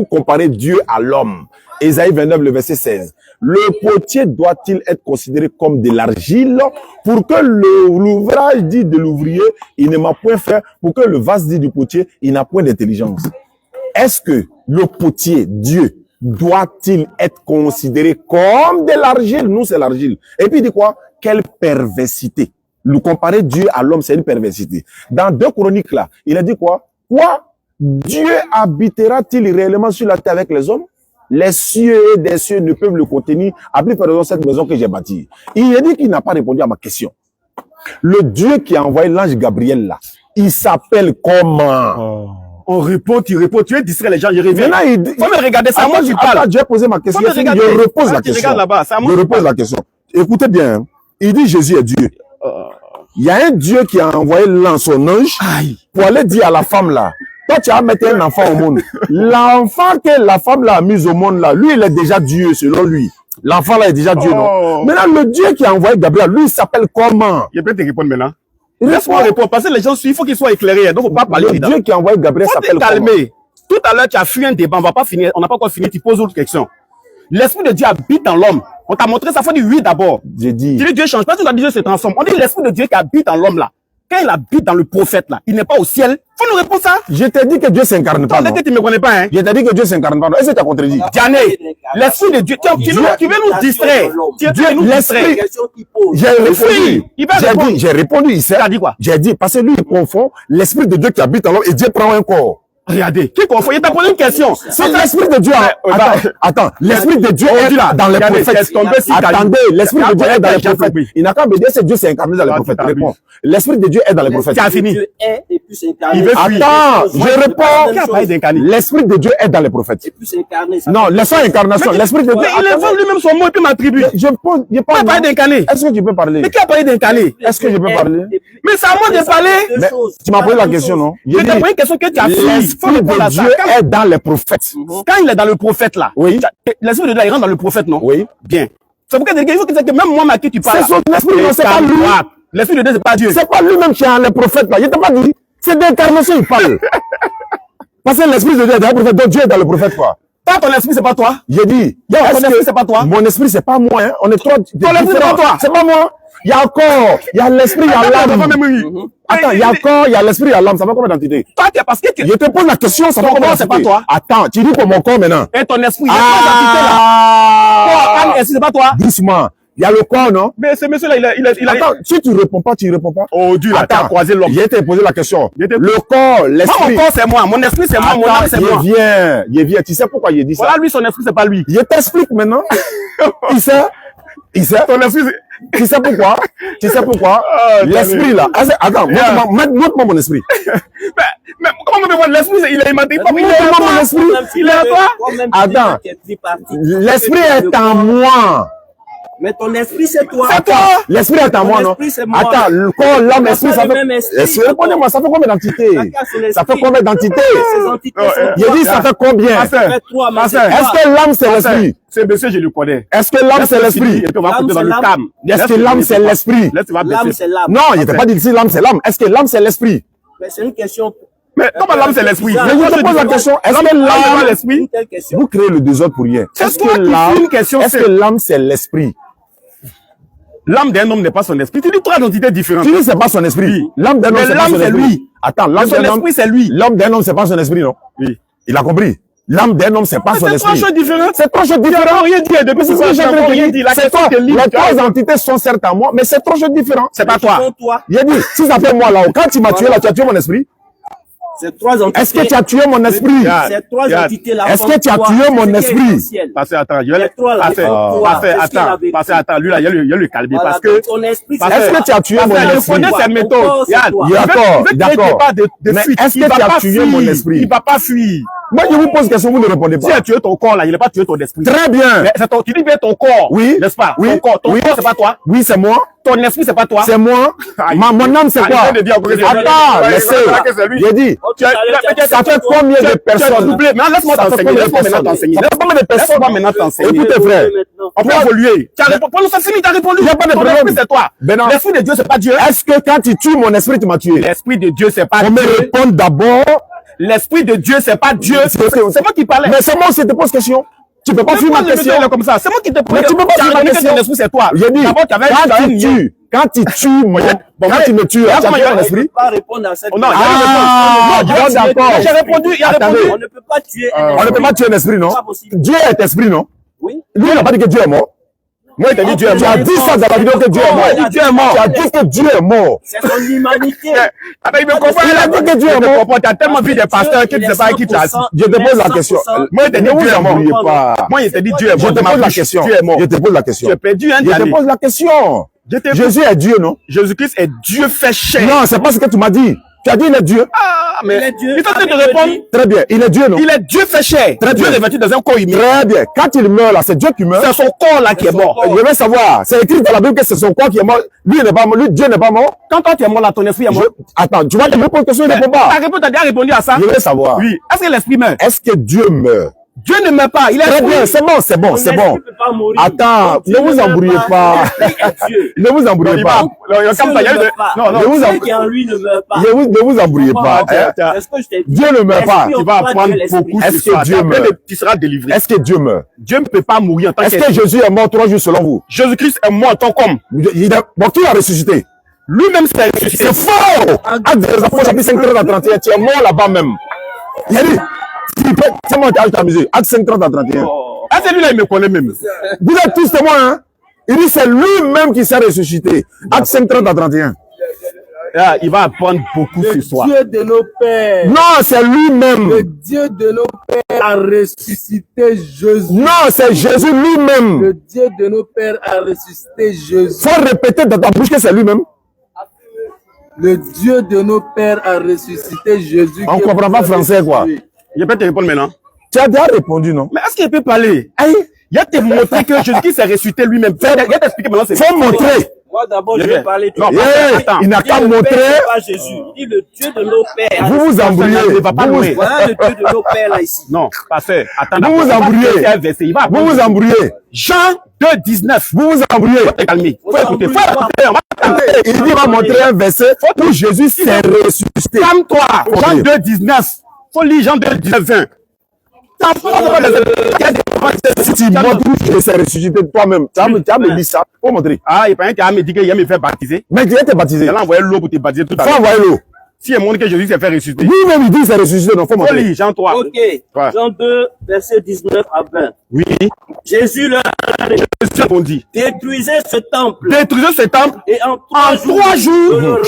comparez Dieu à l'homme? Isaïe 29, le verset 16. Le potier doit-il être considéré comme de l'argile pour que l'ouvrage dit de l'ouvrier, il ne m'a point fait, pour que le vase dit du potier, il n'a point d'intelligence? Est-ce que le potier, Dieu, doit-il être considéré comme de l'argile? Nous, c'est l'argile. Et puis, il dit quoi? Quelle perversité. Nous comparer Dieu à l'homme, c'est une perversité. Dans 2 Chroniques, là, il a dit quoi? Quoi? Dieu habitera-t-il réellement sur la terre avec les hommes? Les cieux et des cieux ne peuvent le contenir. À plus forte raison, cette maison que j'ai bâtie. Il a dit qu'il n'a pas répondu à ma question. Le Dieu qui a envoyé l'ange Gabriel là, il s'appelle comment? On répond, tu réponds. Tu es distrait les gens. Je reviens. Maintenant, il dit, Faut me regarder. C'est à moi qui parle. Attends, j'ai posé ma question. Faut me regarder. Je repose la Tu question. regardes là-bas. C'est à moi Je qui repose parle. la question. Écoutez bien. Hein. Il dit Jésus est Dieu. Il y a un Dieu qui a envoyé son ange pour aller dire à la femme là, toi tu vas mettre un enfant au monde. L'enfant que la femme là a mis au monde là, lui il est déjà Dieu selon lui. L'enfant là est déjà Dieu, non? Maintenant le Dieu qui a envoyé Gabriel, lui il s'appelle comment? Je peux te répondre maintenant. Il Laisse-moi répond. répondre. Parce que les gens suivent. Il faut qu'ils soient éclairés. Donc, faut pas parler. Le Dieu qui a envoyé Gabriel Faut te s'appelle comment? calmer. Tout à l'heure, tu as fui un débat. On va pas finir. On n'a pas encore fini. Tu poses autre question. L'Esprit de Dieu habite en l'homme. On t'a montré ça. Faut dire oui d'abord. J'ai dit. Tu dis Dieu change pas. Tu as dit Dieu se transforme. On dit l'Esprit de Dieu qui habite en l'homme là. Quand il habite dans le prophète là, il n'est pas au ciel. Faut nous répondre ça. Je t'ai dit que Dieu s'incarne pas. On Non? dit que tu me connais pas, hein. Je t'ai dit que Dieu s'incarne pas. Non? Est-ce que tu as contredit? Diane, l'Esprit de Dieu. Tu veux nous distraire. Tu veux nous distraire. J'ai répondu. Oui, il va répondre. J'ai répondu. Il Tu as dit quoi? J'ai dit, parce que lui, il confond l'esprit de Dieu qui habite en l'homme et Dieu prend un corps. Regardez. Qui confond? Il t'a posé une question. C'est l'esprit de Dieu. Attends, l'esprit de Dieu est là, dans les regardez, prophètes. c'est tombé si Attendez, l'esprit de Dieu est dans les j'ai prophètes. compris. Il n'a qu'à me dire que Dieu s'est incarné dans les Ah, prophètes. tu t'abuses. Réponds. L'esprit de Dieu est dans les prophètes. Tu as fini. Dieu est et puis s'incarner. Il veut fuir. Attends, je réponds. Qui a parlé d'incarner? L'esprit de Dieu est dans les prophètes. Et puis s'incarner. ça Non, fait- laissons incarnation. L'esprit de Dieu. Mais il invente lui-même son mot et puis m'attribue. Je pose, je Qui a parle. parlé d'incarner? Est-ce que tu peux parler? Mais qui a parlé d'incarner? Est-ce que je peux parler? Et puis- Mais c'est à moi de parler. Deux Mais choses. tu m'as posé la Deux question, choses. non? Je t'ai posé une question que tu as fui. Faut L'esprit répondre à de ça. Dieu est dans les prophètes. Quand il est dans le prophète là, Oui. l'esprit de Dieu il rentre dans le prophète, non? Oui. Bien. C'est pourquoi il faut que même moi, à qui tu parles. C'est son esprit, non, c'est pas lui. L'esprit de Dieu, c'est pas Dieu. C'est pas lui-même qui est les prophètes là. Je t'ai pas dit. C'est d'incarnation, il parle. Parce que l'esprit de Dieu est dans le prophète, donc Dieu est dans le prophète, quoi. Toi, ton esprit, c'est pas toi. J'ai dit, Ton esprit, c'est pas toi. mon esprit, c'est pas moi, hein. On est trois. Ton esprit, c'est pas toi. C'est pas moi. Il y a encore, il y a l'esprit, il y a l'âme. Attends, il y a encore, il y a l'esprit, il y a l'âme. Ça fait combien d'entités? Toi, parce que je te pose la question, ça fait combien c'est pas toi. Attends, tu dis pour mon corps maintenant. Et ton esprit, il y a trois entités là. Toi, c'est pas toi. Doucement. Il y a le corps, non? Mais ce monsieur-là, il a. Attends, si tu réponds pas, tu réponds pas. Oh Dieu, là, t'as croisé l'homme. Je t'ai posé la question. Le corps, l'esprit. Mon corps, c'est moi. Mon esprit, c'est moi. Mon âme, c'est moi. Il vient. Tu sais pourquoi il dit ça? Voilà, lui, son esprit, c'est pas lui. Je t'explique maintenant. Il sait. Ton esprit, tu sais pourquoi? L'esprit, là. Attends, montre-moi mon esprit. mais comment me voir l'esprit? Il est immatriculé. Montre-moi mon esprit. Il est à toi. Attends. L'esprit est en moi. Mais ton esprit, c'est toi. Attends, l'esprit est en moi, non? Attends, le corps, l'âme, l'esprit, ça fait... Répondez-moi, ça fait combien d'entités? Ça fait combien d'entités? Il dit, ça fait combien? Est-ce que l'âme, c'est l'esprit? Ce monsieur, je le connais. Est-ce que l'âme, c'est l'esprit? Et puis on va couper dans le calme. Est-ce que l'âme, c'est l'esprit? L'âme, c'est l'âme. Non, il n'était pas dit ici, l'âme, c'est l'âme. Est-ce que l'âme, c'est l'esprit? Mais c'est une question. Mais comment l'âme, c'est l'esprit? Mais je te pose la question. Est-ce que l'âme, c'est l'esprit? Vous créez le désordre pour rien. Est-ce que l'âme, c'est l'esprit? L'âme d'un homme n'est pas son esprit. Tu dis trois entités différentes. Tu dis c'est pas son esprit. L'âme d'un homme, c'est pas son esprit. Lui. Attends, l'âme d'un homme, c'est lui. L'âme d'un homme, c'est pas son esprit, non? Oui. Il a compris. L'âme d'un homme, c'est pas son esprit. C'est trois choses différentes. C'est trois choses différentes. Rien dit. Depuis ce que j'ai rien dit. C'est toi. Les trois entités sont certes à moi, mais c'est trois choses différentes. C'est pas toi. J'ai dit, si ça fait moi là, quand tu m'as tué là, tu as tué mon esprit. C'est trois entités. Est-ce que tu as tué mon esprit? C'est trois entités là. Est-ce que tu as tué mon esprit? Passez, attends, je vais attends, lui là, il y a le calmer parce que. Est-ce que tu as tué mon esprit? Je connais cette méthode. D'accord. Mais est-ce que tu as tué mon esprit? Il va pas fuir. Moi, je vous pose question, vous ne répondez pas. Si tu as tué ton corps là, il n'a pas tué ton esprit. Très bien. Mais tu dis bien ton corps. Oui. N'est-ce pas? Oui. Ton corps, c'est pas toi. Oui, c'est moi. Ton esprit, c'est pas toi. C'est moi. Mon âme, c'est quoi? Attends, laissez. J'ai dit, ça fait combien de personnes? Mais laisse-moi t'enseigner. Laisse-moi maintenant t'enseigner. Écoutez, frère. On peut évoluer. Tu as répondu. Tu as répondu. Il n'y a pas de problème. C'est toi. L'esprit de Dieu, c'est pas Dieu. Est-ce que quand tu tues mon esprit, tu m'as tué? L'esprit de Dieu, c'est pas Dieu. On me répond d'abord. L'esprit de Dieu, c'est pas Dieu. C'est moi qui parlais. Mais c'est moi qui te pose question. Tu peux pas fuir ma question. Comme ça. C'est moi qui te pose. Mais tu peux pas fuir ma question. L'esprit, c'est toi. J'ai dit, quand tu tues mon, quand tu me tues, tu as tué mon esprit. On ne peut pas répondre à cette question. Ah, d'accord. J'ai répondu, il a répondu. On ne peut pas tuer un esprit. On ne peut pas tuer un esprit, non? Dieu est esprit, non? Oui. Lui, il n'a pas dit que Dieu est mort. Moi, il t'a dit Dieu est mort. Tu as dit ça dans la vidéo que Dieu est mort. Dieu est mort. Tu as dit que Dieu est mort. C'est son humanité. Il me comprend. Il a dit que Dieu est mort. Tu as tellement vu des pasteurs qui ne savent pas qui tu as dit. Je te pose la question. Moi, il t'a dit Dieu est mort. Moi, il t'a dit Dieu est mort. Je te pose la question. Dieu est mort. Je te pose la question. Tu as perdu un Je te pose la question. Jésus est Dieu, non? Jésus-Christ est Dieu fait chair. Non, c'est pas ce que tu m'as dit. Tu as dit il est Dieu. Ah, mais il est Dieu. Il est en train de répondre. Très bien. Il est Dieu, non? Il est Dieu fait chair. Très Dieu bien. est revêtu dans un corps humain. Très bien. Quand il meurt là, c'est Dieu qui meurt. C'est son corps là qui est mort. Je veux savoir. C'est écrit dans la Bible que c'est son corps qui est mort. Lui, il n'est pas mort. Lui, Dieu n'est pas mort. Quand toi tu es mort là, ton esprit est mort. Attends, tu vois, tu me poses une question, il ne répond pas. T'as déjà répondu à ça? Je veux savoir. Oui. Est-ce que l'esprit meurt? Est-ce que Dieu meurt? Dieu ne meurt pas. Il est très bien, c'est bon, c'est bon, c'est bon. Attends, ne vous embrouillez pas. Ne vous embrouillez pas. Ne vous embrouillez pas. Dieu ne meurt pas. Tu vas apprendre beaucoup. Est-ce que Dieu meurt? Tu seras délivré. Est-ce que Dieu meurt? Dieu ne peut pas mourir en tant que. Est-ce que Jésus est mort 3 jours selon vous? Jésus-Christ est mort en tant qu'homme. Bon, qui l'a ressuscité? Lui-même s'est ressuscité. C'est faux! Acte des Apôtres, chapitre 5, 30 à 31. Tu es mort là-bas même. Il a dit, c'est moi qui ai ta musique. Acte 5, 30 à 31. Ah, c'est lui là, il me connaît même. Vous êtes tous témoins, hein? Il dit, c'est lui-même qui s'est ressuscité. Acte 5, 30 à 31. Ah, il va apprendre beaucoup ce soir. Le Dieu de nos pères. Non, c'est lui-même. Le Dieu de nos pères a ressuscité Jésus. Non, c'est Jésus lui-même. Le Dieu de nos pères a ressuscité Jésus. Faut répéter dans ta bouche que c'est lui-même. Le Dieu de nos pères a ressuscité Jésus. On ne comprend pas français, quoi. Je peux te répondre maintenant. Tu as déjà répondu, non? Mais est-ce qu'il peut parler? Aïe. Il a te montré que Jésus s'est ressuscité lui-même. Il a t'expliqué maintenant. Faut montrer. Moi d'abord, je vais parler de il n'a qu'à montrer. Pas Jésus. Il dit le Dieu de nos pères. Vous vous embrouillez. Voilà le Dieu de nos pères là ici. Non, pasteur. Attends. Vous vous embrouillez. Vous vous embrouillez. Jean 2, 19. Vous vous embrouillez. Faut te calmer. Faut écouter. Il dit, va montrer un verset où Jésus s'est ressuscité. Calme-toi. Jean 2, 19. Faut lire Jean 2, 19, 20. Si tu montres où Jésus s'est ressuscité toi-même, tu as me dit ça. Faut montrer. Ah, il paraît qu'il a me dit qu'il va me faire baptiser. Mais tu es baptisé. Il a envoyé l'eau pour te baptiser tout à Faut l'heure. envoyer l'eau. Si il montre que Jésus s'est fait ressusciter. Lui-même, il dit qu'il s'est ressuscité, donc faut Faut montrer. lire Jean 3. Ok. Jean 2, verset 19 à 20. Oui. Jésus leur a dit, C'est ce qu'on dit. détruisez ce temple. Détruisez ce temple. Et en En 3 jours,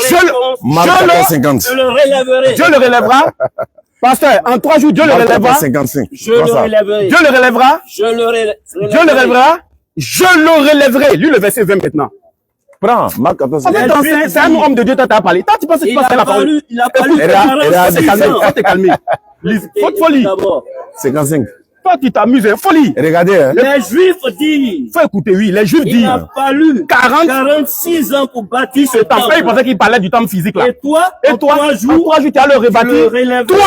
Marc 14,50. je le relèverai. Dieu le relèvera. Pasteur, en 3 jours, Dieu le Marc relèvera. 14,55. Je le relèverai. Dieu le relèvera. Je le relèverai. Dieu le relèvera. Je le relèverai. Lui, le verset 20 maintenant. Prends, Marc 14,55. En fait, c'est un homme de Dieu, toi, t'as parlé. Toi, tu penses que tu Il passes a la parole. fallu, il a fallu Écoute, 46 ans. Faut te calmer. Lise. Faut lire. D'abord, 55. Toi, tu t'amuses, hein. Faut lire. Regardez, hein. les Juifs disent, Faut écouter, oui. Les Juifs il disent. a fallu 46 ans pour bâtir ce ce temple. Il temple. pensait qu'il parlait du temple physique, là. Et toi, Et toi, en 3 en jours, 3 jours, tu as le tu le rebâtir. relèveras. Toi,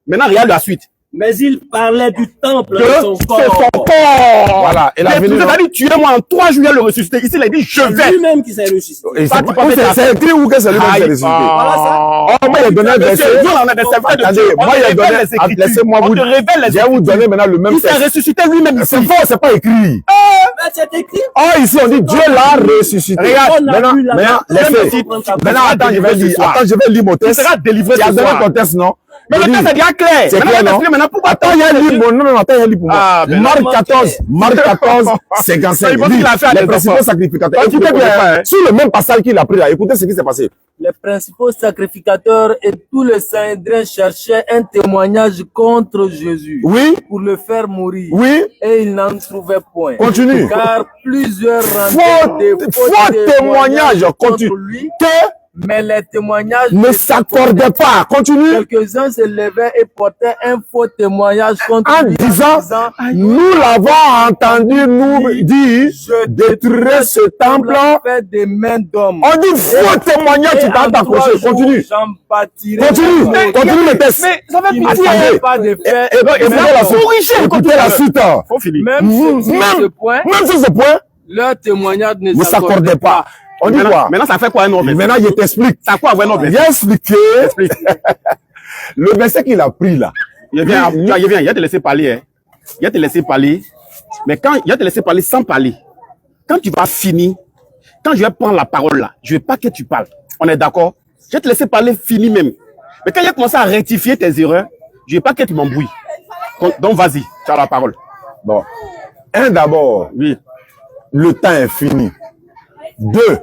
maintenant, regarde la suite. Mais il parlait du temple Que de son c'est corps. ton corps. Voilà, et la Mais venue, tout non? ça dit, tuez-moi en 3 jours, il a le ressuscité. Ici, il a dit, je vais. Lui-même qui s'est ressuscité. Et Toi, c'est tu pas- pensais c'est écrit où que c'est lui-même qui s'est ressuscité. Voilà ça. Oh, moi, il a donné un verset. Nous, on a des serviteurs de Attendez, Dieu. moi, On il a te donné, révèle les Écritures. laissez-moi On vous, te révèle les je vais vous Écritures. donner maintenant le même Il s'est texte. ressuscité lui-même ici. C'est faux, c'est pas écrit. Mais c'est écrit. Oh, ici, on dit Dieu l'a ressuscité. Regarde, On a maintenant, vu la- maintenant, Même laissez. si- Maintenant, attends, je vais lire, attends, je vais lire mon Tu texte. seras délivré Tu as ce donné soir. ton texte, non? Mais le Je texte dis, est bien clair. c'est Maintenant, clair, on non? t'explique maintenant pourquoi Attends, il y a un livre, non, attends, il y a un livre pour moi. Ah, ben Marc là, 14, Marc 14, Il 55. pense qu'il a fait à Les des principaux enfants. sacrificateurs. Toi, tu Écoutez ne connais bien, pas, hein. sur le même passage qu'il a pris là, écoutez ce qui s'est passé. Les principaux sacrificateurs et tous les Sanhédrins cherchaient un témoignage contre Jésus Oui, pour le faire mourir. oui, Et ils n'en trouvaient point. continue. Car plusieurs Faux rendaient des témoignages, continue. contre lui, Que mais les témoignages ne s'accordait pas. Continue. Quelques-uns se levaient et portaient un faux témoignage contre En lui disant, nous l'avons entendu nous dire, je détruire ce temple. fait des mains d'hommes. On dit faux témoignage, tu t'as accroché. Continue. Continue le texte. Mais ça fait Il pitié. n'avait pas de fait. Écoutez la suite. Écoutez la suite. Faut finir. Même sur ce point, Même sur ce point, leur témoignage ne ne s'accordait s'accordait pas. On dit quoi? Maintenant, ça fait quoi un autre verset? Maintenant, je t'explique. Ça quoi un autre verset? Viens expliquer le verset qu'il a pris là. Il vient, il va te laisser parler. Hein. Il va te laisser parler. Mais quand il va te laisser parler sans parler, quand tu vas finir, quand je vais prendre la parole là, je ne veux pas que tu parles. On est d'accord? Je vais te laisser parler fini même. Mais quand il a commencé à rectifier tes erreurs, je ne veux pas que tu m'embrouilles. Donc vas-y, tu as la parole. Bon. Un d'abord, Oui. le temps est fini. Deux,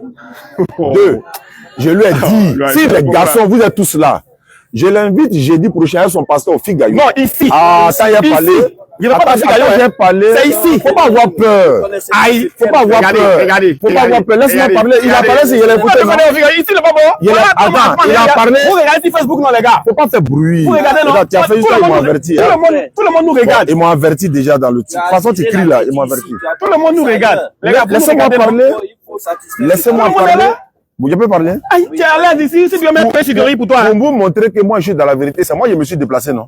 je lui ai dit, là, si il les faut garçons, vous êtes tous là, je l'invite jeudi prochain à son pasteur au Figaillou. Non, ici. Ah, ça y est Ici. parlé. Il va pas Attends, dans Figaillou, j'ai hein. parlé. C'est ici. Faut pas avoir peur. Aïe. Faut pas avoir peur. Regardez. Faut pas avoir peur. Laisse-moi parler. Il a parlé, c'est il a écouté, non? Ici, le babo. Attends, il a parlé. Vous regardez sur Facebook, non, les gars. Faut pas faire bruit. Vous regardez, non? Regarde, tu as fait juste ça, ils m'ont averti. hein. Tout le monde nous regarde. Ils m'ont averti déjà dans le titre. De toute façon, tu cries là, ils m'ont averti. Tout le monde nous regarde. Les gars, Laissez-moi parler. Laissez-moi Tout le monde est parler. là. Vous pouvez parler? Aïe, tu es à l'aise ici. Si tu veux mettre un sucrerie pour toi. Pour vous montrer que moi, je suis dans la vérité, c'est moi qui me suis déplacé, non?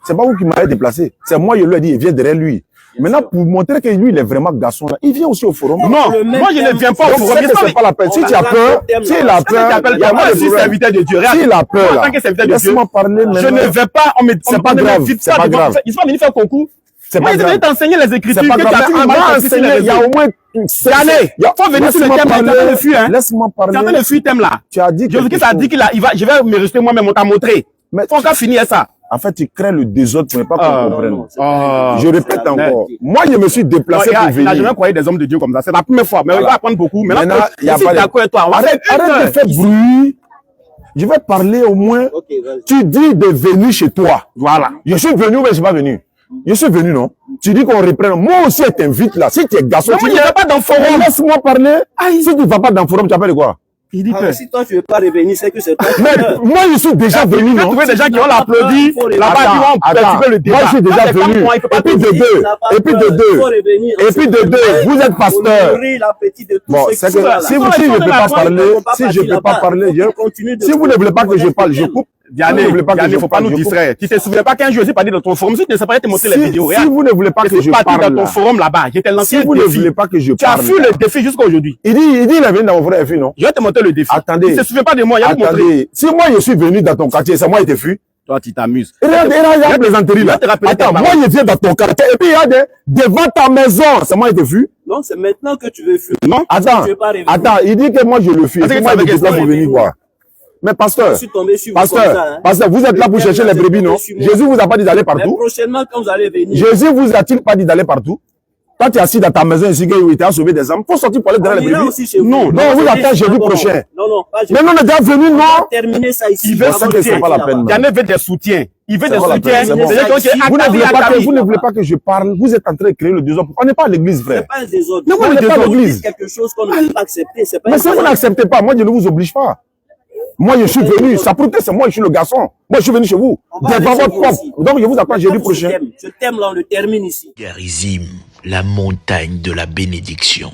C'est pas vous qui m'avez déplacé. C'est moi, je lui ai dit, il vient derrière lui. Maintenant, pour montrer que lui, il est vraiment garçon, là, il vient aussi au forum. Non, moi je ne viens pas au Donc, forum. c'est que c'est pas la peine. Si tu as peur, s'il a peur, il y a Moi, pas je de suis problème. serviteur de Dieu. Regarde. S'il a peur, Moi, là, en tant que serviteur de Dieu, laisse-moi parler je maintenant. ne vais pas, on C'est pas grave, m'invite c'est pas pas devant- grave. Ils sont venus faire concours. C'est Moi, pas ils devaient grave. t'enseigner les écritures. C'est pas que tu as grave. pris Mais mal avant compris sur les enseigner, il y a réseaux. au moins Allez, faut venir sur le Laisse-moi thème, là, tu es en train de fuir, hein. Laisse-moi Tu es en train de parler. fuir thème là. Tu as dit Je veux que quelque ça chose. dit je vais me rester moi-même, on t'a montré. Mais Faut encore finir ça. en fait, tu crées le désordre pour ne pas qu'on comprenne. Oh. Je répète encore. Moi, je me suis déplacé pour Il n'a venir. jamais croyé des hommes de Dieu comme ça. C'est la première fois. Mais il va apprendre beaucoup. Maintenant, il y a si pas tu es de- d'accord avec toi, on va Arrête, faire une arrête de heure. faire bruit. Je vais parler au moins. Tu dis de venir chez toi. Voilà. Je suis venu ou bien je suis pas venu? Je suis venu, non? Tu dis qu'on reprenne. Moi aussi, je t'invite là. Si tu es garçon, Mais tu moi, je ne vais pas dans le forum. Laisse-moi parler. Si tu ne vas pas dans le forum, tu appelles quoi? Il dit que. Si toi tu veux pas revenir, c'est que c'est toi. Mais moi, je suis déjà venu, Tu vas non? trouver des gens qui ont l'applaudi. Là-bas, qui vont participer le débat. Moi, je suis déjà Là, c'est venu. comme moi, il peut pas Et puis de tout dire. deux. Et puis de deux. Et puis de deux. Vous êtes pasteur. Bon, c'est que si vous, si je ne peux pas parler, si je ne peux pas parler, si vous ne voulez pas que je parle, je coupe. Diane, il ne faut pas nous distraire. Tu ne te souviens pas qu'un jour, je n'ai pas dit dans ton forum, si tu ne sais pas te montrer les vidéos. Si vous ne voulez pas que je parle dans ton forum là-bas, j'étais lancé si vous ne voulez pas que je parle, tu as fui le défi jusqu'à aujourd'hui. Il dit, il est venu dans mon frère FI, non? Je vais te montrer le défi. Attendez. Tu ne te souviens pas de moi, il y a montré. Si moi je suis venu dans ton quartier, c'est moi qui t'ai fui. Toi, tu t'amuses. Regarde, il y a plaisanterie là. Attends, moi je viens dans ton quartier et puis il y a devant ta maison, c'est moi qui t'ai fui. Non, c'est maintenant que tu veux fuir. Non? Attends, il dit que moi je le fuis. Parce que moi je suis là pour venir voir. Mais pasteur, pasteur, vous êtes là pour chercher les brebis, non? Jésus vous a pas dit d'aller partout. Mais prochainement, quand vous allez venir. Jésus vous a-t-il pas dit d'aller partout? Quand tu es assis dans ta maison ici, où il t'a sauvé des âmes, faut sortir pour aller derrière les brebis. Non, vous attendez jeudi prochain. Non, pas jeudi. Mais non, on est déjà venu, non? On va terminer ça ici. Il veut soutien. Pas la peine. Diane veut des soutiens. Il veut des soutiens. Vous ne voulez pas que je parle. Vous êtes en train de créer le désordre. On n'est pas à l'église, frère. C'est pas un désordre. Non, on n'est pas à l'église. C'est quelque chose qu'on ne peut pas accepter. Mais si vous n'acceptez pas, moi je ne vous oblige pas. Moi je suis venu, ça prouve que c'est moi, je suis le garçon. Moi je suis venu chez vous. Devant votre porte. Donc je vous attends jeudi prochain. Je t'aime là, on le termine ici. Garizim, la montagne de la bénédiction.